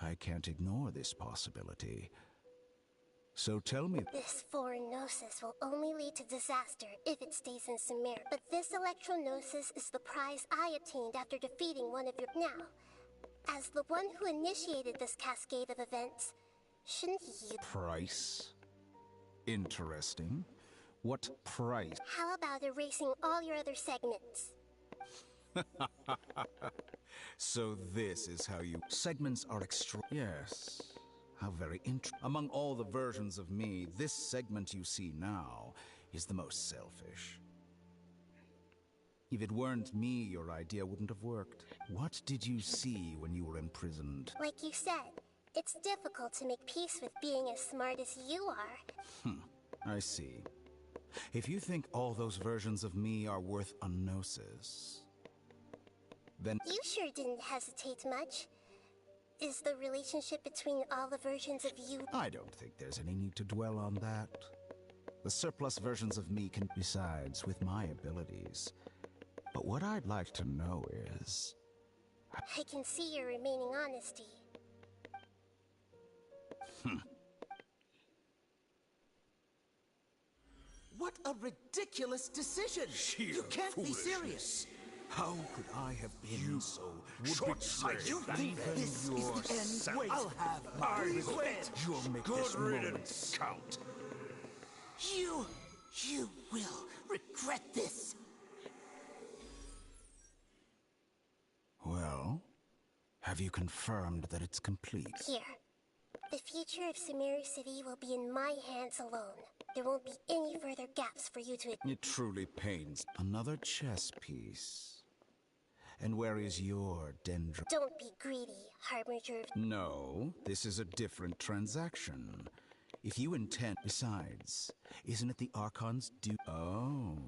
I can't ignore this possibility. So tell me... This foreign gnosis will only lead to disaster if it stays in Sumeru. But this electro-gnosis is the prize I obtained after defeating one of your... Now, as the one who initiated this cascade of events, shouldn't you... Price? Interesting. What price? How about erasing all your other segments? So this is how you... Segments are extra... Yes. How very Among all the versions of me, this segment you see now is the most selfish. If it weren't me, your idea wouldn't have worked. What did you see when you were imprisoned? Like you said, it's difficult to make peace with being as smart as you are. I see. If you think all those versions of me are worth a gnosis, then... You sure didn't hesitate much. Is the relationship between all the versions of you... I don't think there's any need to dwell on that. The surplus versions of me can... Besides, with my abilities. But what I'd like to know is... I can see your remaining honesty. What a ridiculous decision! You can't be serious! How could I have been so short-sighted? You think this is the end? Wait, I'll have I quit! You'll make this moment count. You will regret this! Well, have you confirmed that it's complete? Here. The future of Sumeru City will be in my hands alone. There won't be any further gaps for you to... It truly pains. Another chess piece. And where is your dendron? Don't be greedy, Harbinger. No, this is a different transaction. If you intend... Besides, isn't it the Archon's due... Oh.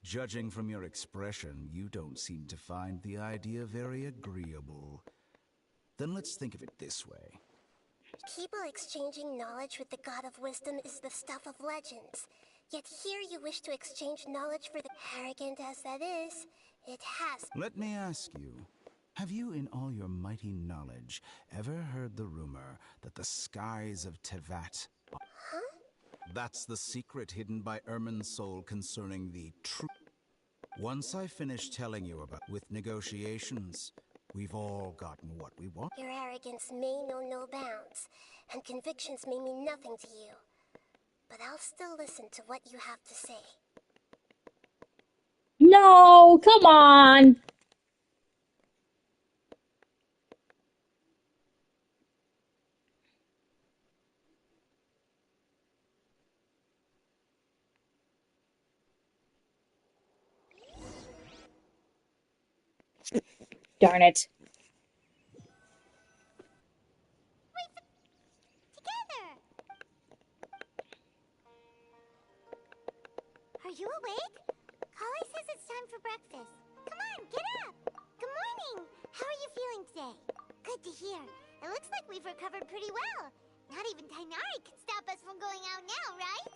Judging from your expression, you don't seem to find the idea very agreeable. Then let's think of it this way. People exchanging knowledge with the God of Wisdom is the stuff of legends. Yet here you wish to exchange knowledge for the... Arrogant as that is, it has... Let me ask you, have you in all your mighty knowledge ever heard the rumor that the skies of Tevat... Huh? That's the secret hidden by Irminsul concerning the true... Once I finish telling you about... With negotiations... We've all gotten what we want. Your arrogance may know no bounds, and convictions may mean nothing to you. But I'll still listen to what you have to say. No, come on. Darn it. Are you awake? Kali says it's time for breakfast. Come on, get up! Good morning! How are you feeling today? Good to hear. It looks like we've recovered pretty well. Not even Tainari can stop us from going out now, right?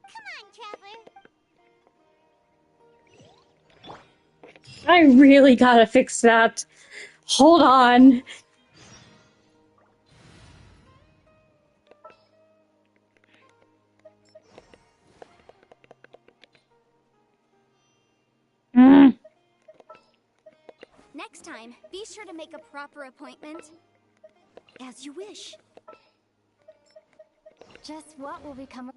Come on, Traveler. I really gotta fix that. Hold on. Next time, be sure to make a proper appointment. As you wish. Just what will become...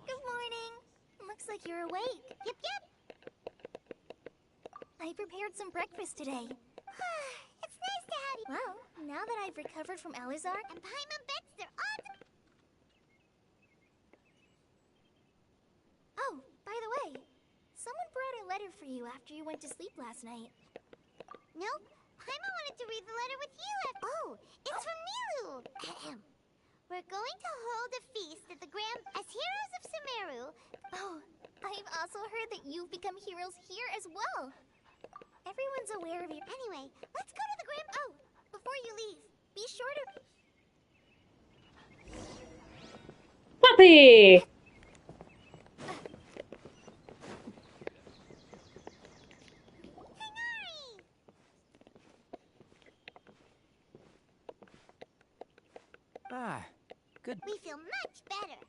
Good morning. Looks like you're awake. Yep. I prepared some breakfast today. It's nice to have you. Well, now that I've recovered from Alizar... And Paimon bets they're all... Oh, by the way, someone brought a letter for you after you went to sleep last night. Nope. Paimon wanted to read the letter with you. Oh, it's from Nilu. We're going to hold a feast at the as heroes of Sumeru. Oh, I've also heard that you've become heroes here as well. Everyone's aware of you. Anyway, let's go to the Oh, before you leave, be sure to... Puppy! Ah, good. We feel much better.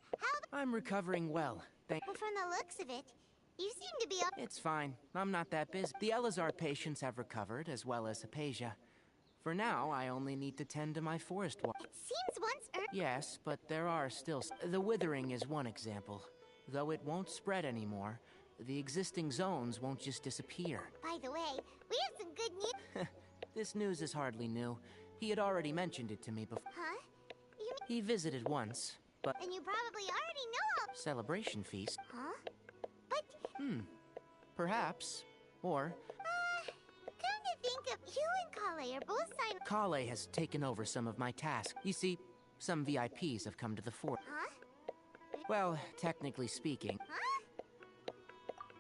I'm recovering well. Well, from the looks of it, you seem to be... It's fine. I'm not that busy. The Elazar patients have recovered, as well as Hypatia. For now, I only need to tend to my forest walk. It seems once Yes, but there are still... The withering is one example. Though it won't spread anymore, the existing zones won't just disappear. By the way, we have some good news. This news is hardly new. He had already mentioned it to me before. Huh? He visited once, but... Then you probably already know all... Celebration feast? Huh? But... Perhaps. Or... Come to think of... You and Kale are both signed... Kale has taken over some of my tasks. You see, some VIPs have come to the fort. Huh? Well, technically speaking... Huh?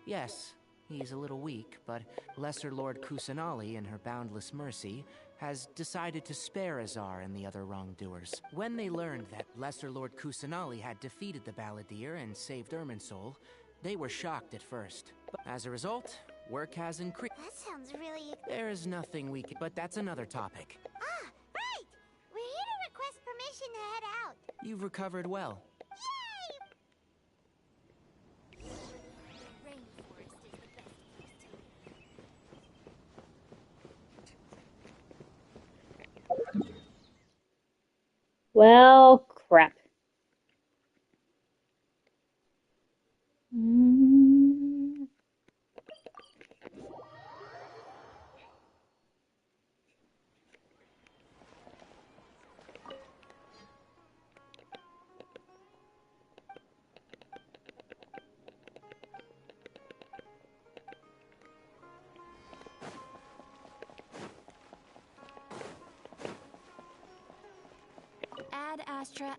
Yes, he's a little weak, but Lesser Lord Kusanali, in her boundless mercy, has decided to spare Azar and the other wrongdoers. When they learned that Lesser Lord Kusanali had defeated the Balladeer and saved Irminsul, they were shocked at first. But as a result, work has increased. That sounds really... There is nothing we can... But that's another topic. Ah, right! We're here to request permission to head out. You've recovered well. Well, crap. Ad Astra.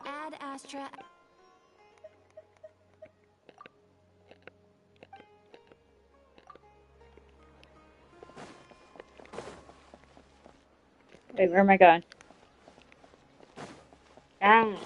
Ad Astra. Wait, where am I going? Ah.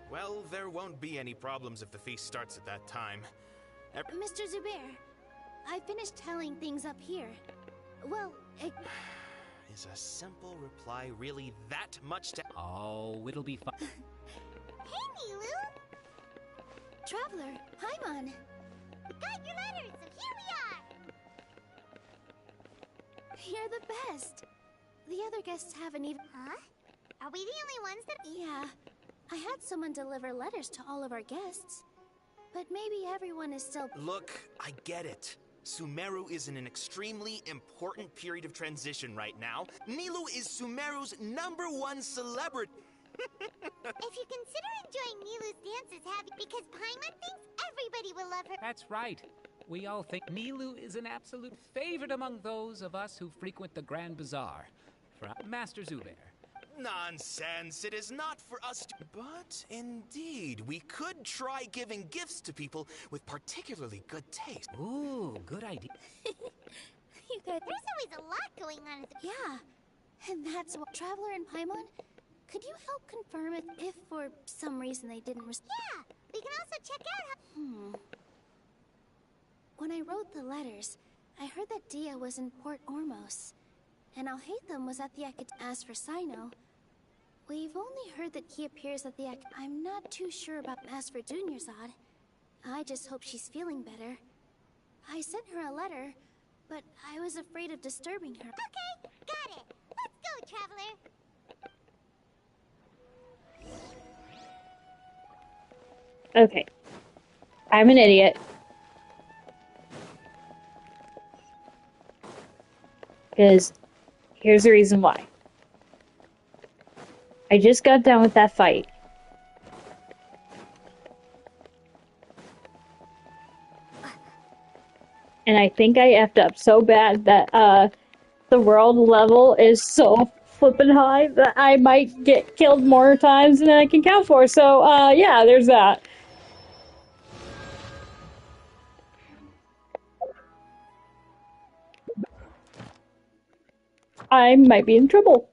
Well, there won't be any problems if the feast starts at that time. Mr. Zubair, I finished tallying things up here. Well, Is a simple reply really that much to... Oh, it'll be fine. Hey, Nilu! Traveler, Paimon! We got your letters, so here we are! You're the best. The other guests haven't even... Huh? Are we the only ones that... Yeah. I had someone deliver letters to all of our guests. But maybe everyone is still... Look, I get it. Sumeru is in an extremely important period of transition right now. Nilu is Sumeru's #1 celebrity. If you consider enjoying Nilu's dances, because Paimon thinks everybody will love her. That's right. We all think Nilu is an absolute favorite among those of us who frequent the Grand Bazaar. Master Zubair. Nonsense, it is not for us to... But indeed, we could try giving gifts to people with particularly good taste. Ooh, good idea. You guys... There's always a lot going on at the... Yeah. And that's what... Traveler and Paimon, could you help confirm if for some reason they didn't respond? Yeah, we can also check out how... When I wrote the letters, I heard that Dia was in Port Ormos, and Alhaitham was at the As for Sino, we've only heard that he appears at the I'm not too sure about Master Dunyarzad. I just hope she's feeling better. I sent her a letter, but I was afraid of disturbing her. Okay, got it. Let's go, Traveler. Okay. I'm an idiot. Because here's the reason why. I just got done with that fight. and I think I effed up so bad that the world level is so flippin' high that I might get killed more times than I can count for. So yeah, there's that. I might be in trouble.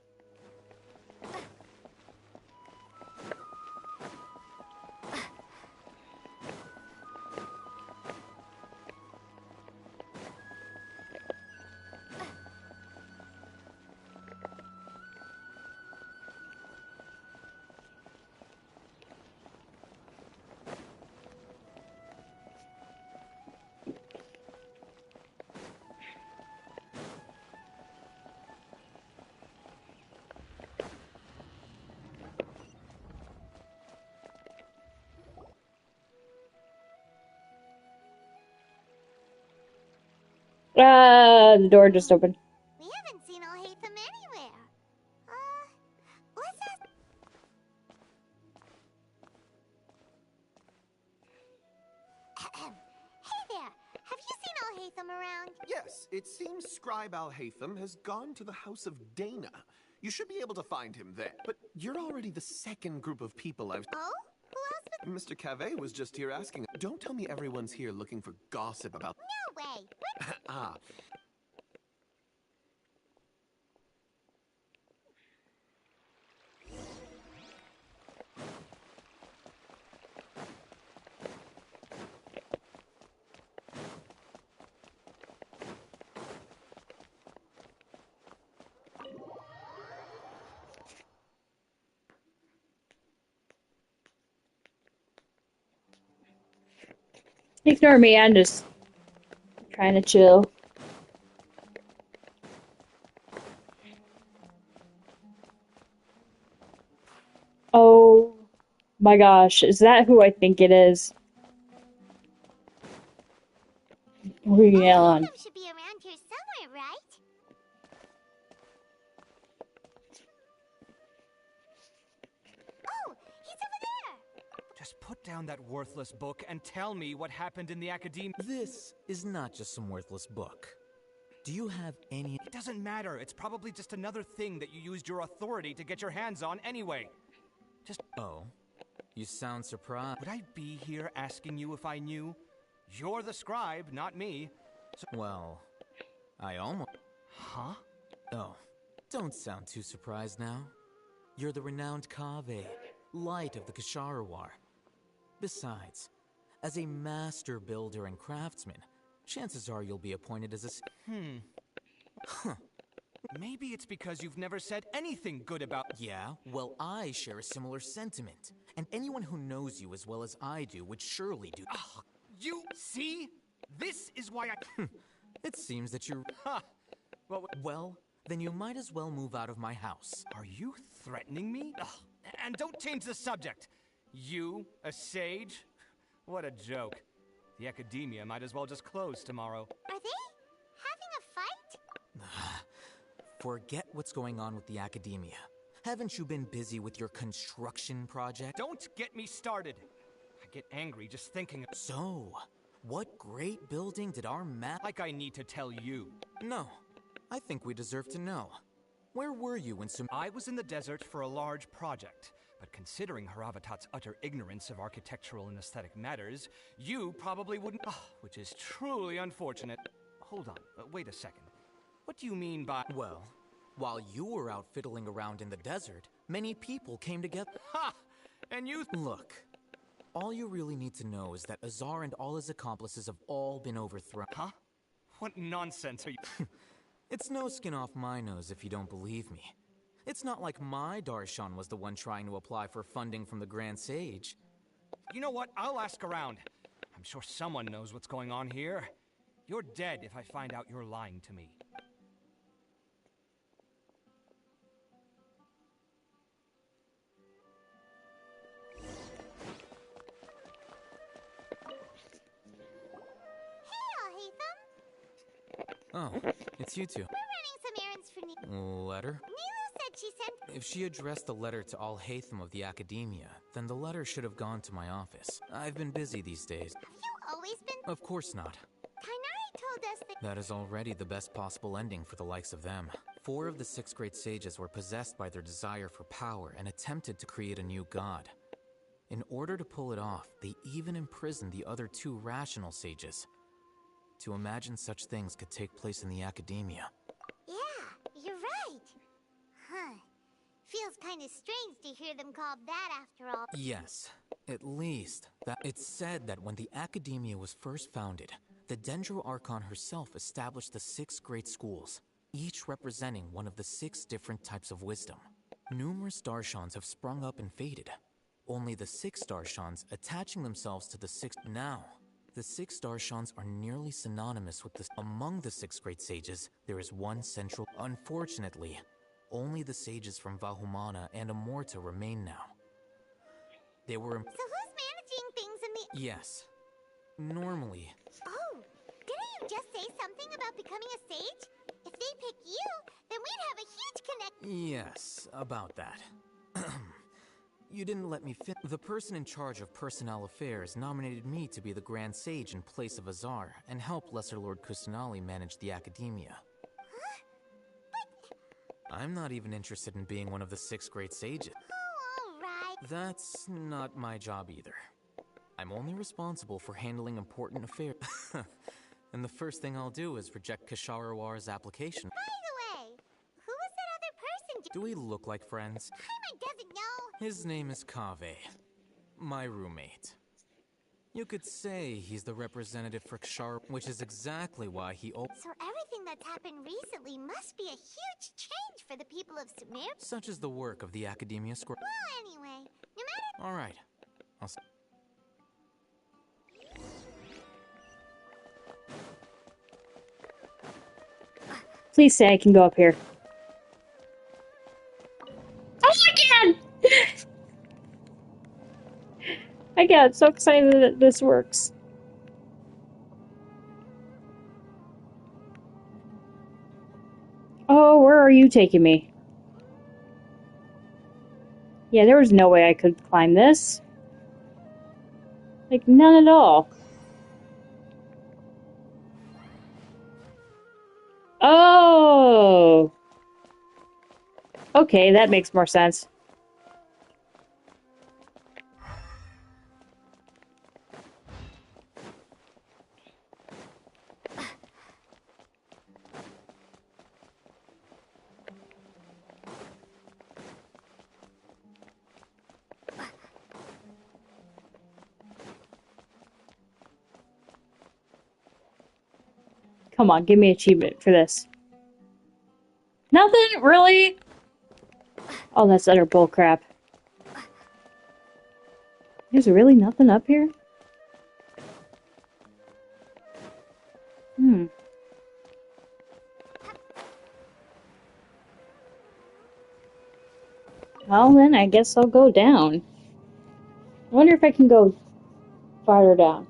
The door just opened. We haven't seen Alhaitham anywhere. Let's ask... Hey there! Have you seen Alhaitham around? Yes, it seems Scribe Alhaitham has gone to the House of Dana. You should be able to find him there. But you're already the second group of people I've... Oh? Who else Mr. Cave was just here asking. Don't tell me everyone's here looking for gossip about... No way! Ah. Ignore me, I'm just trying to chill. Oh my gosh, is that who I think it is? Rion. should be around here somewhere, right? Oh, he's over there! Just put down that worthless book and tell me what happened in the academia. This is not just some worthless book. Do you have any... It doesn't matter. It's probably just another thing that you used your authority to get your hands on anyway. Just... Oh? You sound surprised. Would I be here asking you if I knew? You're the scribe, not me. So... Well, I almost... Huh? Oh, don't sound too surprised now. You're the renowned Kaveh, light of the Ksharawar. Besides, as a master builder and craftsman, chances are you'll be appointed as a... Huh. Maybe it's because you've never said anything good about... Yeah, well, I share a similar sentiment. And anyone who knows you as well as I do would surely do... You see? This is why I... It seems that you're... Well, then you might as well move out of my house. Are you threatening me? And don't change the subject. You, a sage? What a joke. The academia might as well just close tomorrow. Are they having a fight? Forget what's going on with the academia. Haven't you been busy with your construction project? Don't get me started. I get angry just thinking of... So, what great building did our Like I need to tell you. No, I think we deserve to know. Where were you when I was in the desert for a large project. But considering Haravatat's utter ignorance of architectural and aesthetic matters, you probably wouldn't... which is truly unfortunate. Hold on, wait a second. What do you mean by... Well, while you were out fiddling around in the desert, many people came together. Ha! And you... Look, all you really need to know is that Azar and all his accomplices have all been overthrown. Huh? What nonsense are you... It's no skin off my nose if you don't believe me. It's not like my Darshan was the one trying to apply for funding from the Grand Sage. You know what? I'll ask around. I'm sure someone knows what's going on here. You're dead if I find out you're lying to me. Oh, it's you two. We're running some errands for Nilu. Letter? Nilu said she sent... If she addressed the letter to Alhaitham of the Academia, then the letter should have gone to my office. I've been busy these days. Have you always been... Of course not. Kainari told That is already the best possible ending for the likes of them. 4 of the 6 great sages were possessed by their desire for power and attempted to create a new god. In order to pull it off, they even imprisoned the other 2 rational sages. To imagine such things could take place in the academia. Yeah, you're right. Huh. Feels kind of strange to hear them called that after all. Yes, at least that it's said that when the academia was first founded, the Dendro Archon herself established the 6 great schools, each representing one of the 6 different types of wisdom. Numerous Darshans have sprung up and faded, only the 6 Darshans attaching themselves to the 6. Now, the 6 Darshans are nearly synonymous with the. Among the 6 great sages, there is one central. Unfortunately, only the sages from Vahumana and Amorta remain now. They were. So who's managing things in the. Yes. Normally. Oh, didn't you just say something about becoming a sage? If they pick you, then we'd have a huge connect. Yes, about that. You didn't let me fit. The person in charge of personnel affairs nominated me to be the Grand Sage in place of Azar and help Lesser Lord Kusanali manage the academia. I'm not even interested in being one of the 6 great sages. Oh, all right. That's not my job either. I'm only responsible for handling important affairs. And the first thing I'll do is reject Kasharawar's application. By the way, who was that other person? Do we look like friends? Paimon doesn't know. His name is Kaveh, my roommate. You could say he's the representative for Kshar, which is exactly why he So everything that's happened recently must be a huge change for the people of Sumeru? Such is the work of the Academia Square. Well, anyway, no matter. All right. Please say I can go up here. Oh, I can! I got so excited that this works. Oh, where are you taking me? Yeah, there was no way I could climb this. Like, none at all. Oh! Okay, that makes more sense. Come on, give me an achievement for this. Nothing? Really? Oh, that's utter bullcrap. There's really nothing up here? Well, then I guess I'll go down. I wonder if I can go farther down.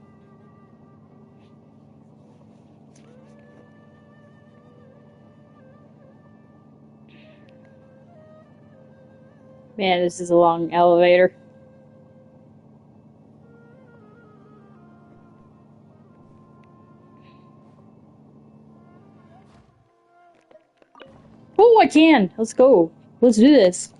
Man, this is a long elevator. Oh, I can! Let's go. Let's do this.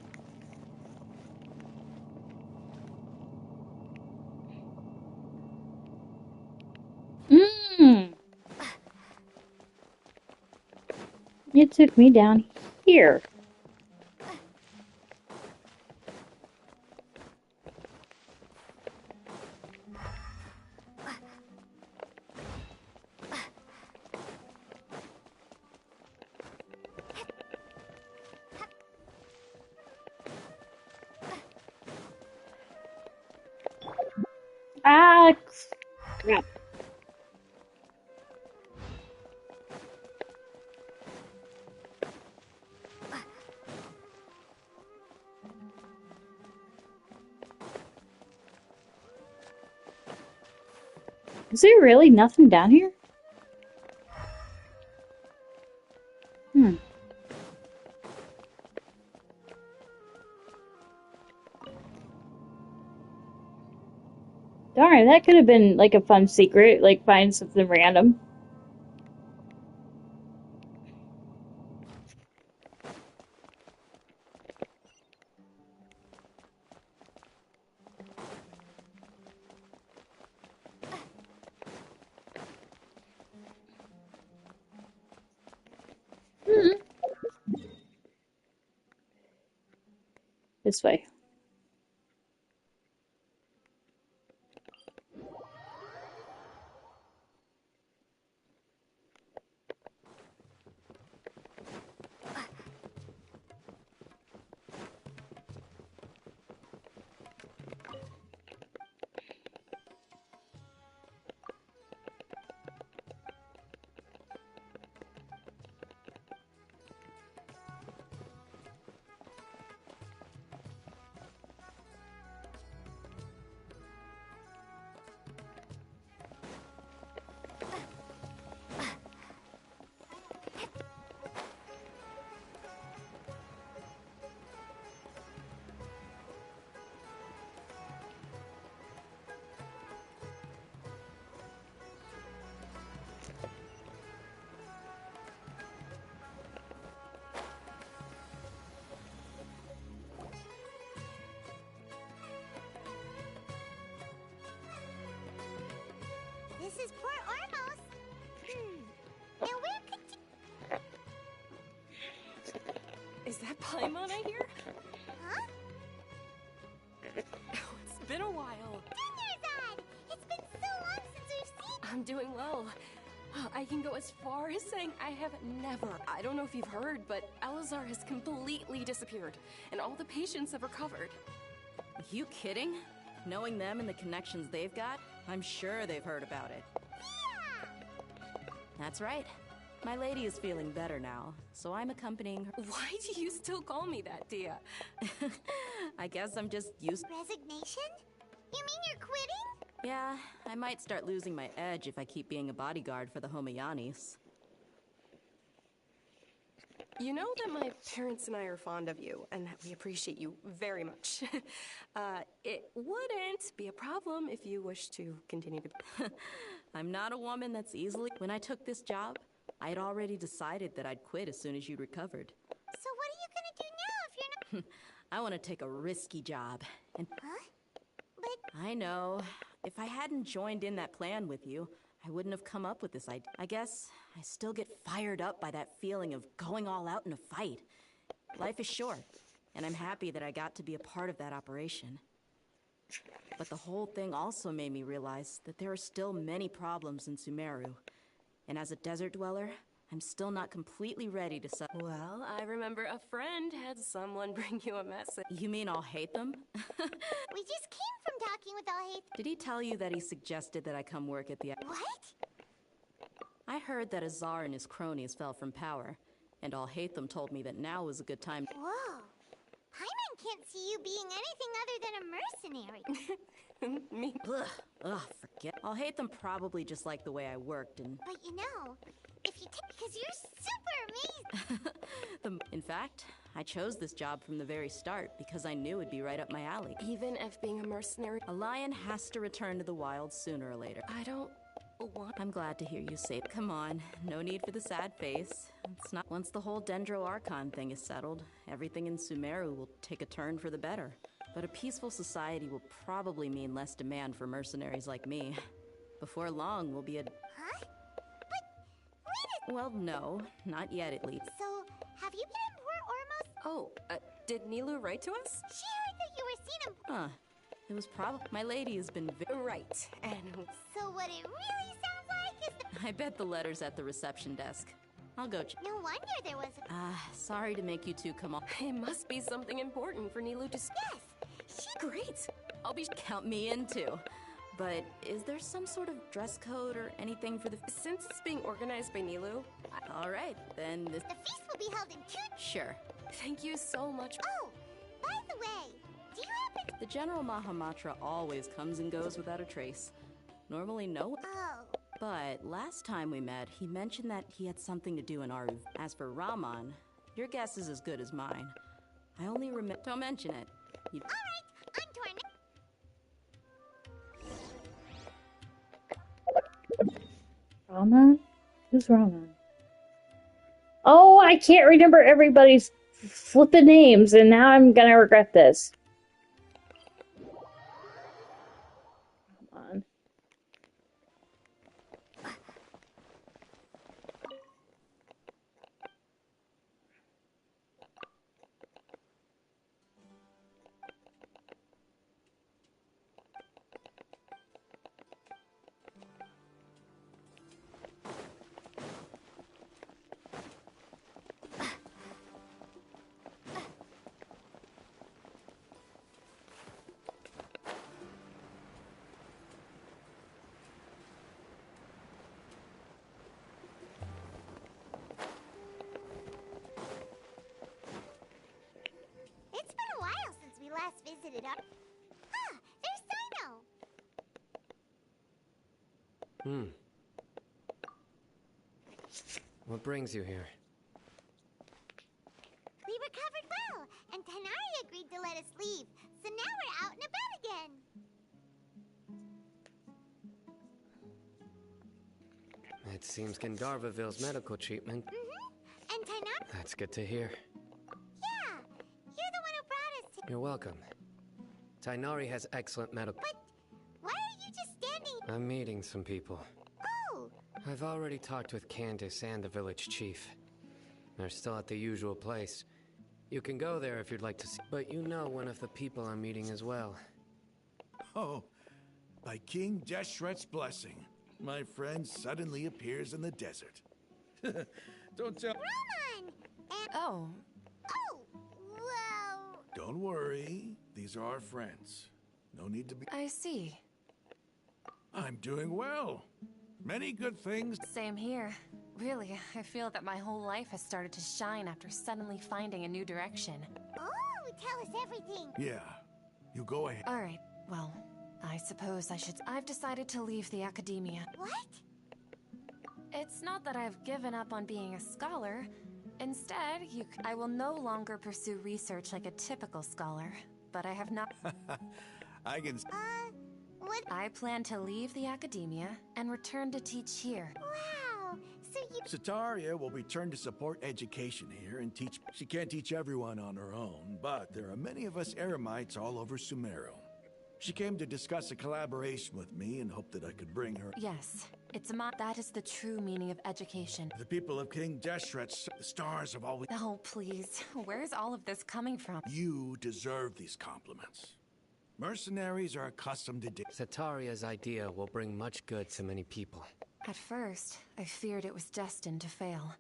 It took me down here. Ah, crap. Is there really nothing down here? Darn, that could have been like a fun secret, like find something random. this way. This is Port Ormos. Now where could Is that Paimon I hear? Huh? Oh, it's been a while. Dinnerzad! It's been so long since we've seen. I'm doing well. I can go as far as saying I have never, I don't know if you've heard, but Elazar has completely disappeared, and all the patients have recovered. You kidding? Knowing them and the connections they've got, I'm sure they've heard about it. That's right. My lady is feeling better now, so I'm accompanying her. Why do you still call me that, Dia? I guess I'm just used. Resignation? You mean you're quitting? Yeah, I might start losing my edge if I keep being a bodyguard for the Homayanis. You know that my parents and I are fond of you, and that we appreciate you very much. It wouldn't be a problem if you wish to continue to... I'm not a woman that's easily... When I took this job, I had already decided that I'd quit as soon as you recovered. So what are you gonna do now if you're not... I want to take a risky job. And Huh? But... I know. If I hadn't joined in that plan with you, I wouldn't have come up with this idea. I guess I still get fired up by that feeling of going all out in a fight. Life is short, and I'm happy that I got to be a part of that operation. But the whole thing also made me realize that there are still many problems in Sumeru. And as a desert dweller, I'm still not completely ready to Well, I remember a friend had someone bring you a message. You mean I'll hate them? We just came from talking with Alhaith. Did he tell you that he suggested that I come work at the... What? I heard that Azar and his cronies fell from power, and Alhaitham told me that now was a good time. Whoa. Paimon can't see you being anything other than a mercenary. Me? Ugh, forget. Alhaitham probably just liked the way I worked, and... But you know, if you take... Because you're super amazing. In fact, I chose this job from the very start because I knew it'd be right up my alley. Even if being a mercenary... A lion has to return to the wild sooner or later. I don't... want... I'm glad to hear you say... Come on, no need for the sad face. It's not... Once the whole Dendro Archon thing is settled, everything in Sumeru will take a turn for the better. But a peaceful society will probably mean less demand for mercenaries like me. Before long, we'll be a... Huh? But... Well, no. Not yet, at least. So, have you been in Port Ormos? Oh, did Nilou write to us? She heard that you were seen in... Huh. It was probably... My lady has been Right, and... So what it really sounds like is... I bet the letter's at the reception desk. I'll go check. No wonder there was a... Sorry to make you two come on. It must be something important for Nilou to... Yes! Great! I'll be... Count me in, too. But is there some sort of dress code or anything for the... Since it's being organized by Nilou... All right, then this... The feast will be held in 2... Sure. Thank you so much. Oh, by the way, do you happen... The General Mahamatra always comes and goes without a trace. Normally no... Oh. But last time we met, he mentioned that he had something to do in Aru. As for Raman, your guess is as good as mine. I only remember... Don't mention it. All right, I'm torn... Raman? Who's Raman? Oh, I can't remember everybody's flipping names, and now I'm gonna regret this. Raman. it up. Ah, there's Sino. What brings you here? We recovered well, and Tanari agreed to let us leave. So now we're out and about again. It seems Gandharvaville's medical treatment. And Tanari... That's good to hear. Yeah, you're the one who brought us to... You're welcome. Tainari has excellent medical... But why are you just standing... I'm meeting some people. Oh! I've already talked with Candace and the village chief. They're still at the usual place. You can go there if you'd like to see... But you know one of the people I'm meeting as well. Oh, by King Deshret's blessing, my friend suddenly appears in the desert. Don't tell... Roman! And... Oh. Oh! Well... Don't worry. These are our friends. No need to be... I see. I'm doing well. Many good things. Same here. Really, I feel that my whole life has started to shine after suddenly finding a new direction. Oh, tell us everything. Yeah. You go ahead. All right. Well, I suppose I should... I've decided to leave the academia. What? It's not that I've given up on being a scholar. Instead, I will no longer pursue research like a typical scholar. But I have not... I can... What? I plan to leave the academia and return to teach here. Wow! So you... Sataria will return to support education here and teach... She can't teach everyone on her own, but there are many of us eremites all over Sumeru. She came to discuss a collaboration with me and hoped that I could bring her... Yes, that is the true meaning of education. The people of King Deshret, the stars have always... Oh, please. Where's all of this coming from? You deserve these compliments. Mercenaries are accustomed to... Sataria's idea will bring much good to many people. At first, I feared it was destined to fail.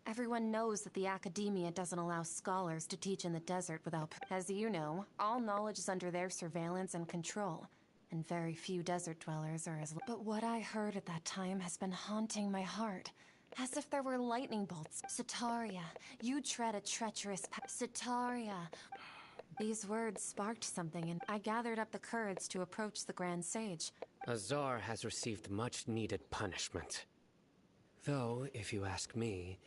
Everyone knows that the academia doesn't allow scholars to teach in the desert without... As you know, all knowledge is under their surveillance and control, and very few desert dwellers are as... But what I heard at that time has been haunting my heart, as if there were lightning bolts. Sataria, you tread a treacherous path. Sataria... These words sparked something, and I gathered up the courage to approach the Grand Sage. Azar has received much-needed punishment. Though, if you ask me,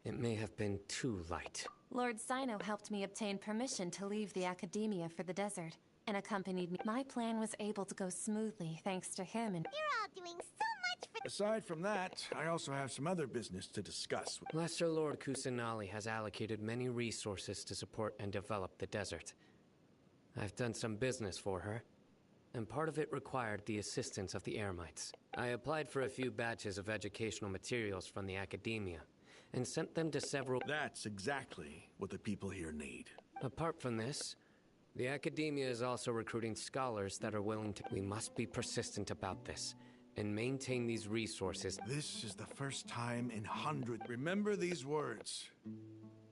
it may have been too light. Lord Sino helped me obtain permission to leave the academia for the desert, and accompanied me. My plan was able to go smoothly thanks to him and... You're all doing so much for... Aside from that, I also have some other business to discuss. Lesser Lord Kusanali has allocated many resources to support and develop the desert. I've done some business for her, and part of it required the assistance of the Eremites. I applied for a few batches of educational materials from the academia, and sent them to several... That's exactly what the people here need. Apart from this, the academia is also recruiting scholars that are willing to... We must be persistent about this, and maintain these resources. This is the first time in hundreds. Remember these words.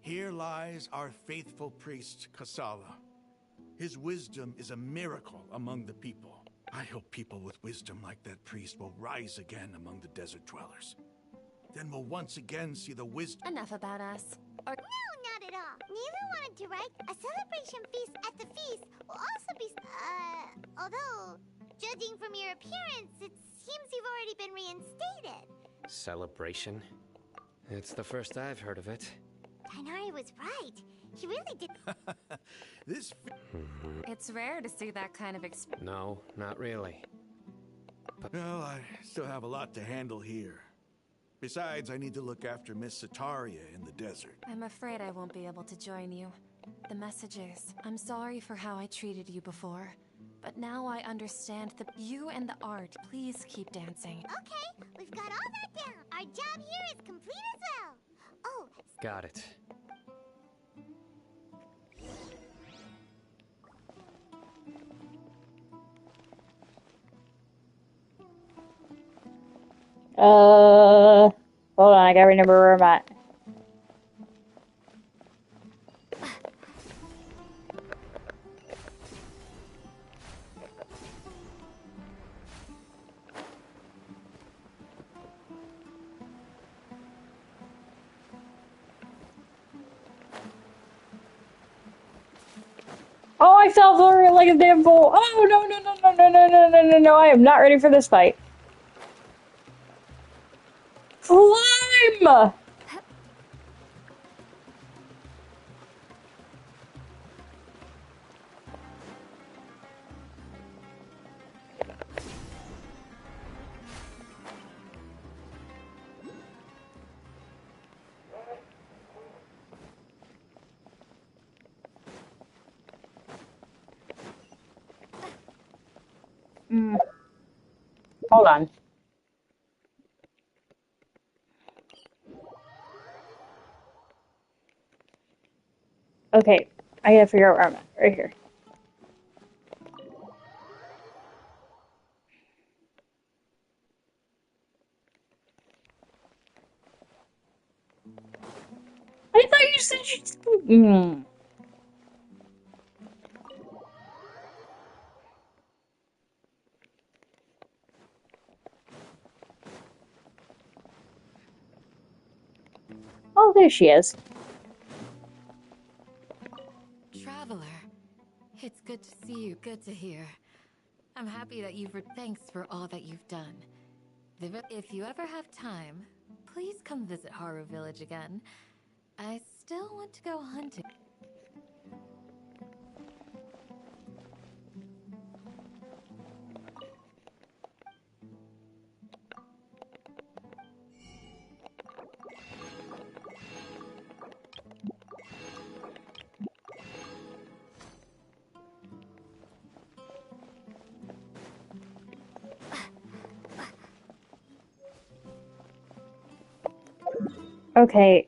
Here lies our faithful priest, Kasala. His wisdom is a miracle among the people. I hope people with wisdom like that priest will rise again among the desert dwellers. Then we'll once again see the wisdom... Enough about us. No, not at all. Neither wanted to write a celebration feast at the feast will also be... although, judging from your appearance, it seems you've already been reinstated. Celebration? It's the first I've heard of it. Tainari was right. He really did... This... It's rare to see that kind of No, not really. But... Well, I still have a lot to handle here. Besides, I need to look after Miss Sataria in the desert. I'm afraid I won't be able to join you. The messages. I'm sorry for how I treated you before. But now I understand that you and the art. Please keep dancing. Okay, we've got all that down. Our job here is complete as well. Oh... Got it. Hold on, I gotta remember where I'm at. Oh, I fell for it like a damn fool. Oh, no, no, no, no, no, no, no, no, no, no. I am not ready for this fight. Climb! Hold on. Okay, I gotta figure out where I'm at. Right here. I thought you said you. Oh, there she is. Traveler, it's good to see you. Good to hear. I'm happy that thanks for all that you've done. If you ever have time, please come visit Haru Village again. I still want to go hunting. Okay.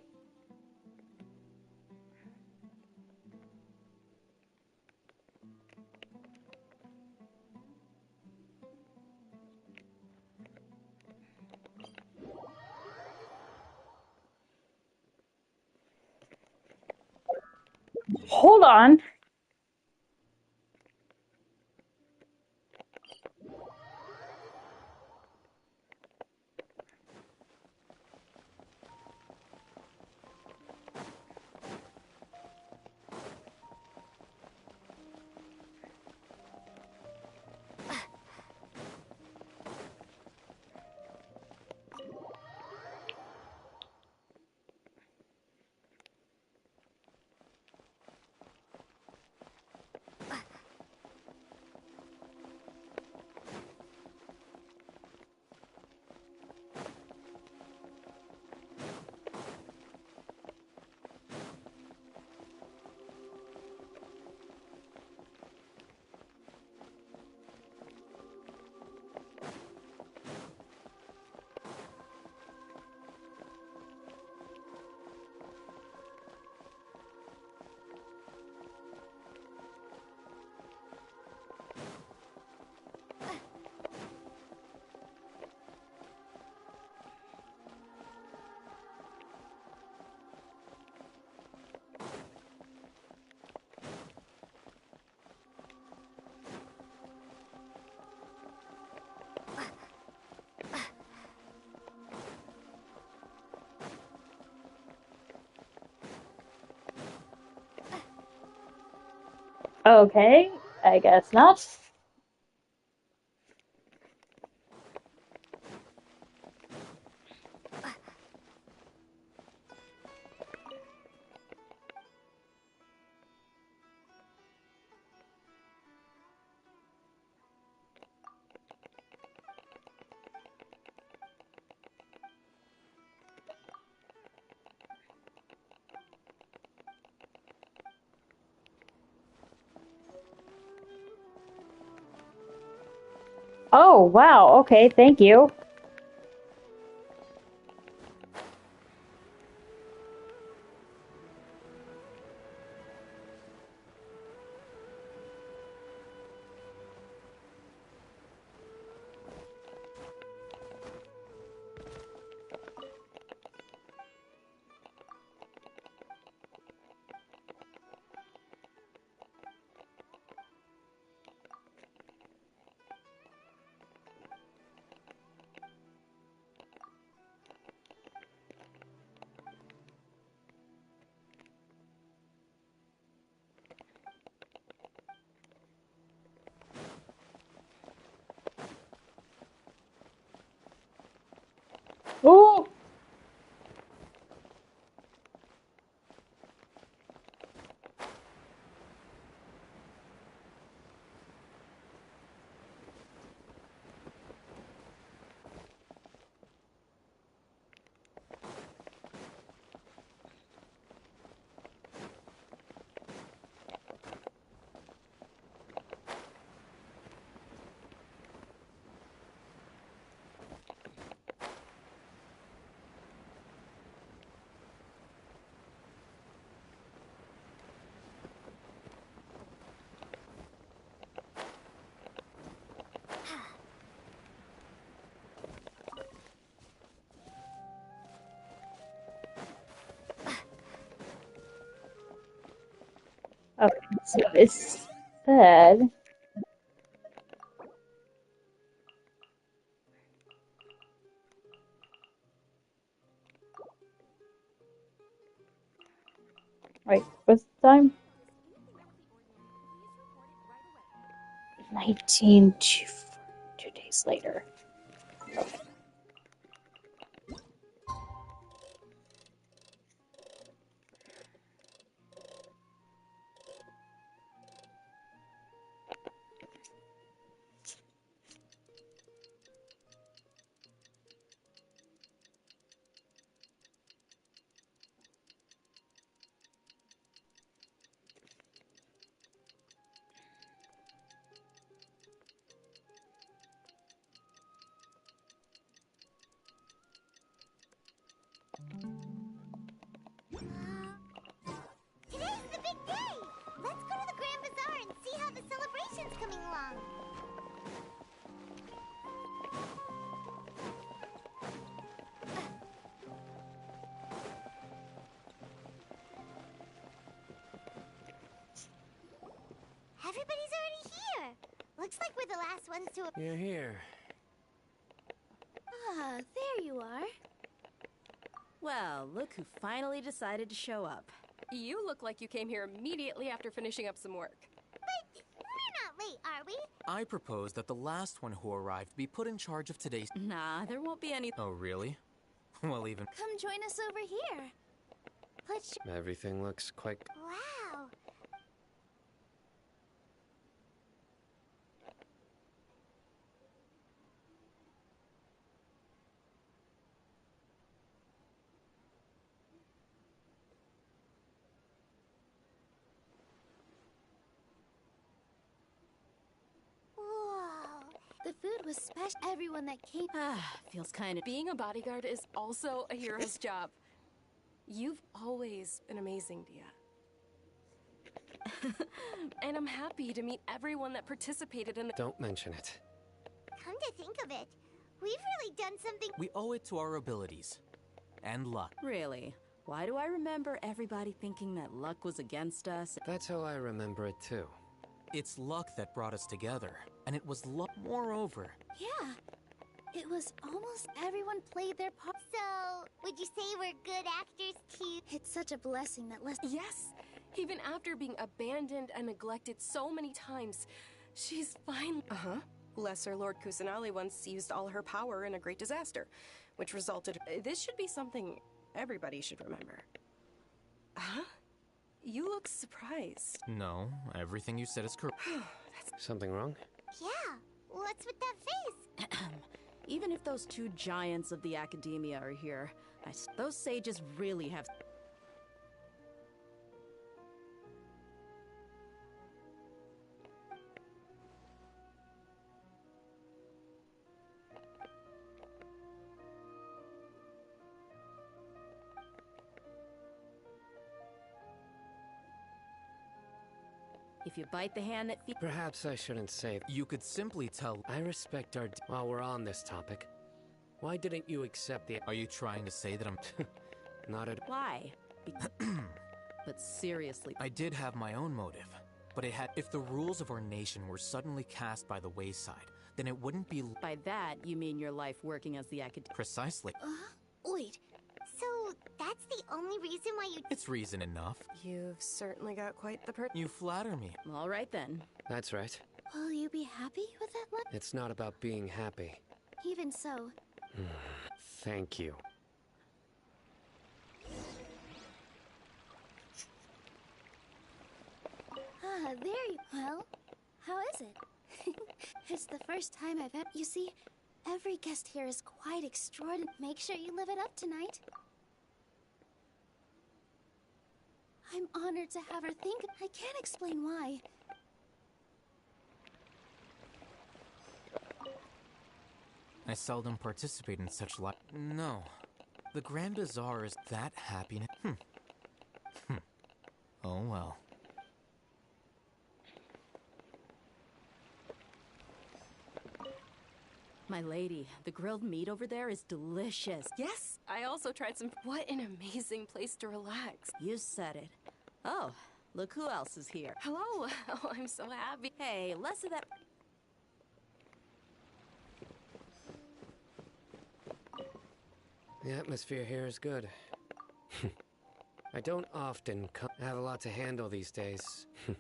Hold on. Okay, I guess not. Oh, wow. Okay, thank you. Oh! Okay, so it said... Wait, what's the time? 19 to 2 days later. Okay. Today's the big day! Let's go to the Grand Bazaar and see how the celebration's coming along. Everybody's already here. Looks like we're the last ones to... You're here. Ah, there you are. Well, look who finally decided to show up. You look like you came here immediately after finishing up some work. But we're not late, are we? I propose that the last one who arrived be put in charge of today's... Nah, there won't be any... Oh, really? Well, even... Come join us over here. Everything looks quite... Wow. Whoa. The food was special. Everyone that came... Feels kind of... Being a bodyguard is also a hero's job. You've always been amazing, Dia. And I'm happy to meet everyone that participated in the... Don't mention it. Come to think of it, we've really done something... We owe it to our abilities. And luck. Really? Why do I remember everybody thinking that luck was against us? That's how I remember it too. It's luck that brought us together. And it was luck. Moreover... Yeah. It was almost everyone played their part. So, would you say we're good actors too? It's such a blessing that Yes! Even after being abandoned and neglected so many times, she's finally... Uh-huh. Lesser Lord Kusanali once used all her power in a great disaster, which resulted... This should be something everybody should remember. Huh? You look surprised. No, everything you said is correct. Something wrong? Yeah, what's with that face? Even if those two giants of the academia are here, those sages really have... If you bite the hand that feeds... Perhaps I shouldn't say... You could simply tell... I respect our... While we're on this topic, why didn't you accept the... Are you trying to say that I'm... Not at... Why? But seriously... I did have my own motive, but it had... If the rules of our nation were suddenly cast by the wayside, then it wouldn't be... By that, you mean your life working as the academic... Precisely. Wait, so that's the only reason why you... It's reason enough. You've certainly got quite the You flatter me. All right, then. That's right. Will you be happy with that luck? It's not about being happy. Even so... Thank you. Ah, there you... Well, how is it? It's the first time I've ever... You see, every guest here is quite extraordinary. Make sure you live it up tonight. I'm honored to have her think... I can't explain why. I seldom participate in such No. The Grand Bazaar is that happiness. Oh well. My lady, the grilled meat over there is delicious. Yes, I also tried some... What an amazing place to relax. You said it. Oh, look who else is here. Hello. Oh, I'm so happy. Hey, less of that... The atmosphere here is good. I don't often come. I have a lot to handle these days. Hey,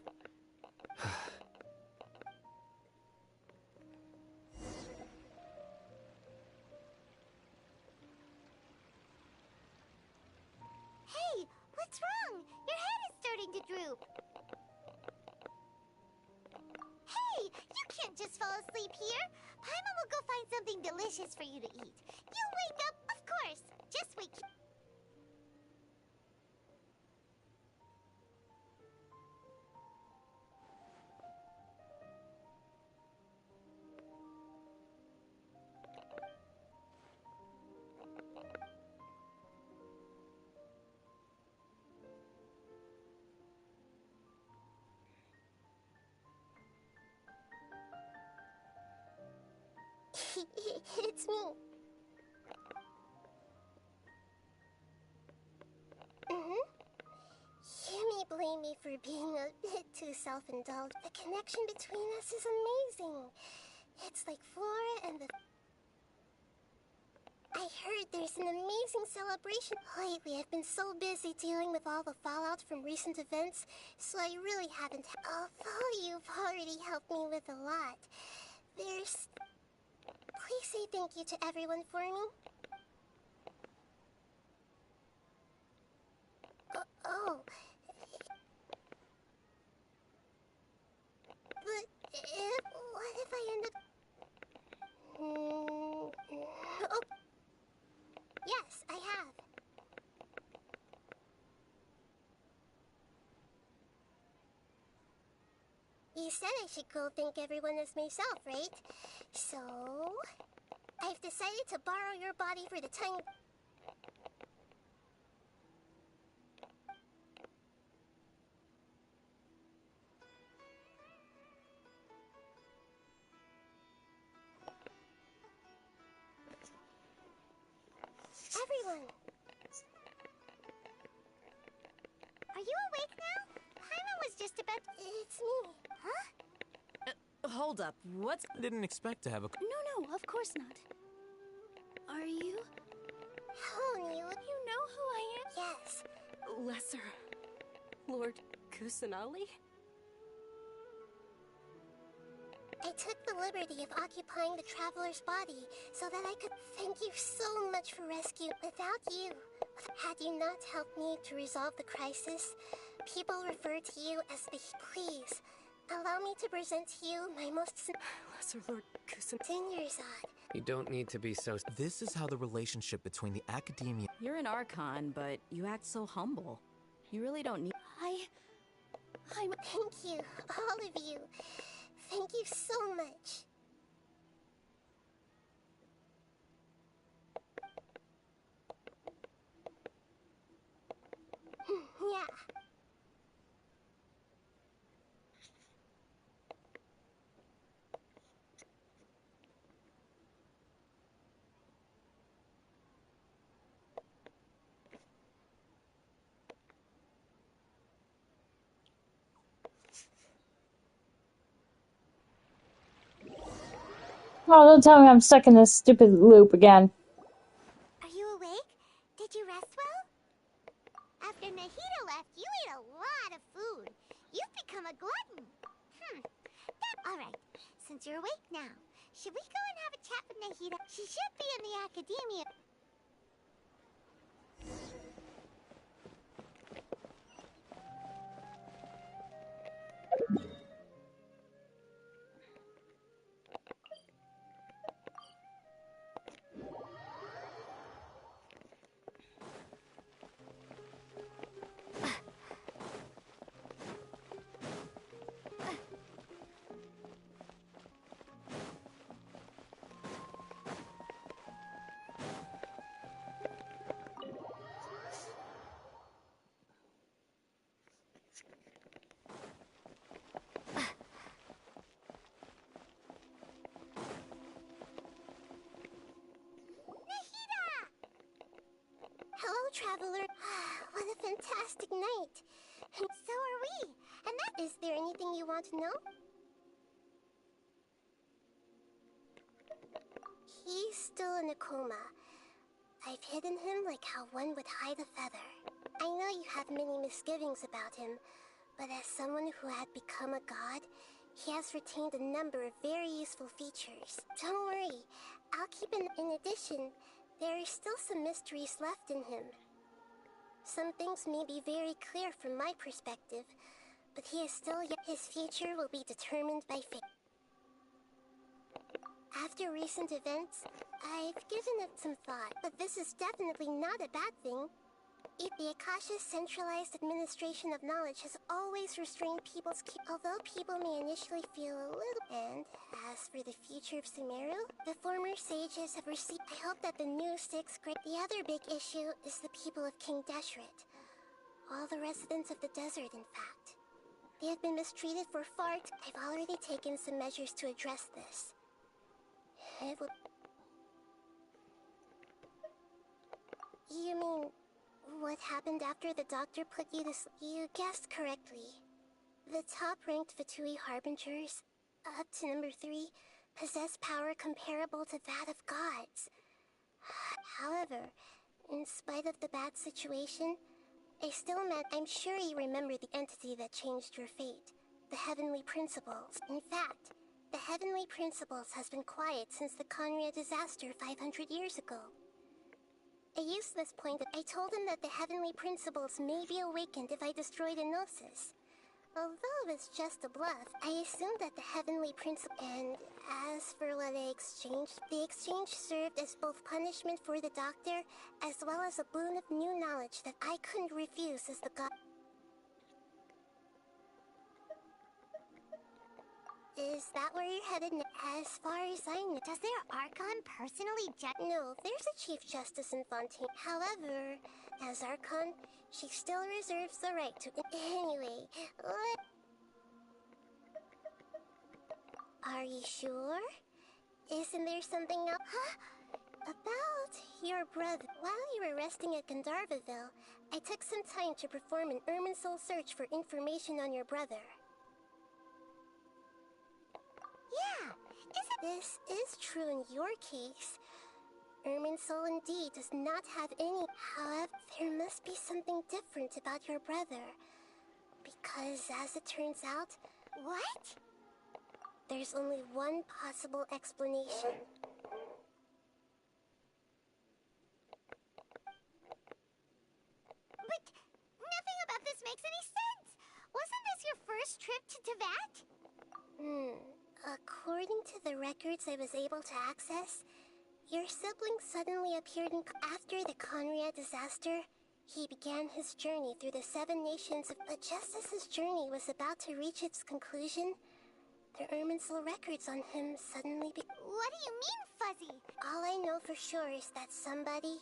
what's wrong? Your head is starting to droop. Hey, you can't just fall asleep here. Paimon will go find something delicious for you to eat. You wake up, of course. Just wake. It's me. You may blame me for being a bit too self-indulged. The connection between us is amazing. It's like Flora and the... I heard there's an amazing celebration. Lately, I've been so busy dealing with all the fallout from recent events, so I really haven't... Although you've already helped me with a lot, there's... Please say thank you to everyone for me. Oh. But what if I end up... Oh. Yes, I have. You said I should go thank everyone as myself, right? So... I've decided to borrow your body for the time... Everyone! Are you awake now? Paimon was just about... It's me. Huh? Hold up, what's... I didn't expect to have a... No, of course not. Are you... Hello, Neil. You know who I am? Yes. Lesser Lord Kusanali? I took the liberty of occupying the traveler's body so that I could thank you so much for rescue. Without you, had you not helped me to resolve the crisis, people refer to you as the... Please, allow me to present to you my most... Lesser Lord Kusanali. Dingerzad. You don't need to be so... This is how the relationship between the Academia... You're an Archon, but you act so humble. You really don't need... I'm... Thank you, all of you. Thank you so much. Yeah. Oh, don't tell me I'm stuck in this stupid loop again. Are you awake? Did you rest well? After Nahida left, you ate a lot of food. You've become a glutton. Alright, since you're awake now, should we go and have a chat with Nahida? She should be in the academia. traveler. What a fantastic night. And so are we. And that is there anything you want to know? He's still in a coma. I've hidden him like how one would hide a feather. I know you have many misgivings about him, but as someone who had become a god, he has retained a number of very useful features. Don't worry, I'll keep him. In addition, there are still some mysteries left in him. Some things may be very clear from my perspective, but he is still young. His future will be determined by fate. After recent events, I've given it some thought, but this is definitely not a bad thing. The Akasha's centralized administration of knowledge has always restrained people's although people may initially feel a little. And as for the future of Sumeru, the former sages have received. I hope that the new 6th grade. The other big issue is the people of King Deshret. All the residents of the desert, in fact. They have been mistreated for far. I've already taken some measures to address this. It will. You mean what happened after the doctor put you to sleep? You guessed correctly. The top-ranked Fatui Harbingers, up to number 3, possess power comparable to that of gods. However, in spite of the bad situation, I'm sure you remember the entity that changed your fate. The Heavenly Principles. In fact, the Heavenly Principles has been quiet since the Conria disaster 500 years ago. I used this point. I told him that the Heavenly Principles may be awakened if I destroyed Enosis. Although it was just a bluff, I assumed that the Heavenly Principle. And as for what I exchanged, the exchange served as both punishment for the doctor, as well as a boon of new knowledge that I couldn't refuse as the god. Is that where you're headed? As far as I know, does their Archon personally No, there's a Chief Justice in Fontaine. However, as Archon, she still reserves the right to. Anyway, Are you sure? Isn't there something else? Huh? About your brother. While you were resting at Gandharvaville, I took some time to perform an Irminsul search for information on your brother. Yeah, this is true in your case. Irminsul indeed does not have any. However, there must be something different about your brother. Because as it turns out... What? There's only one possible explanation. But nothing about this makes any sense! Wasn't this your first trip to Teyvat? According to the records I was able to access, your sibling suddenly appeared after the Conria disaster. He began his journey through the 7 nations but just as his journey was about to reach its conclusion, the Irminsul records on him suddenly What do you mean, Fuzzy? All I know for sure is that somebody,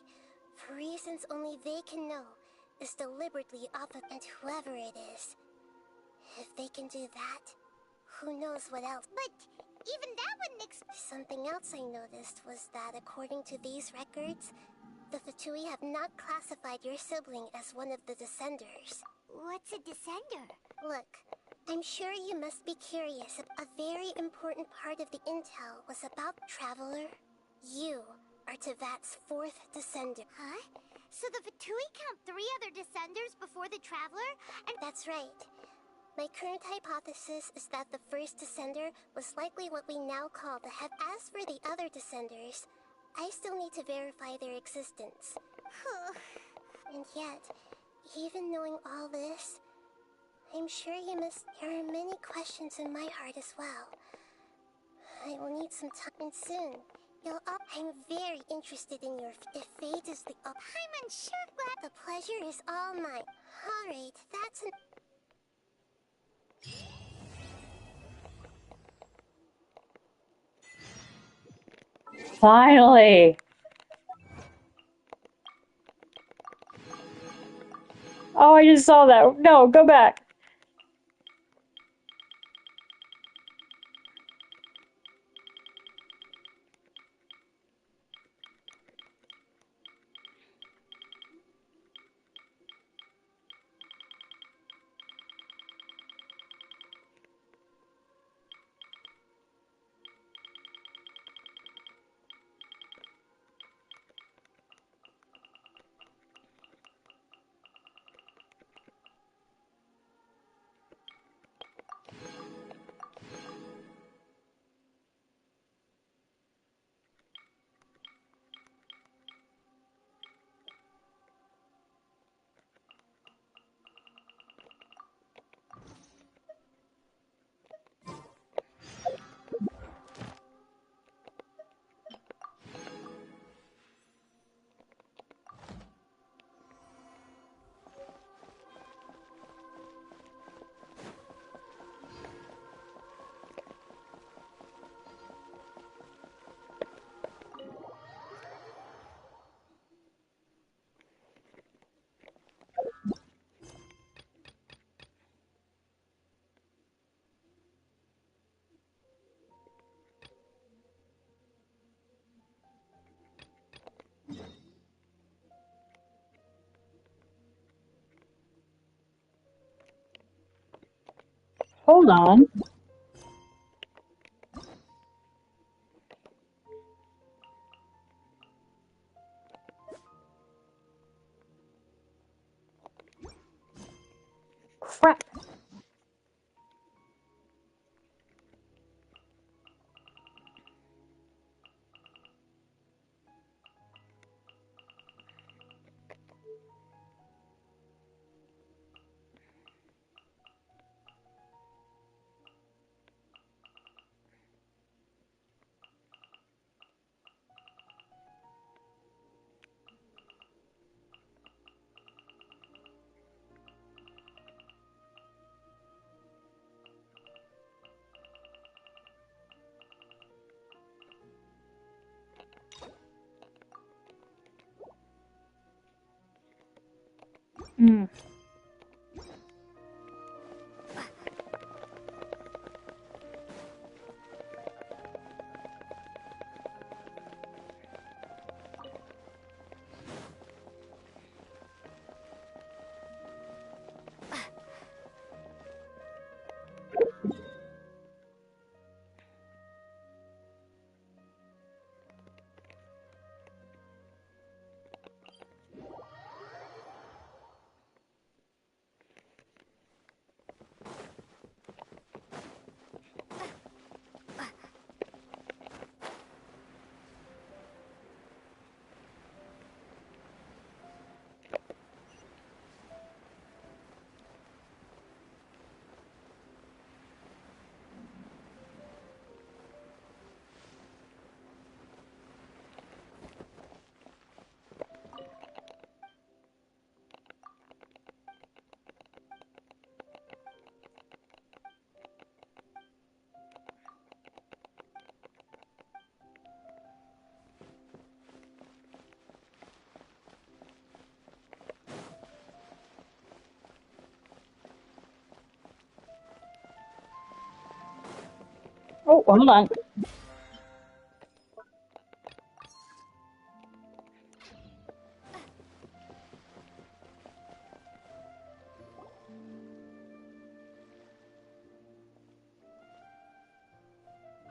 for reasons only they can know, is deliberately off of and whoever it is. If they can do that, who knows what else? But even that wouldn't Something else I noticed was that according to these records, the Fatui have not classified your sibling as one of the Descenders. What's a Descender? Look, I'm sure you must be curious. A very important part of the intel was about Traveler. You are Teyvat's 4th Descender. Huh? So the Fatui count 3 other Descenders before the Traveler? And that's right. My current hypothesis is that the first Descender was likely what we now call the As for the other Descenders, I still need to verify their existence. And yet, even knowing all this, I'm sure there are many questions in my heart as well. I will need some time soon. I'm very interested in your... If fate is the... I'm unsure what... The pleasure is all mine. Alright, that's an... Finally! Oh, I just saw that. No, go back. Hold on. Crap. Mm. Oh, hold on.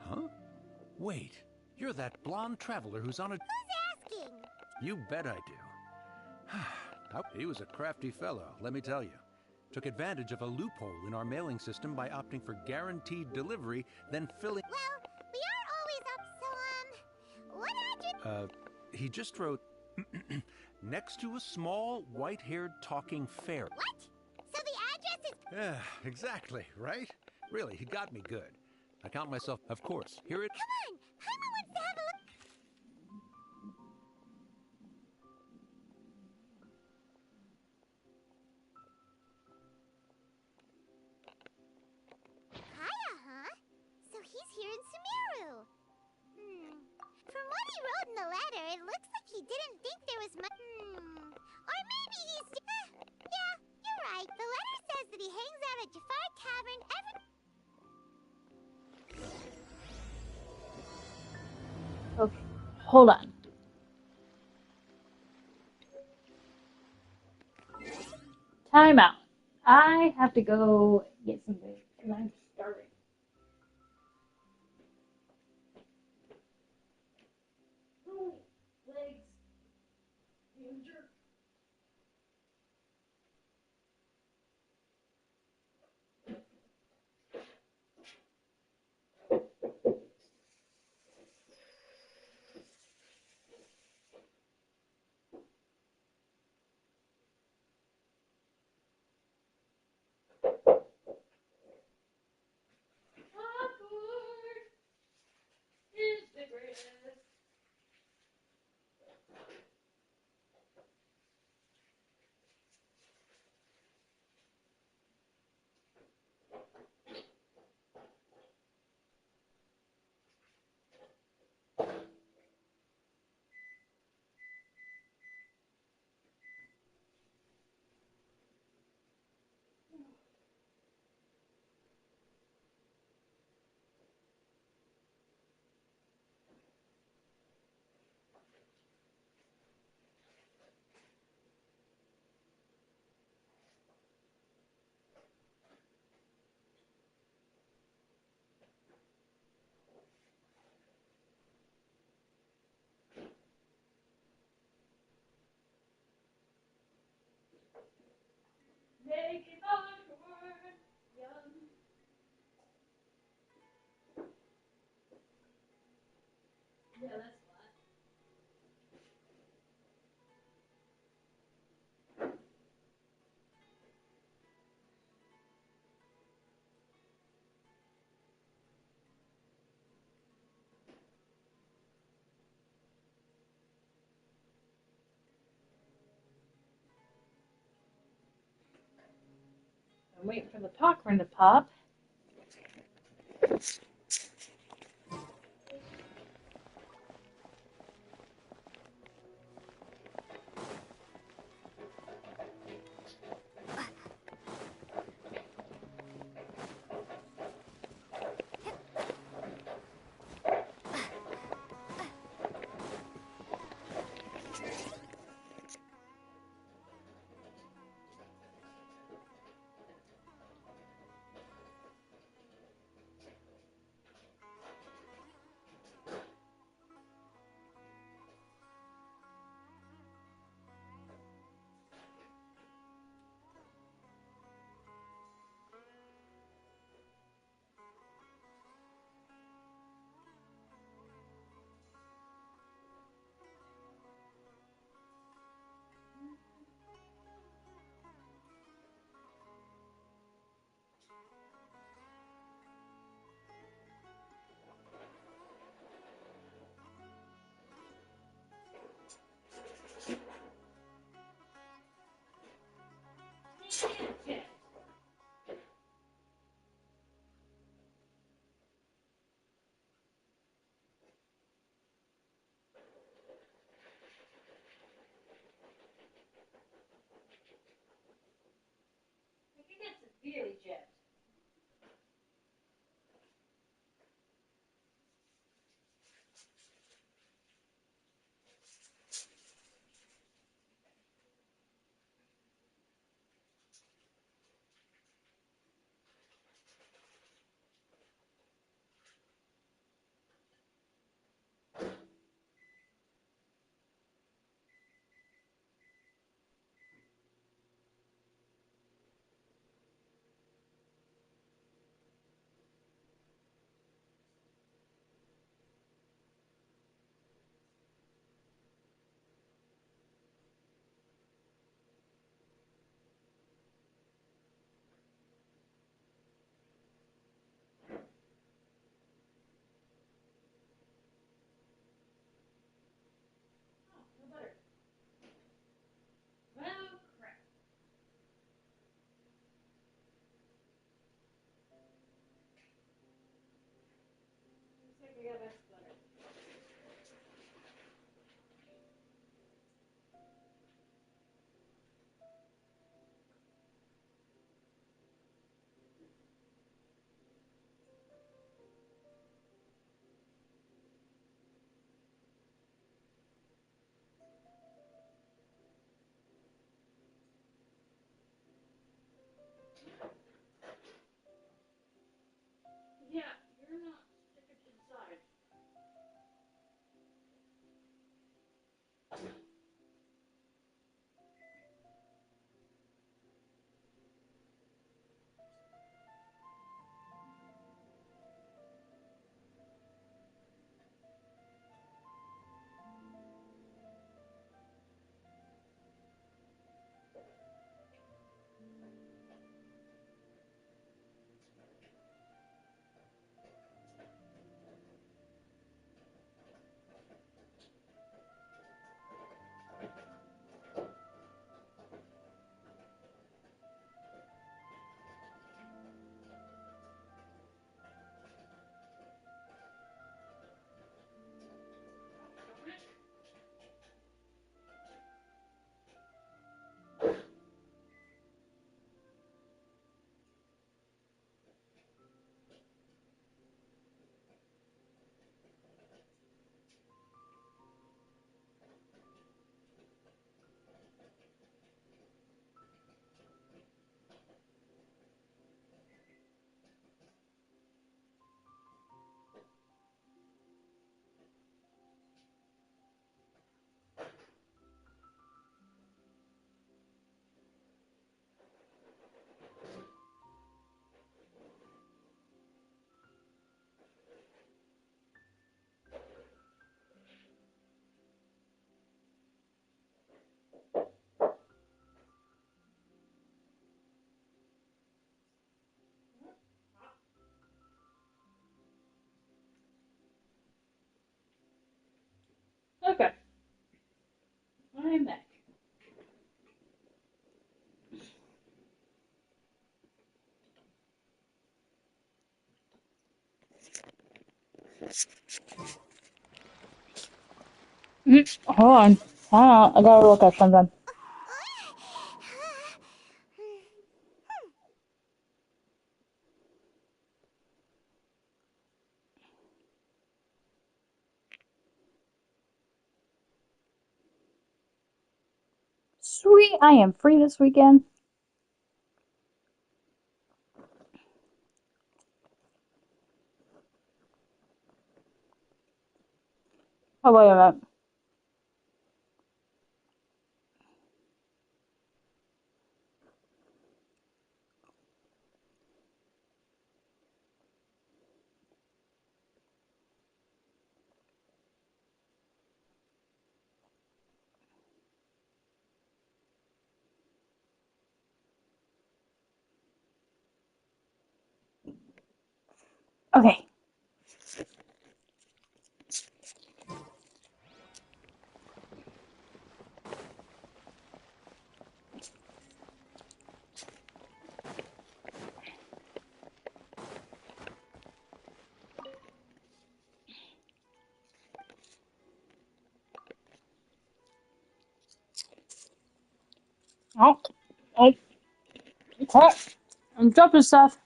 Huh? Wait, you're that blonde traveler who's on a... Who's asking? You bet I do. He was a crafty fellow, let me tell you. Took advantage of a loophole in our mailing system by opting for guaranteed delivery, then filling... Well, we are always up, so, what address? He just wrote... next to a small, white-haired talking fairy. What? So the address is... Yeah, exactly, right? Really, he got me good. I count myself... Of course, here it... Come on! Paimon wants to have a look... Hiya, huh? So he's here in Sumeru. From what he wrote in the letter, it looks like he didn't think there was much... Or maybe he's... yeah, you're right. The letter says that he hangs out at Jafar Cavern every... Okay, hold on. Time out. I have to go get some food because I'm starving. Oh, legs. Danger. Making awkward, young. Yeah, that's flat. I'm waiting for the popcorn to pop. Severely jet. Hold on. Hold on. I gotta look at something. Sweet, I am free this weekend. Oh, wait a minute. Okay. Oh, oh, crap. I'm dropping stuff.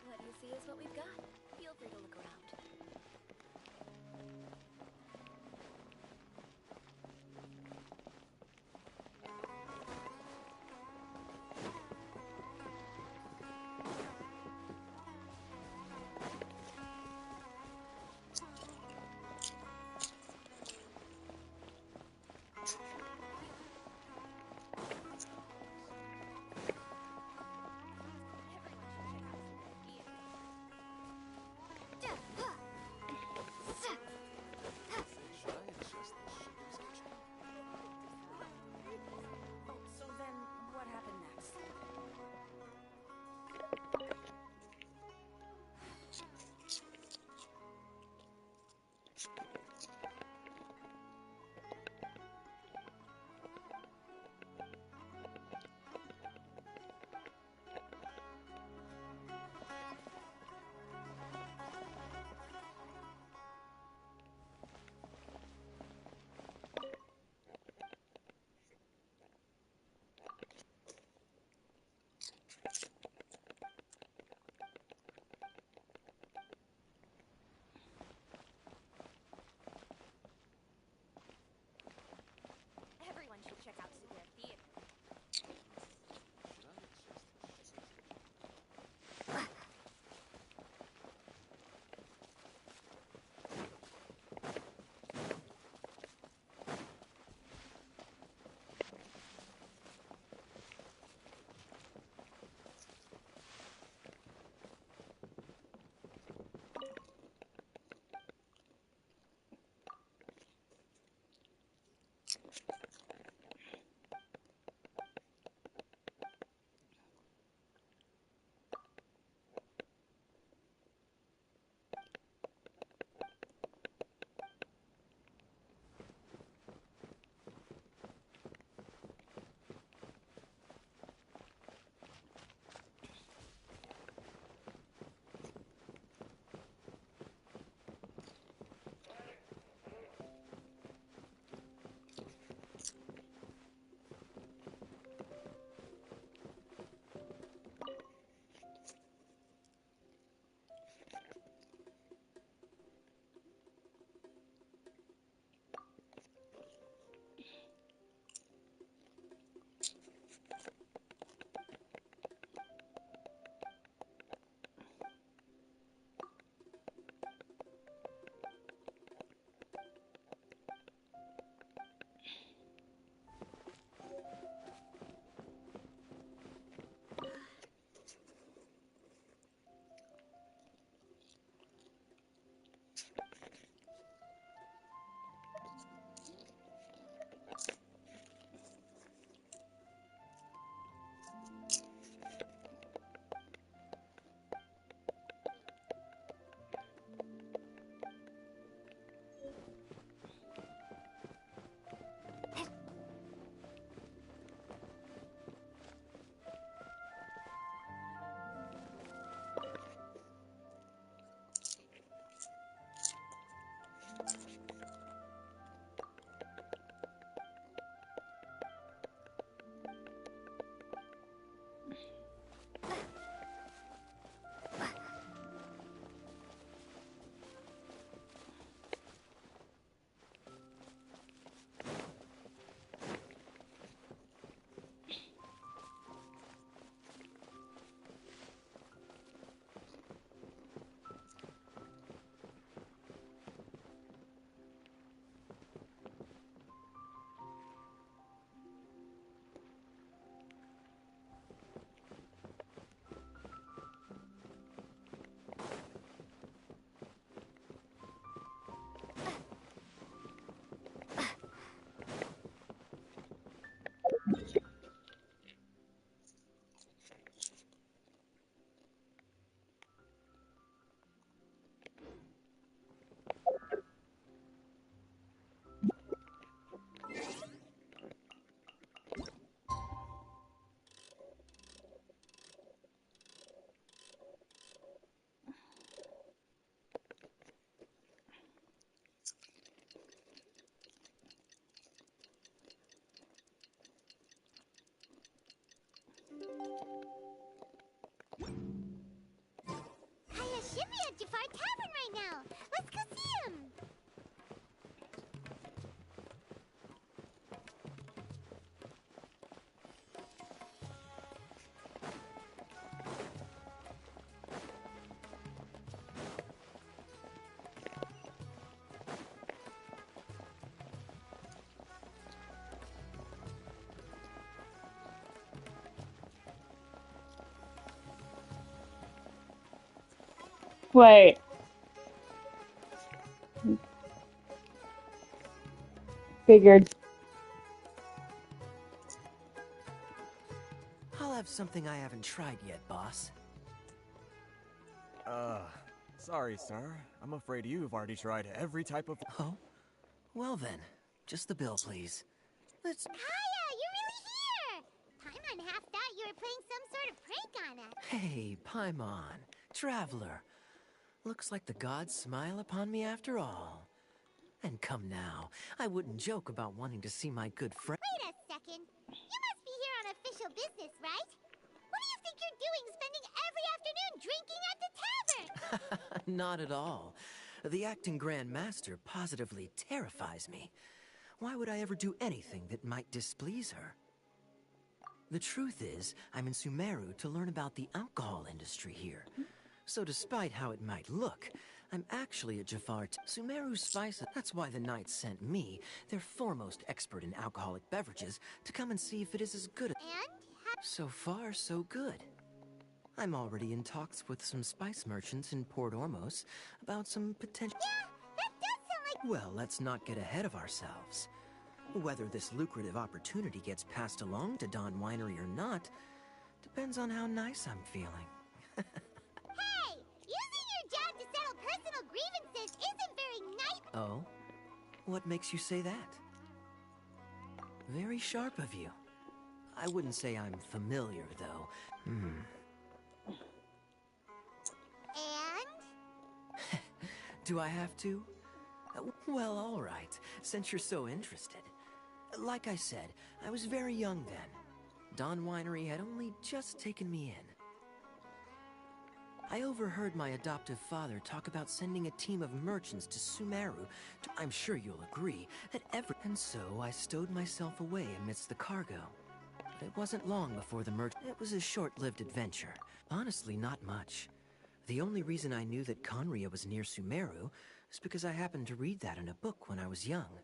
What you see is what we've got. Feel free to look around. at Jafar Tavern right now. Let's go see him. Wait. Figured. I'll have something I haven't tried yet, boss. Sorry, sir. I'm afraid you've already tried every type of... Oh? Well then, just the bill, please. Let's... Kaya, you're really here! Paimon half thought you were playing some sort of prank on us. Hey, Paimon, traveler. Looks like the gods smile upon me after all. And come now, I wouldn't joke about wanting to see my good friend. Wait a second. You must be here on official business, right? What do you think you're doing spending every afternoon drinking at the tavern? Not at all. The acting Grand Master positively terrifies me. Why would I ever do anything that might displease her? The truth is, I'm in Sumeru to learn about the alcohol industry here. So despite how it might look, I'm actually a Jafar. Sumeru Spices. That's why the Knights sent me, their foremost expert in alcoholic beverages, to come and see if it is as good as... So far, so good. I'm already in talks with some spice merchants in Port Ormos about some potential... Yeah, that does sound like... Well, let's not get ahead of ourselves. Whether this lucrative opportunity gets passed along to Dawn Winery or not, depends on how nice I'm feeling. Hey! Using your job to settle personal grievances isn't very nice! Oh? What makes you say that? Very sharp of you. I wouldn't say I'm familiar, though. And? Do I have to? Well, all right, since you're so interested. Like I said, I was very young then. Dawn Winery had only just taken me in. I overheard my adoptive father talk about sending a team of merchants to Sumeru. I'm sure you'll agree that And so I stowed myself away amidst the cargo. But it wasn't long before the merchant... It was a short-lived adventure. Honestly, not much. The only reason I knew that Conria was near Sumeru is because I happened to read that in a book when I was young.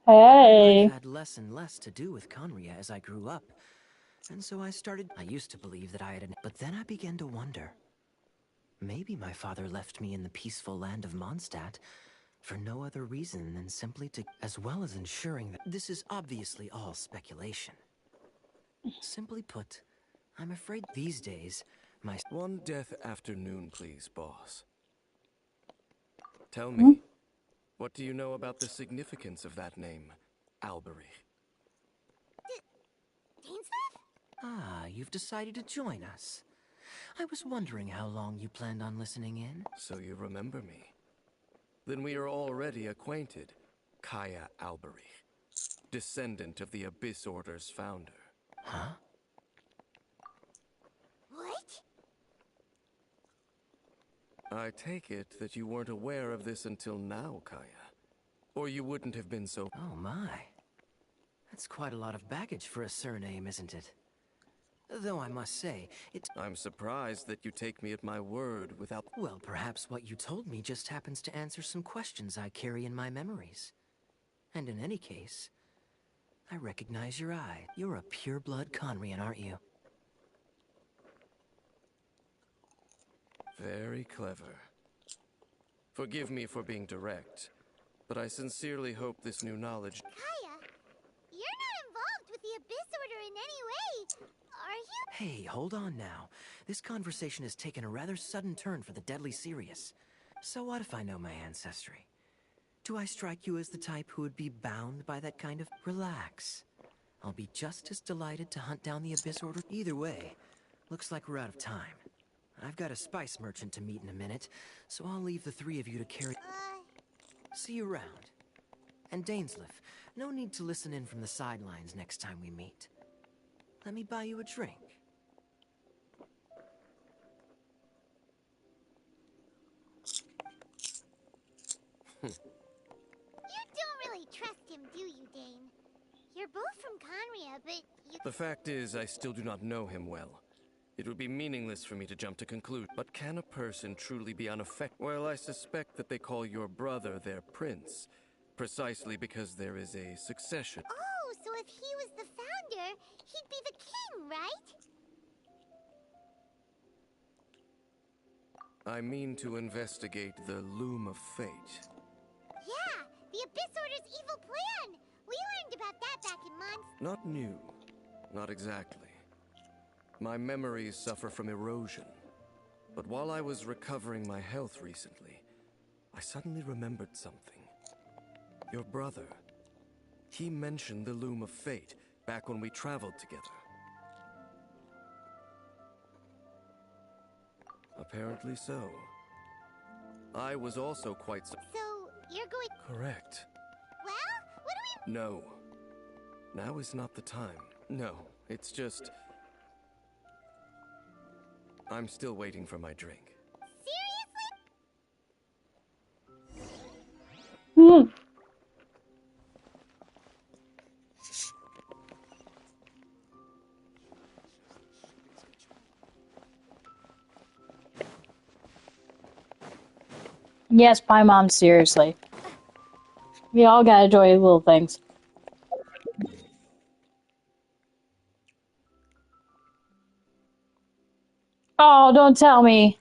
Hey. I've had less and less to do with Conria as I grew up. And so I used to believe that I had but then I began to wonder. Maybe my father left me in the peaceful land of Mondstadt for no other reason than simply to... As well as ensuring that... This is obviously all speculation. Simply put, I'm afraid these days, my... One death afternoon, please, boss. Tell me, what do you know about the significance of that name, Alberich? Ah, you've decided to join us. I was wondering how long you planned on listening in. So you remember me. Then we are already acquainted. Kaya Alberich, descendant of the Abyss Order's founder. Huh? What? I take it that you weren't aware of this until now, Kaya. Or you wouldn't have been so... Oh my. That's quite a lot of baggage for a surname, isn't it? Though I must say, I'm surprised that you take me at my word without... Well, perhaps what you told me just happens to answer some questions I carry in my memories. And in any case, I recognize your eye. You're a pure-blood Conrian, aren't you? Very clever. Forgive me for being direct, but I sincerely hope this new knowledge... Kaya, you're not involved with the Abyss Order in any way, are you? Hey, hold on now. This conversation has taken a rather sudden turn for the deadly serious. So what if I know my ancestry? Do I strike you as the type who would be bound by that kind of... Relax. I'll be just as delighted to hunt down the Abyss Order. Either way, looks like we're out of time. I've got a spice merchant to meet in a minute, so I'll leave the three of you to carry... See you around. And Dainsleif, no need to listen in from the sidelines next time we meet. Let me buy you a drink. You don't really trust him, do you, Dane? You're both from Conria, but you... The fact is, I still do not know him well. It would be meaningless for me to jump to conclude. But can a person truly be unaffected? Well, I suspect that they call your brother their prince, precisely because there is a succession. Oh, so if he was the founder, he'd be the king, right? I mean to investigate the Loom of Fate. Yeah, the Abyss Order's evil plan! We learned about that back in Mons. Not new. Not exactly. My memories suffer from erosion. But while I was recovering my health recently, I suddenly remembered something. Your brother. He mentioned the Loom of Fate back when we traveled together. Apparently so. I was also quite So, you're going... Correct. Well, what do we... No. Now is not the time. No, it's just... I'm still waiting for my drink. Hmm. Yes, my mom, seriously. We all gotta enjoy little things. Oh, don't tell me.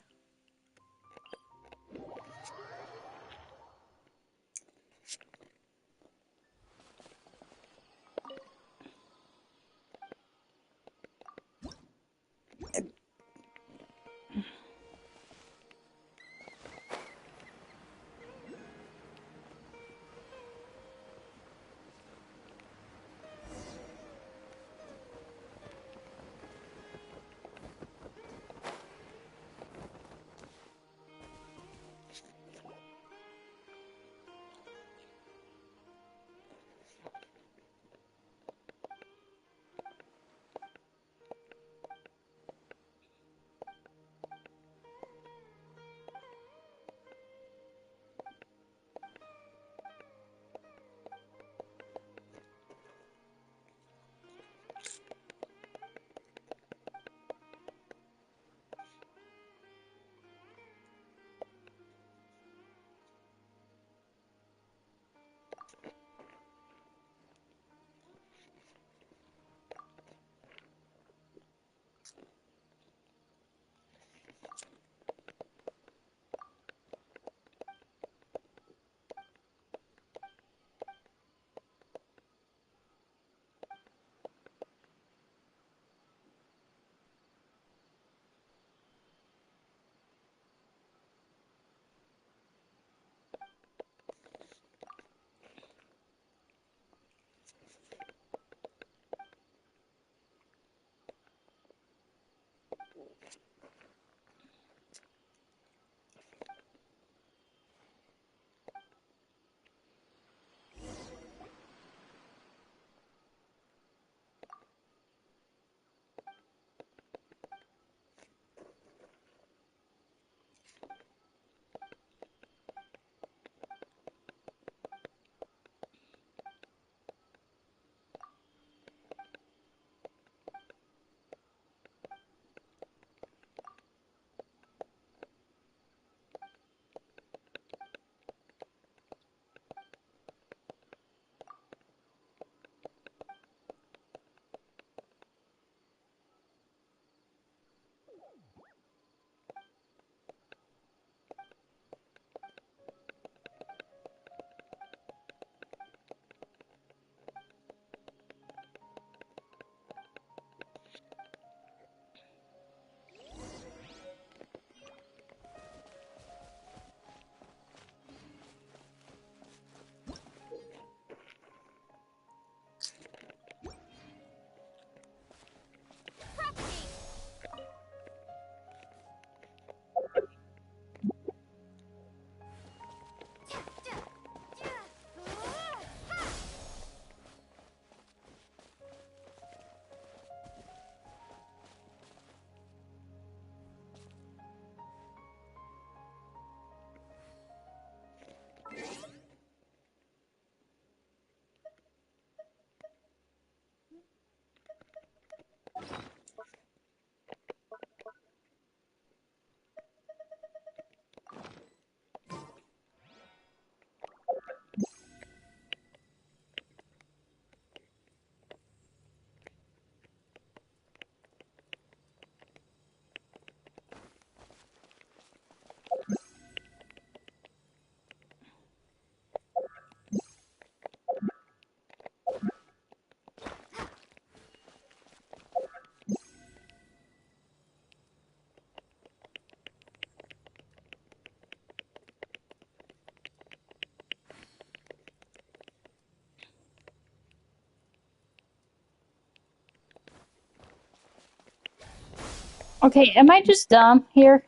Okay, am I just dumb here?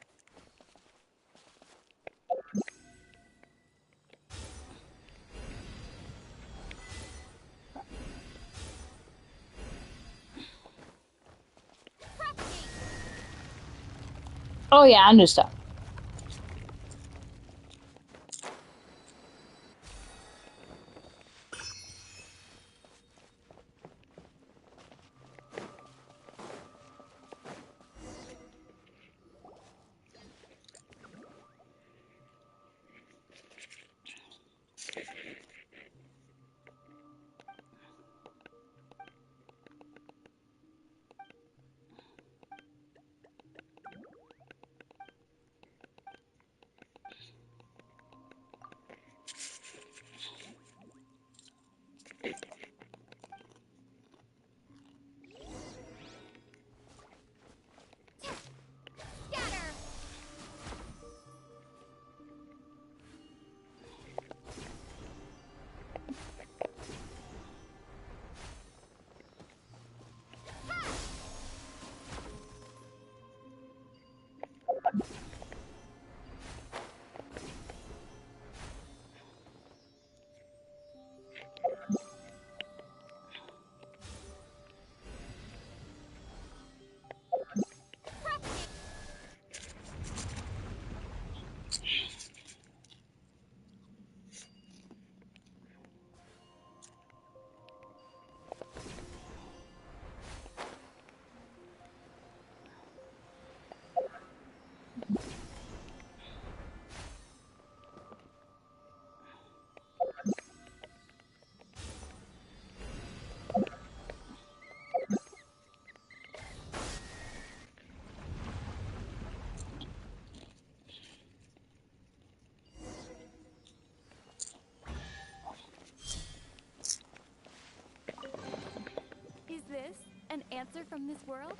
Oh yeah, I'm just dumb. Is this an answer from this world?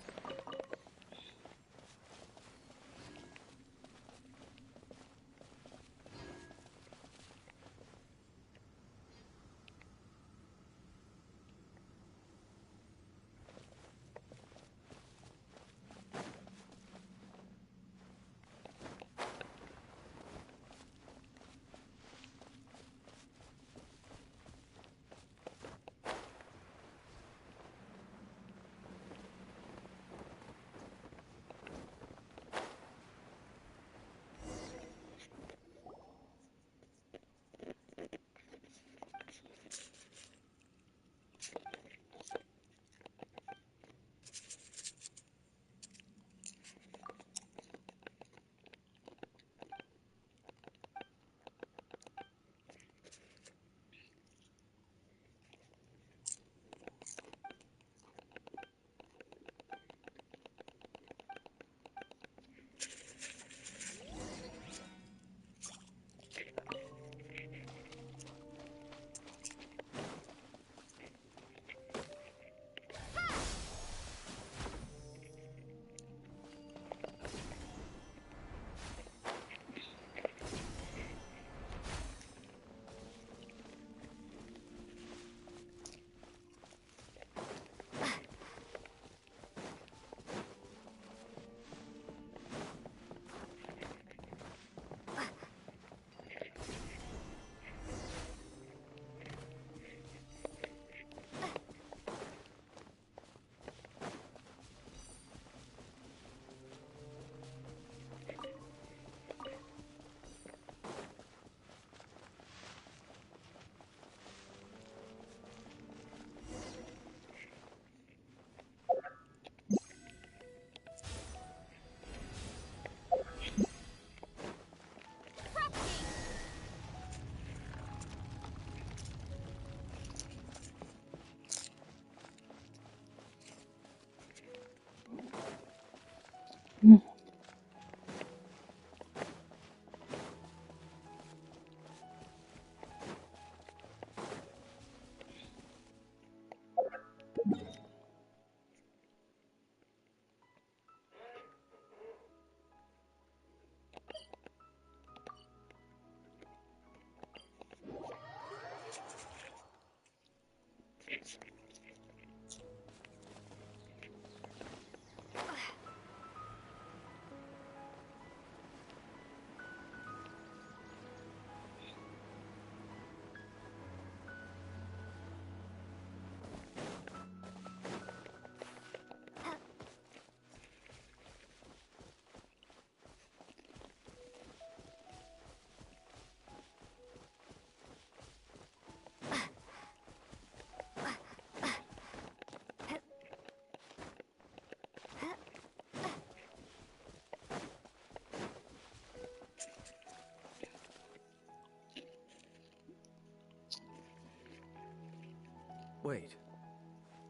Wait.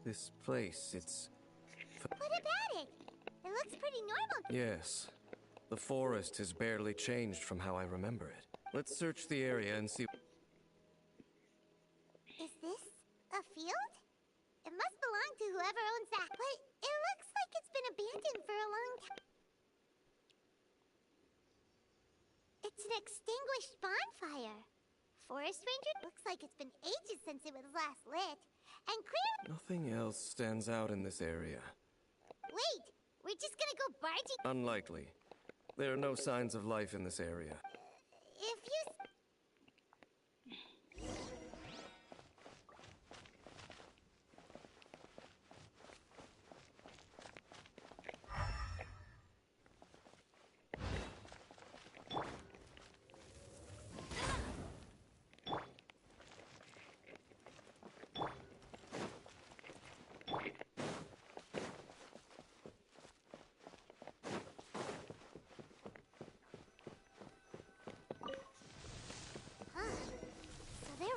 This place, it's... What about it? It looks pretty normal. Yes. The forest has barely changed from how I remember it. Let's search the area and see... Is this a field? It must belong to whoever owns that. But it looks like it's been abandoned for a long time. It's an extinguished bonfire. Forest ranger, looks like it's been ages since it was last lit. And clearly... Nothing else stands out in this area. Wait, we're just gonna go barging... Unlikely. There are no signs of life in this area. If you...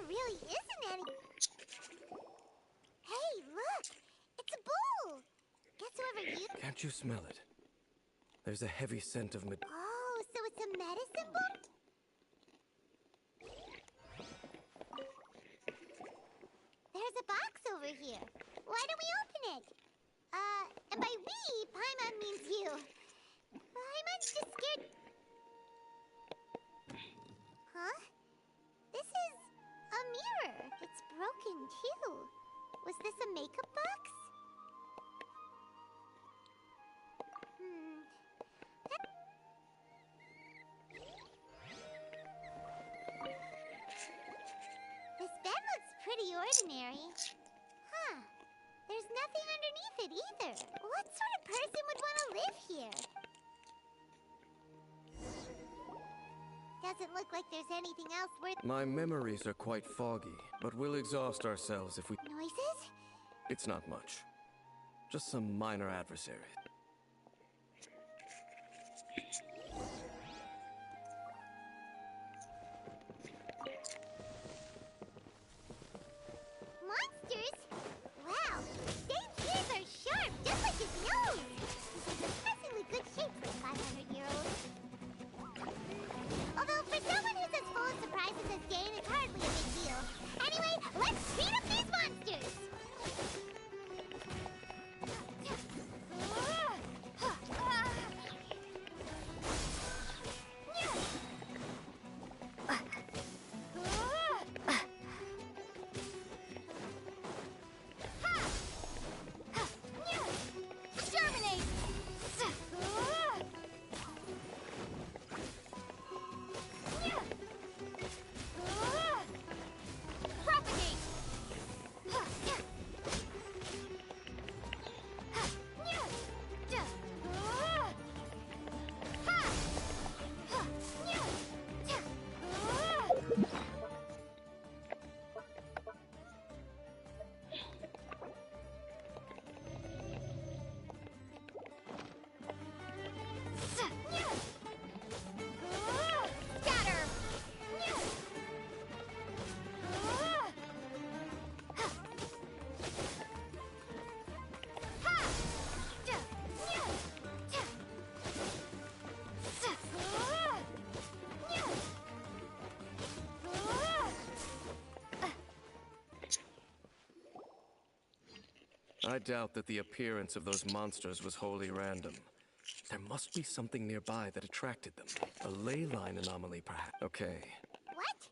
really isn't any... Hey, look! It's a bull! Guess whoever you... Can't you smell it? There's a heavy scent of Oh, so it's a medicine bull? There's a box over here. Why don't we open it? And by we, Paimon means you. Paimon's just scared... Huh? This is... a mirror. It's broken, too. Was this a makeup box? This bed looks pretty ordinary. Huh. There's nothing underneath it either. What sort of person would want to live here? Doesn't look like there's anything else worth... My memories are quite foggy, but we'll exhaust ourselves if we... Noises? It's not much. Just some minor adversaries. Monsters? Wow, Dane's ears are sharp, just like his nose! He's in surprisingly good shape for a 500-year-old. Although, for someone who's as full of surprises as Dane, it's hardly a big deal. Anyway, let's beat up these monsters! I doubt that the appearance of those monsters was wholly random. There must be something nearby that attracted them. A ley line anomaly, perhaps. Okay. What?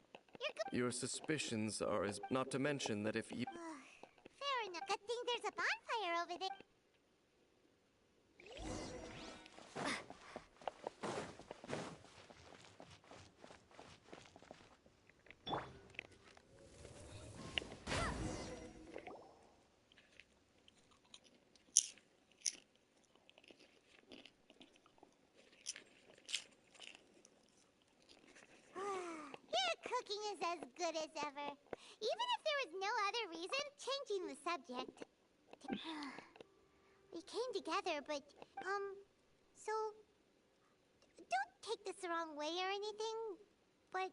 Your suspicions are as... Not to mention that if you... Fair enough. Good thing there's a bonfire over there. Cooking is as good as ever. Even if there was no other reason, changing the subject. We came together, but, so... Don't take this the wrong way or anything, but,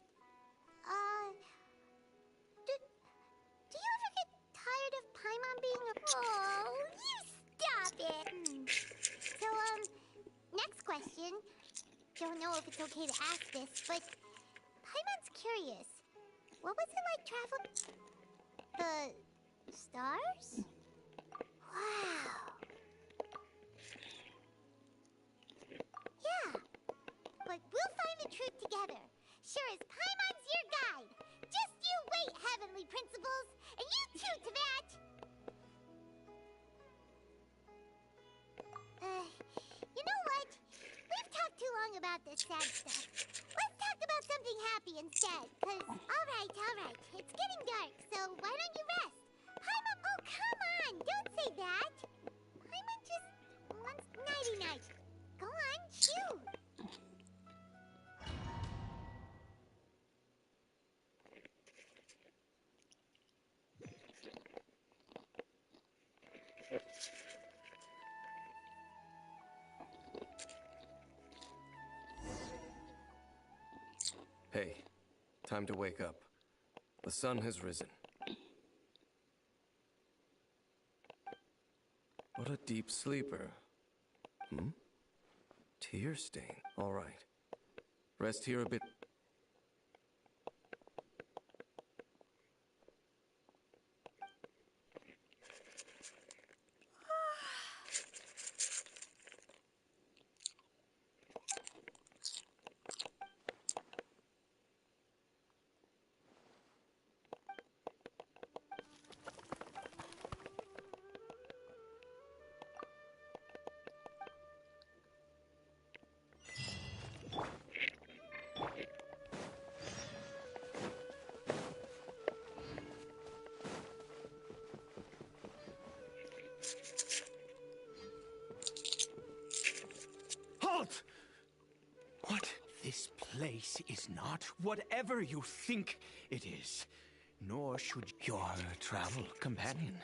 do you ever get tired of if it's okay to ask this, but Paimon's curious. What was it like traveling the stars? Wow. Yeah. But we'll find the truth together. Sure as Paimon's your guide. Just you wait, Heavenly Principles. And you too, Teyvat. You know what? We've talked too long about this sad stuff. Let's talk about something happy instead. Alright. It's getting dark, so why don't you rest? Paimon, oh come on! Don't say that! Paimon just wants nighty-night. Go on, shoot! Hey, time to wake up. The sun has risen. What a deep sleeper. Tear stain. All right. Rest here a bit. Halt! What? This place is not whatever you think it is. Nor should your travel companion.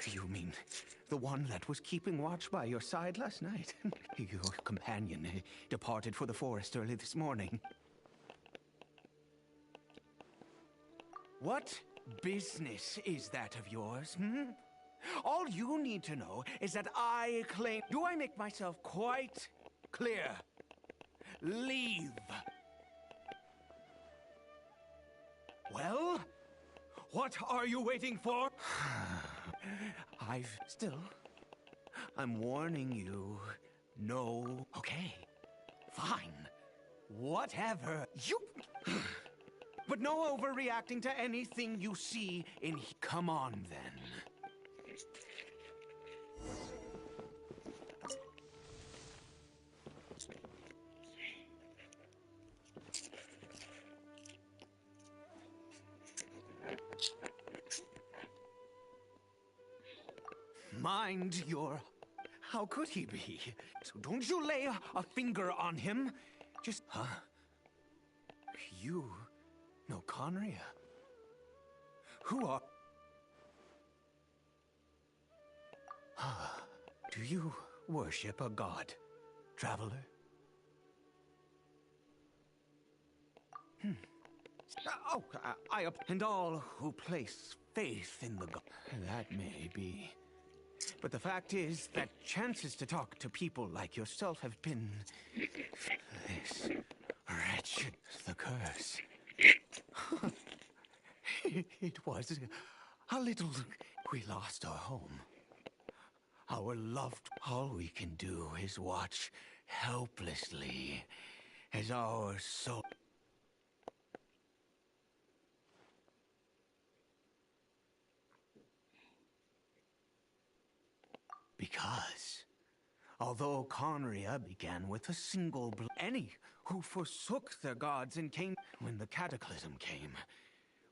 You mean the one that was keeping watch by your side last night? Your companion departed for the forest early this morning. What business is that of yours, All you need to know is that I claim... Do I make myself quite clear? Leave. Well, what are you waiting for? I'm warning you. No. Okay. Fine. Whatever. But no overreacting to anything you see in... Come on, then. Mind your... How could he be? So don't you lay a finger on him. Just... You know Conria? Who are... Do you worship a god, traveler? And all who place faith in the god. That may be. But the fact is that chances to talk to people like yourself have been... This wretched... The curse. It was a little... We lost our home. Our loved... All we can do is watch helplessly as our soul... Because, although Conria began with a single any who forsook their gods and came when the cataclysm came,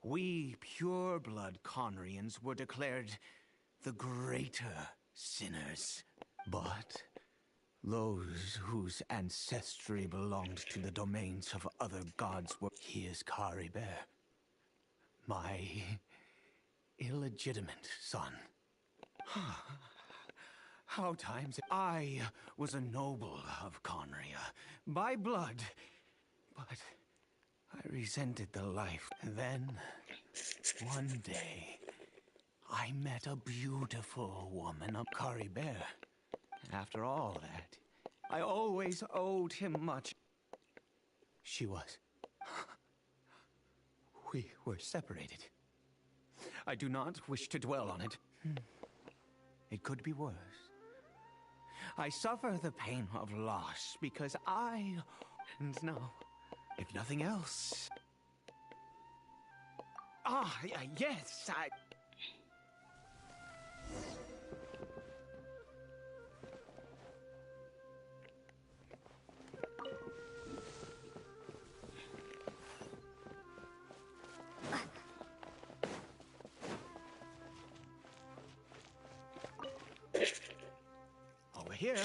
we pure-blood Conrians were declared the greater sinners. But those whose ancestry belonged to the domains of other gods were... He is Kari Bear, my illegitimate son. How times I was a noble of Conria, by blood, but I resented the life. Then, one day, I met a beautiful woman of Kari Bear. After all that, I always owed him much. She was. We were separated. I do not wish to dwell on it. It could be worse. I suffer the pain of loss because and now, if nothing else... Yes, Over here.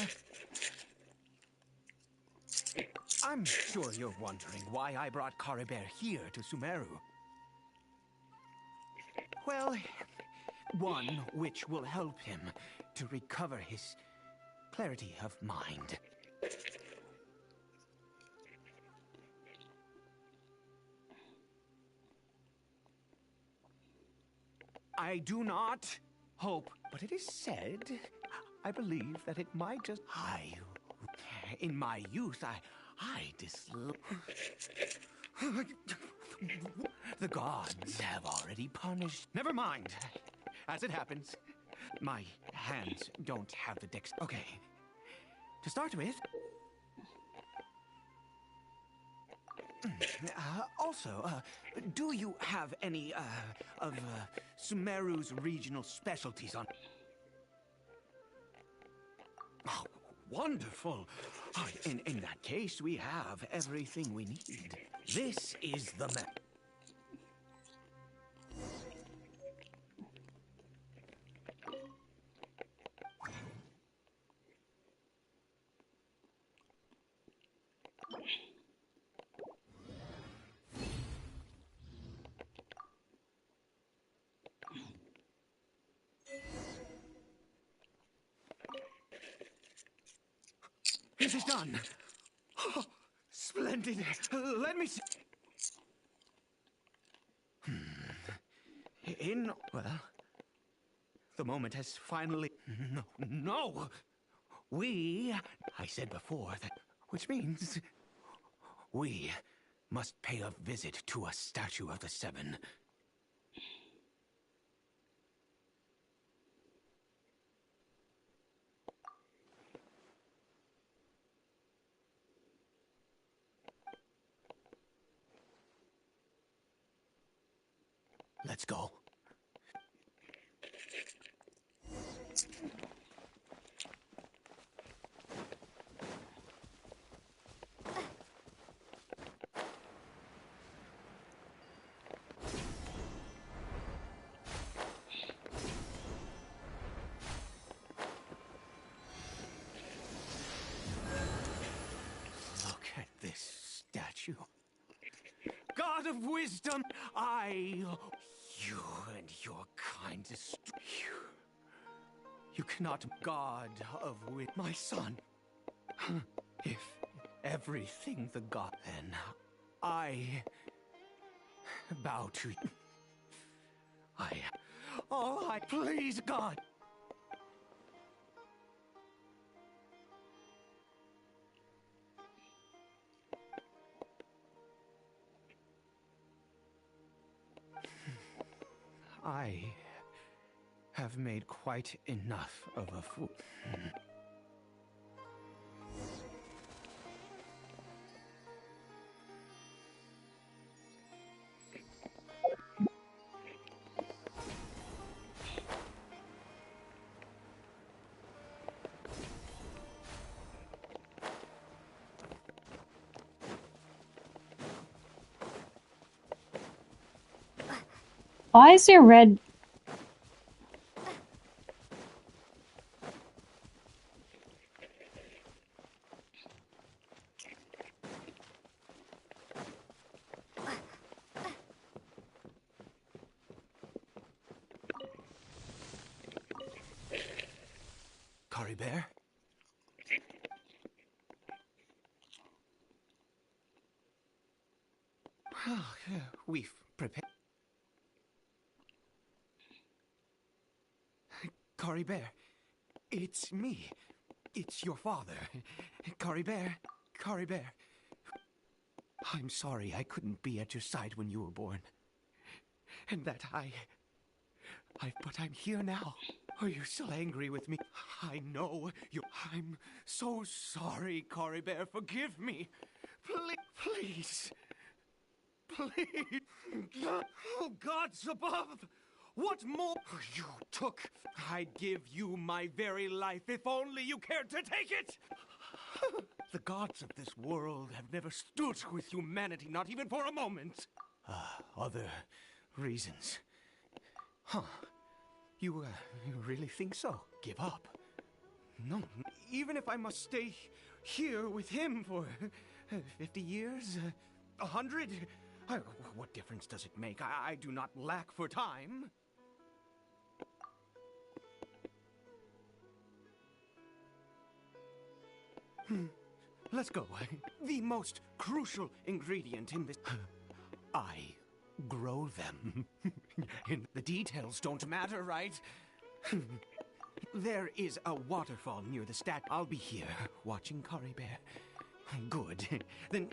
I'm sure you're wondering why I brought Caribert here to Sumeru. Well, one which will help him to recover his clarity of mind. I do not hope, but it is said, I believe that it might just... in my youth, The gods have already punished... Never mind. As it happens, my hands don't have the dex... Okay. To start with... do you have any, of Sumeru's regional specialties on... Oh, wonderful! In that case, we have everything we need. This is the map. This is done. Oh, splendid. Let me see. Well, the moment has finally... No! I said before that... Which means... We must pay a visit to a statue of the Seven. Let's go. Look at this statue. God of wisdom, you and your kind you cannot, God of my son. If everything the god, then I bow to you. Please, God. I have made quite enough of a fool. Why is there red? Caribert? We've prepared. Caribert, it's me. It's your father. Caribert. I'm sorry I couldn't be at your side when you were born. And that but I'm here now. Are you still angry with me? I know you. I'm so sorry, Cory Bear. Forgive me. Please. Please. Oh, gods above! What more you took? I'd give you my very life if only you cared to take it! The gods of this world have never stood with humanity, not even for a moment. Other reasons. Huh. You really think so? Give up? No. Even if I must stay here with him for 50 years? 100? What difference does it make? I do not lack for time. Let's go. The most crucial ingredient in this... I grow them. The details don't matter, right? There is a waterfall near the statue. I'll be here, watching Cory Bear. Good. Then...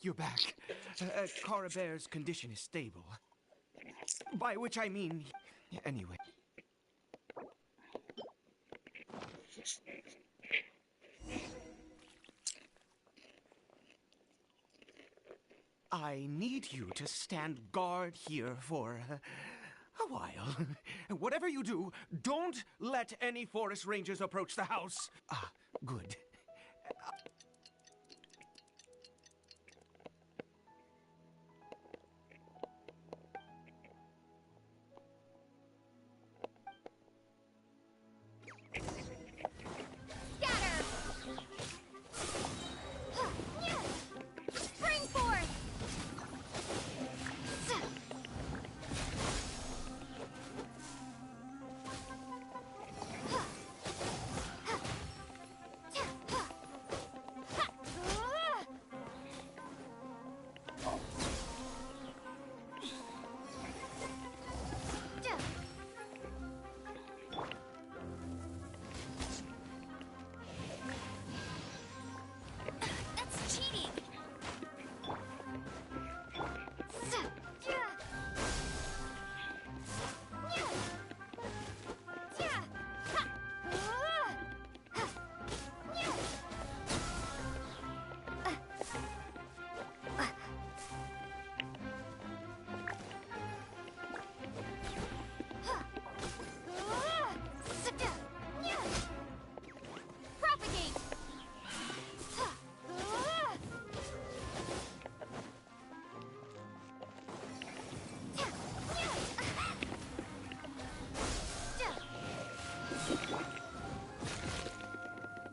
You're back. Cory Bear's condition is stable. By which I mean... Anyway. I need you to stand guard here for a while. Whatever you do, don't let any forest rangers approach the house. Good.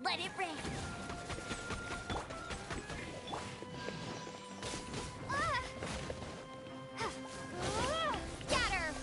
Let it rain. Scatter.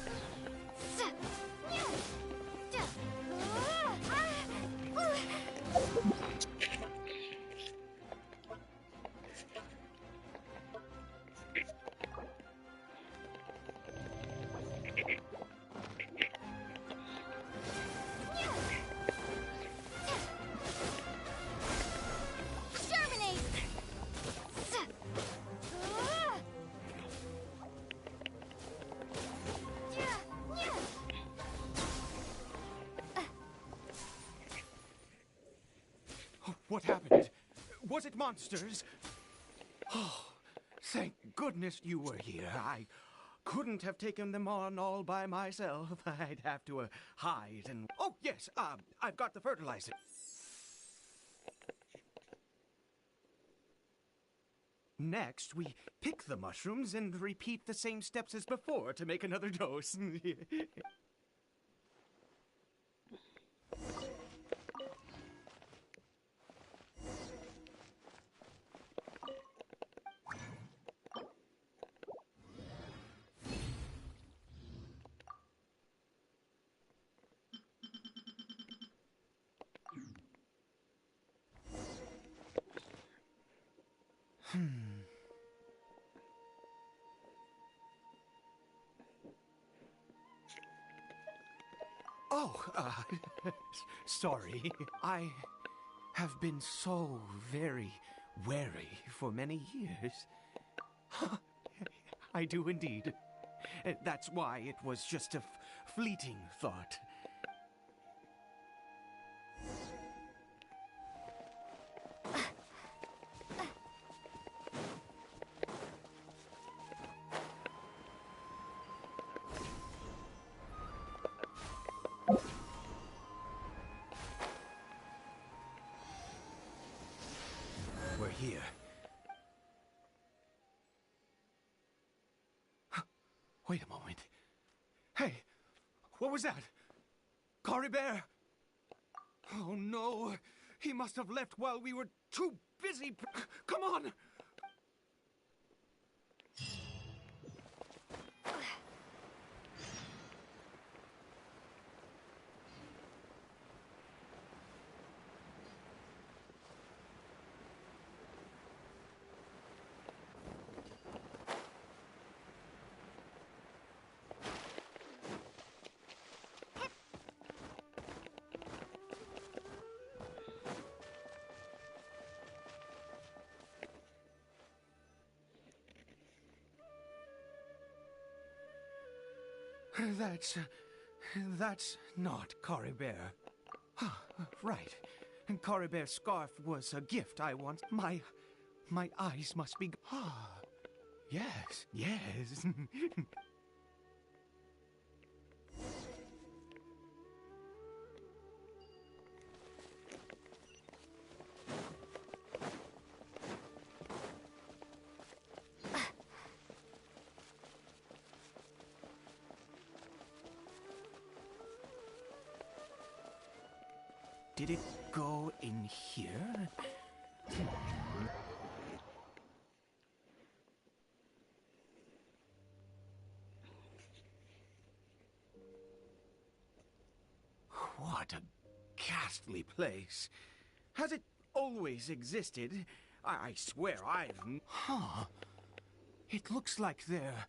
What happened? Was it monsters? Oh, thank goodness you were here. I couldn't have taken them on all by myself. I'd have to hide and... Oh, yes, I've got the fertilizer. Next, we pick the mushrooms and repeat the same steps as before to make another dose. Oh, sorry. I have been so very wary for many years. I do indeed. That's why it was just a fleeting thought. We're here. Wait a moment. Hey, what was that? Cory Bear? Oh no, he must have left while we were too busy. Come on! That's not Cory Bear. Right. Cory Bear's scarf was a gift I once... My eyes must be... Yes, yes. Did it go in here? What a ghastly place. Has it always existed? I swear I've... Huh. It looks like they're...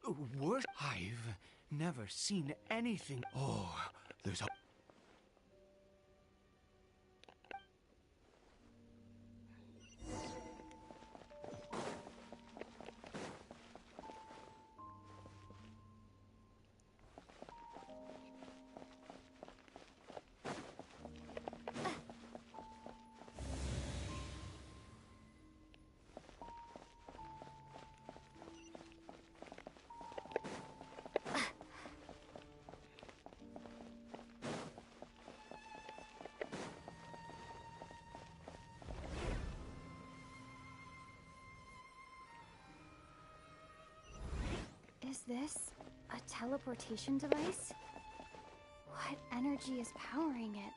I've never seen anything... Oh, there's a... Is this a teleportation device? What energy is powering it?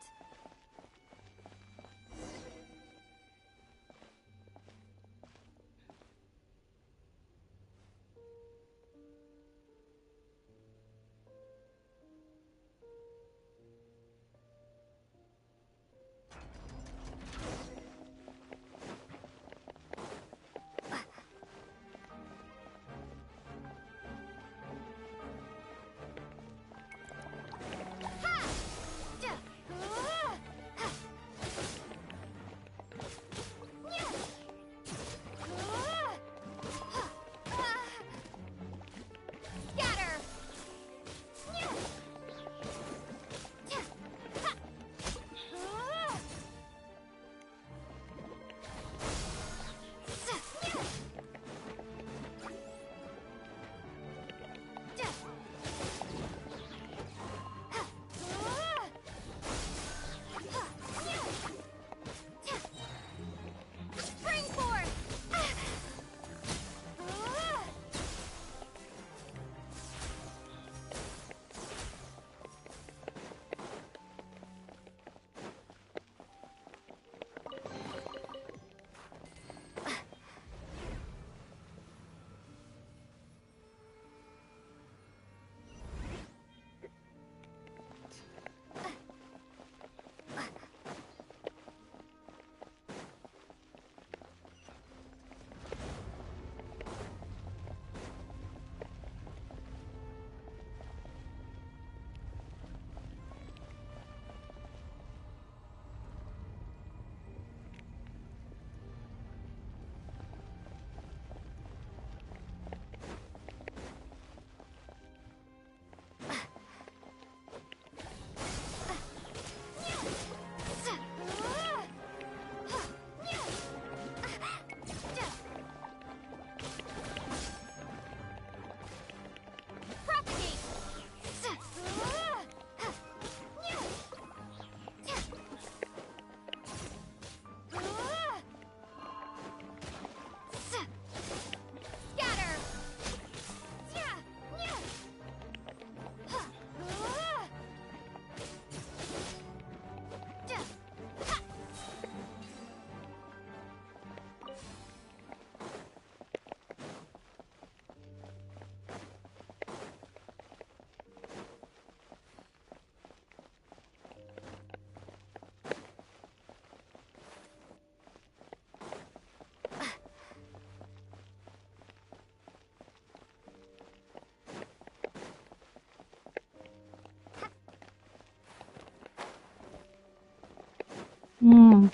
Mm.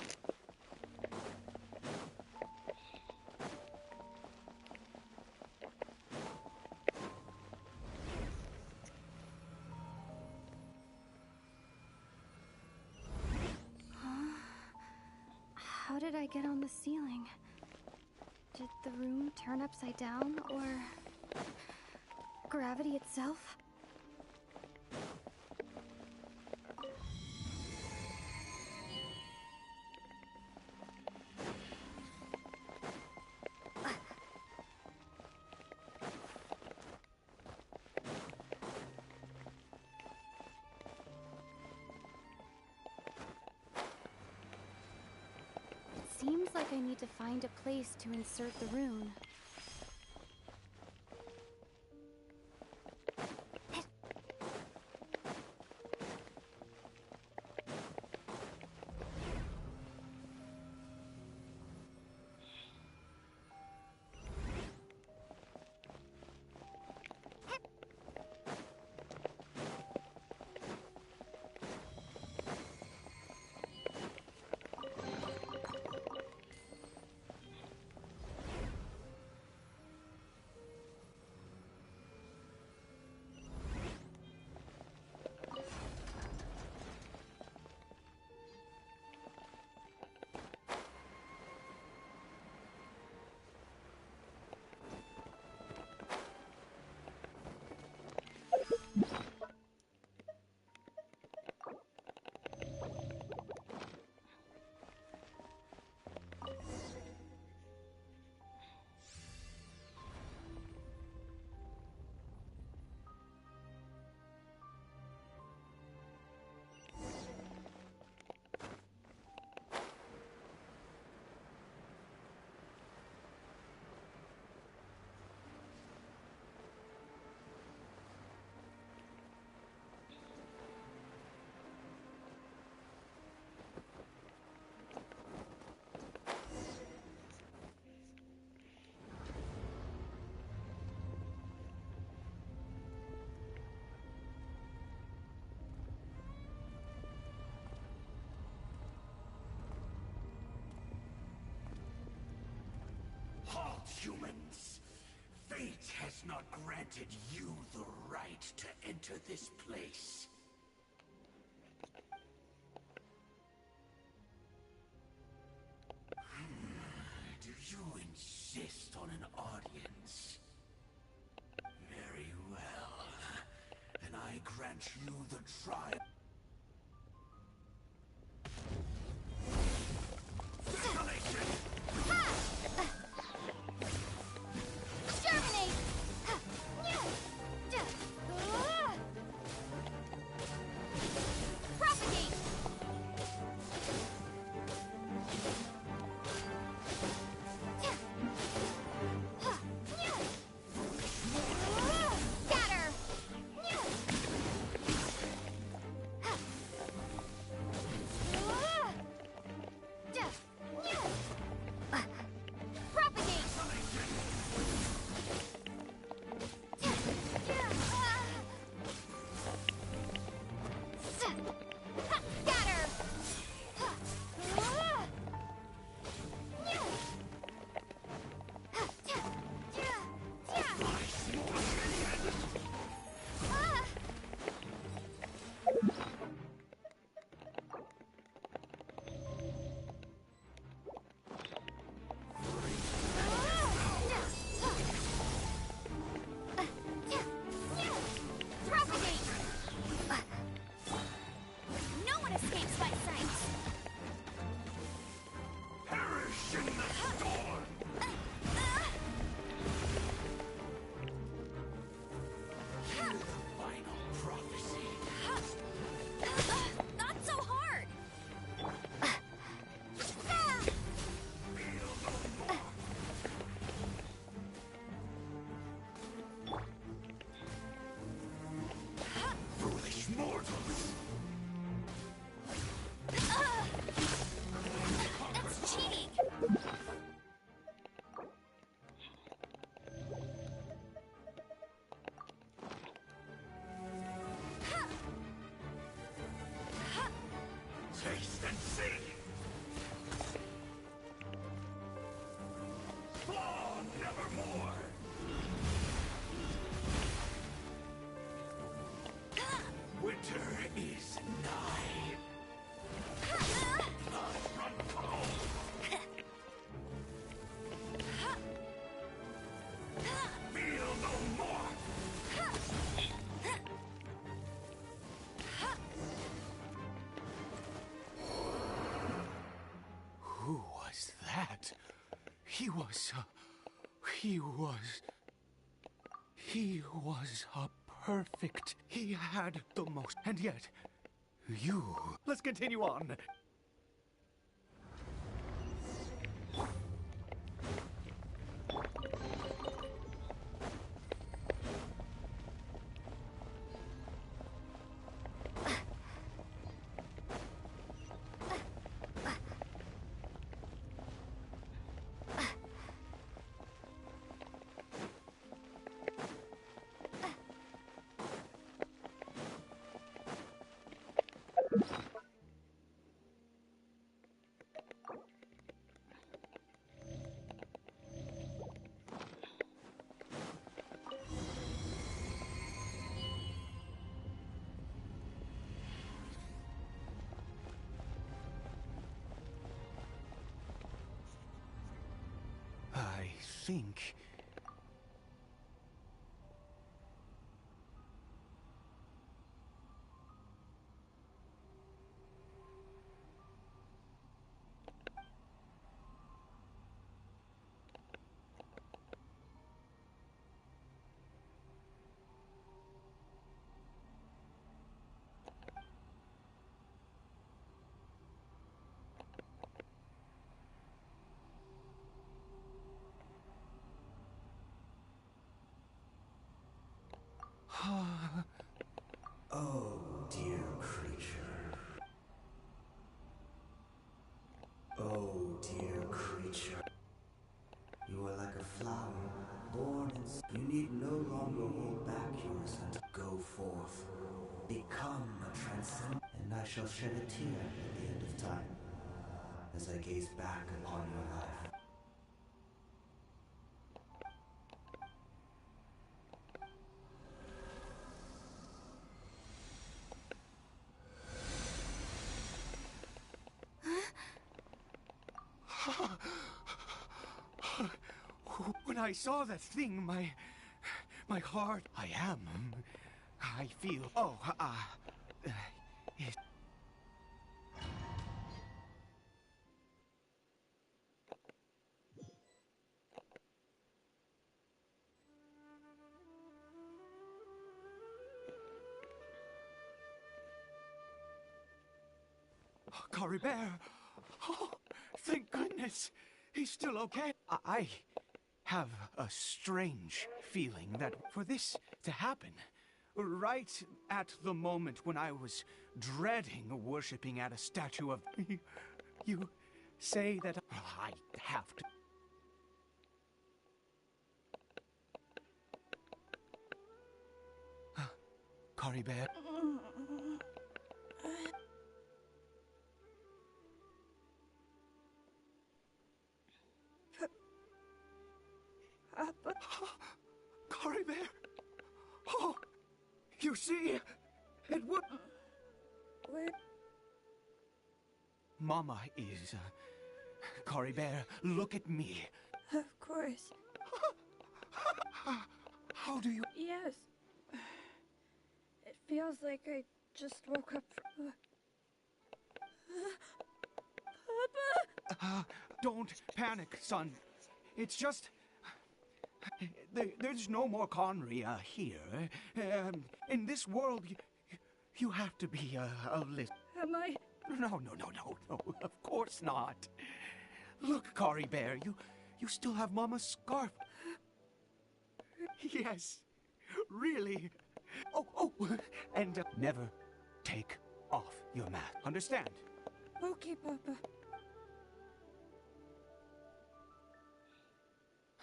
How did I get on the ceiling? Did the room turn upside down, or gravity itself? Seems like I need to find a place to insert the rune. Halt, humans! Fate has not granted you the right to enter this place. Do you insist on an audience? Very well. Then I grant you the trial. Taste and see! He was a perfect. He had the most. And yet, you. Let's continue on. I think. Oh, dear creature. Oh, dear creature. You are like a flower, born in... You need no longer hold back your resentment. Go forth. Become a transcendent. And I shall shed a tear at the end of time, as I gaze back upon your life. When I saw that thing, my heart. I feel. Oh, it. Cory Bear. Oh, thank goodness. He's still okay. I have a strange feeling that for this to happen, right at the moment when I was dreading worshipping at a statue of... You say that I have to... Cory Bear. Papa. Cory Bear. Oh, you see, it would... Where? Mama is... Cory Bear, look at me. Of course. How do you... Yes. It feels like I just woke up from... Papa! Don't panic, son. It's just... There's no more Conry here. In this world, you have to be a little... Am I? No, of course not. Look, Cory Bear, you still have Mama's scarf. Yes, really. Oh, and never take off your mask. Understand? Okay, Papa.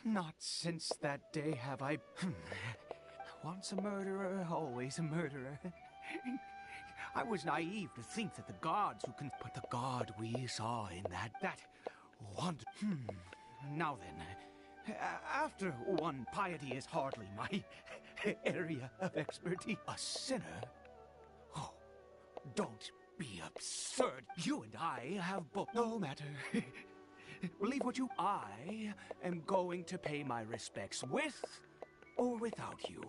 Not since that day have I... Once a murderer, always a murderer. I was naive to think that the gods who can... But the god we saw in that wonder... Now then, after one, piety is hardly my area of expertise. A sinner? Oh, don't be absurd. You and I have both... No matter. Believe what you... I am going to pay my respects with or without you.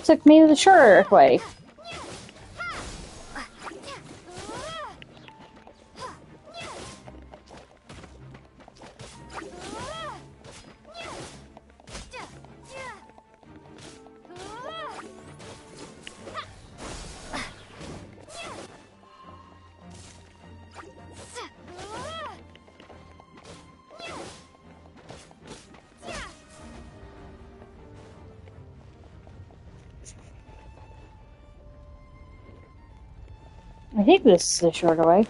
took me the shorter way. I think this is the shorter way.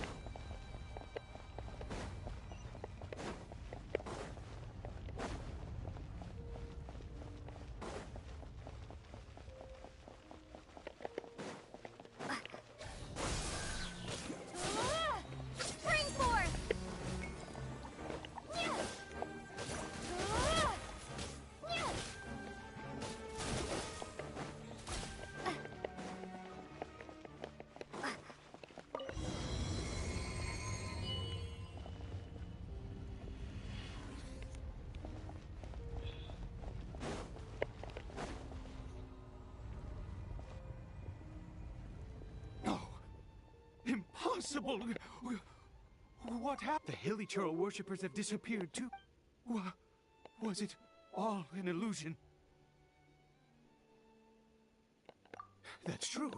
Impossible! What happened? The Hilly Churl worshippers have disappeared too. Was it all an illusion? That's true.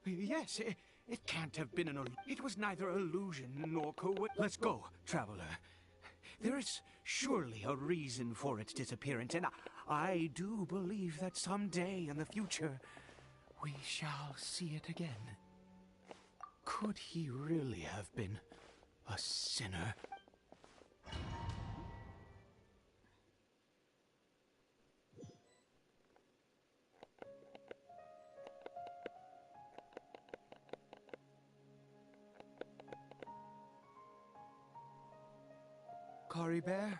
Yes, it can't have been an illusion. It was neither illusion nor Let's go, traveler. There is surely a reason for its disappearance, and I do believe that someday in the future we shall see it again. Could he really have been a sinner? Cory Bear?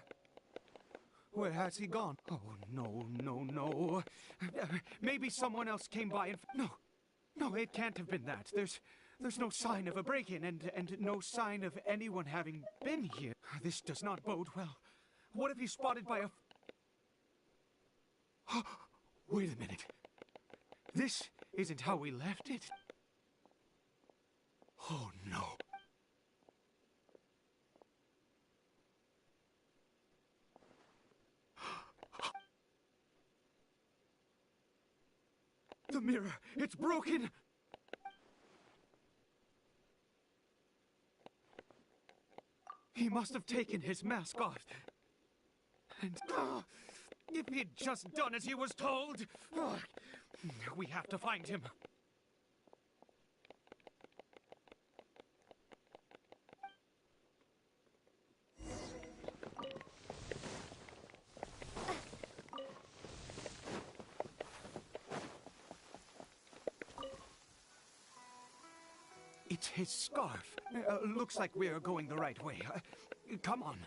Where has he gone? Oh, no. Maybe someone else came by and... No, it can't have been that. There's no sign of a break-in and no sign of anyone having been here. This does not bode well. What if he's spotted by a... Wait a minute. This isn't how we left it. Oh, no. The mirror, it's broken! He must have taken his mask off. And if he'd just done as he was told, we have to find him. It's his scarf. Looks like we're going the right way. Come on.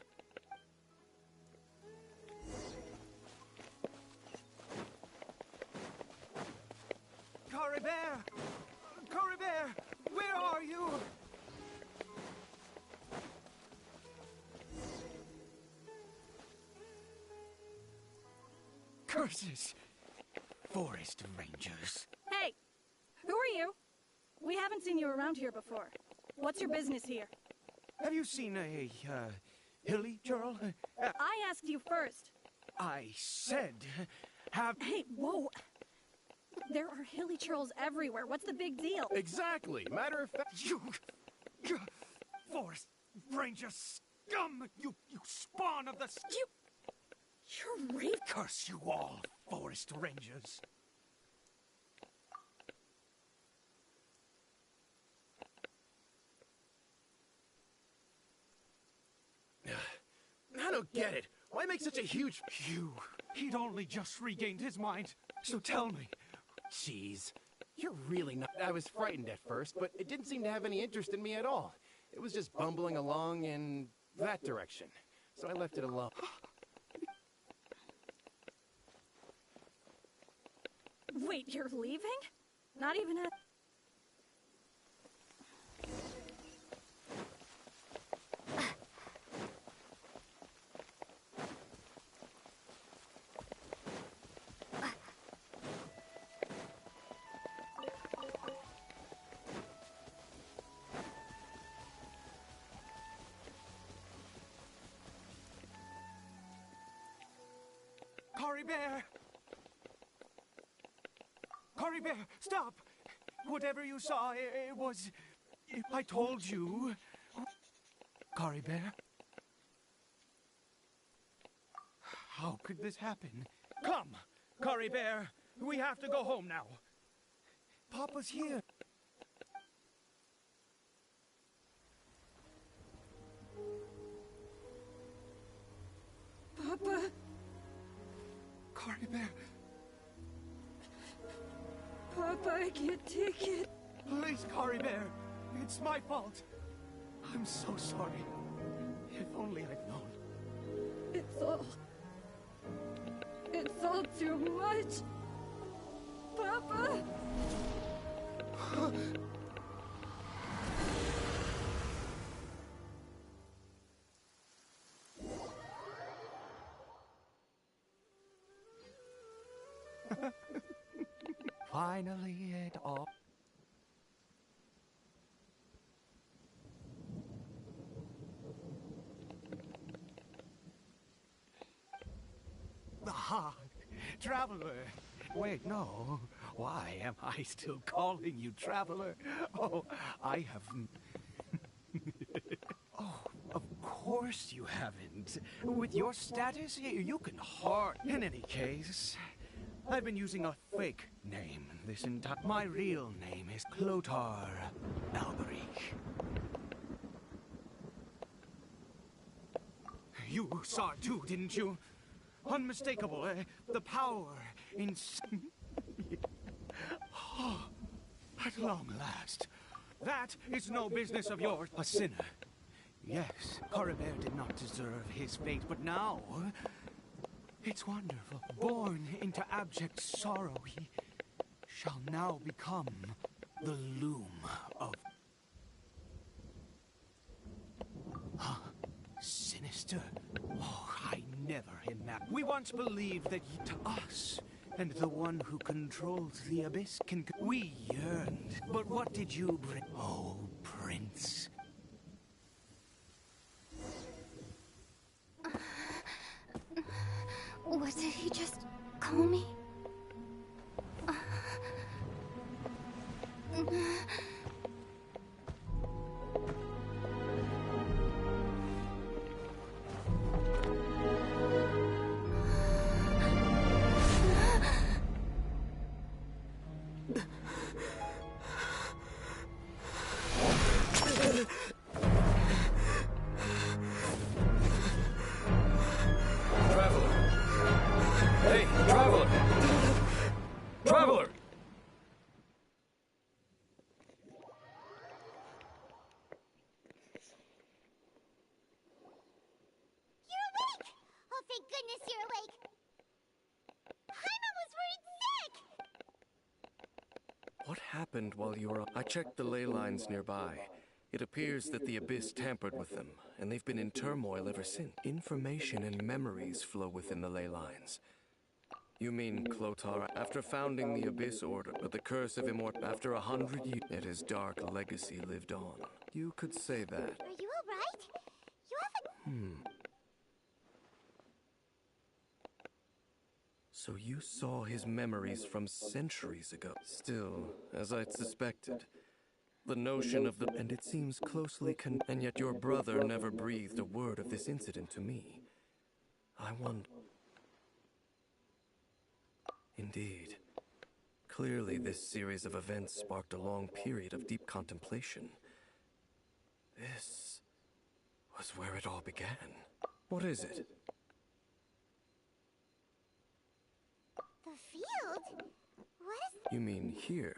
Cory Bear! Cory Bear! Where are you? Curses! Forest Rangers. Hey! Who are you? We haven't seen you around here before. What's your business here? Have you seen a, Hilly Churl? I asked you first. I said, have... Hey, whoa! There are Hilly Churls everywhere. What's the big deal? Exactly. Matter of fact... You... Forest Ranger scum! You spawn of the... You're rape... Curse you all, Forest Rangers. I don't get it. Why make such a huge... He'd only just regained his mind. So tell me. Jeez. You're really not... I was frightened at first, but it didn't seem to have any interest in me at all. It was just bumbling along in that direction. So I left it alone. Wait, you're leaving? Not even a... Cory Bear! Cory Bear, stop! Whatever you saw, it was... I told you. Cory Bear? How could this happen? Come, Cory Bear. We have to go home now. Papa's here. Papa. Cory Bear. Papa, I can't take it. Please, Cory Bear. It's my fault. I'm so sorry. If only I'd known. It's all too much. Papa! Finally, it all... Ah, Traveler. Wait, no. Why am I still calling you Traveler? Oh, I haven't... Oh, of course you haven't. With your status, you can hard... In any case, I've been using a fake name this entire... My real name is Clotar Alberic. You saw it too, didn't you? Unmistakable, the power in... Oh, at long last. That is no business of yours. A sinner. Yes, Cory Bear did not deserve his fate, but now... It's wonderful. Born into abject sorrow, he shall now become the loom of... Huh? Sinister? Oh, I never imagined. We once believed that to us, and the one who controls the abyss can... We yearned. But what did you bring? Oh, Prince. What did he just call me? What happened while you were... I checked the ley lines nearby. It appears that the Abyss tampered with them, and they've been in turmoil ever since. Information and memories flow within the ley lines. You mean Clotar, after founding the Abyss Order, but the curse of immort after 100 years, yet his dark legacy lived on. You could say that. Are you alright? You haven't... So you saw his memories from centuries ago. Still, as I'd suspected, the notion of the... And it seems closely and yet your brother never breathed a word of this incident to me. I wonder... Indeed. Clearly this series of events sparked a long period of deep contemplation. This was where it all began. What is it? The field? What is... You mean here?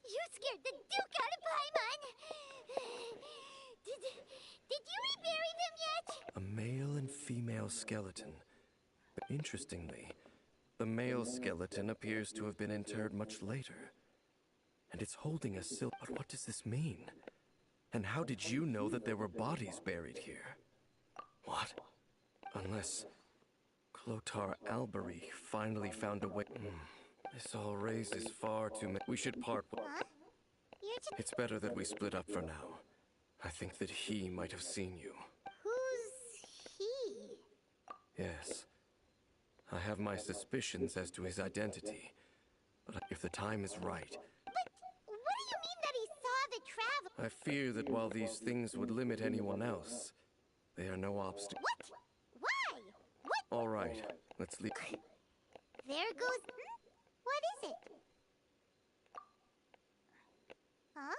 You scared the Duke out of Paimon! Did you rebury them yet? A male and female skeleton. But interestingly, the male skeleton appears to have been interred much later. And it's holding a But what does this mean? And how did you know that there were bodies buried here? What? Unless Clotar Alberic finally found a way... This all raises far too many... We should part... Huh? It's better that we split up for now. I think that he might have seen you. Who Yes. I have my suspicions as to his identity. But if the time is right, What do you mean that he saw the travel? I fear that while these things would limit anyone else, they are no obstacle. What? Why? What? All right, let's leave. There goes... What is it? Huh?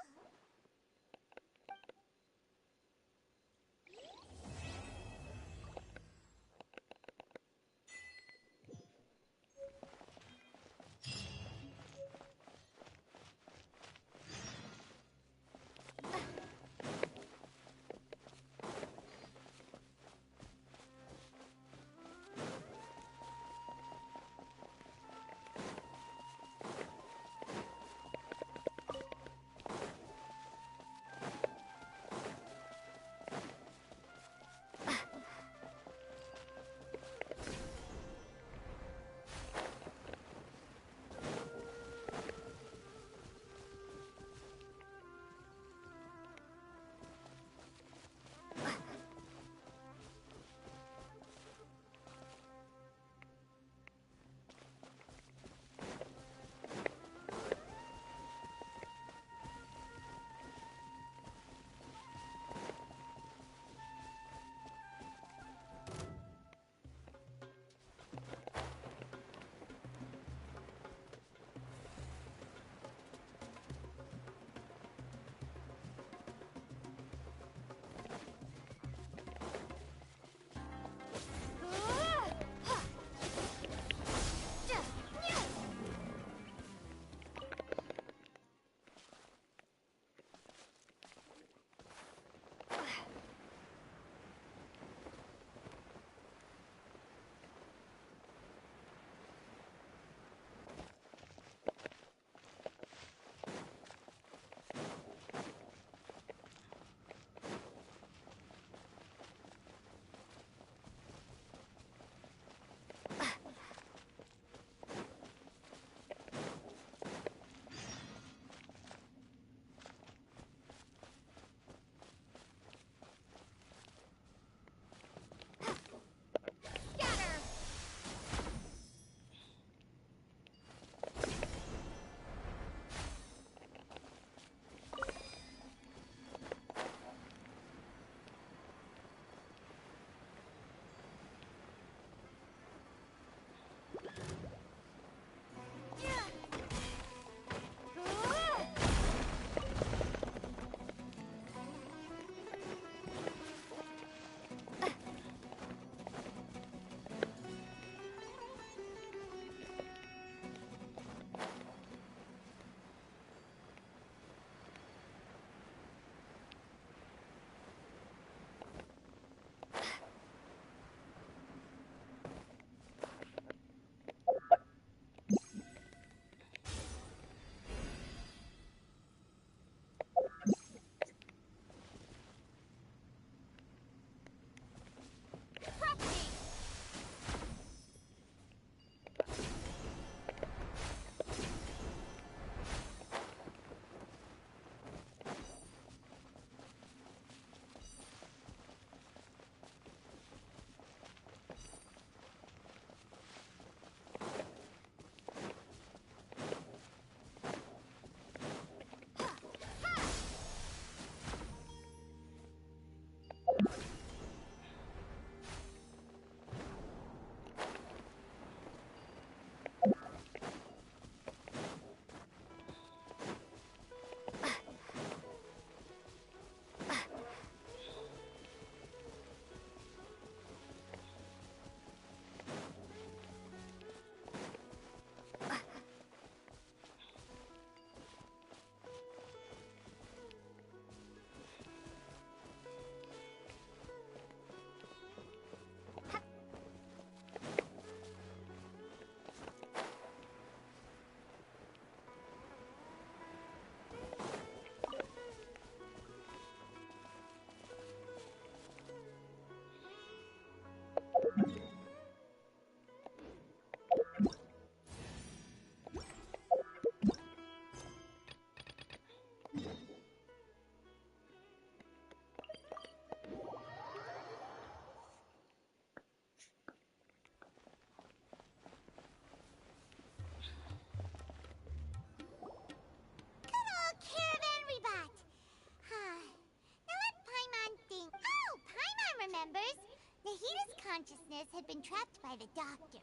members. Nahita's consciousness had been trapped by the doctor.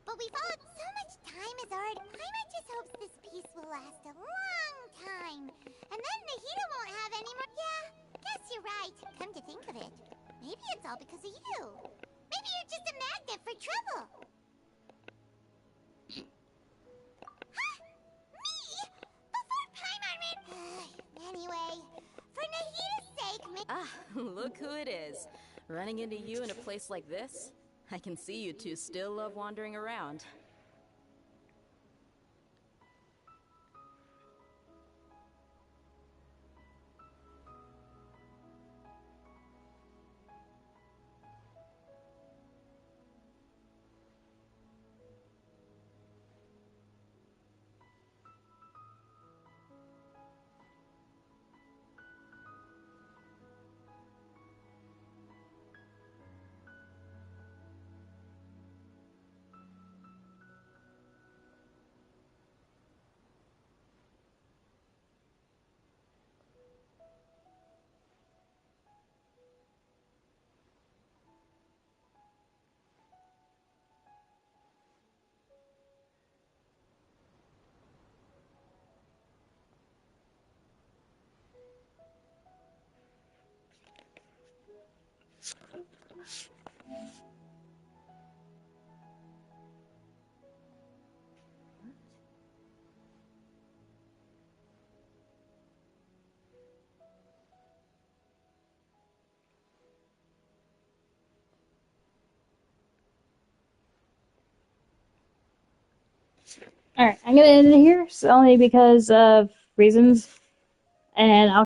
But we followed so much time has already... Paimon just hopes this peace will last a long time. And then Nahita won't have any more... Yeah, guess you're right. Come to think of it. Maybe it's all because of you. Maybe you're just a magnet for trouble. Huh? Me? Before Paimon ran... Anyway, for Nahita's sake... Ah, look who it is. Running into you in a place like this? I can see you two still love wandering around. Alright, I'm gonna end it here, only because of reasons. And I'll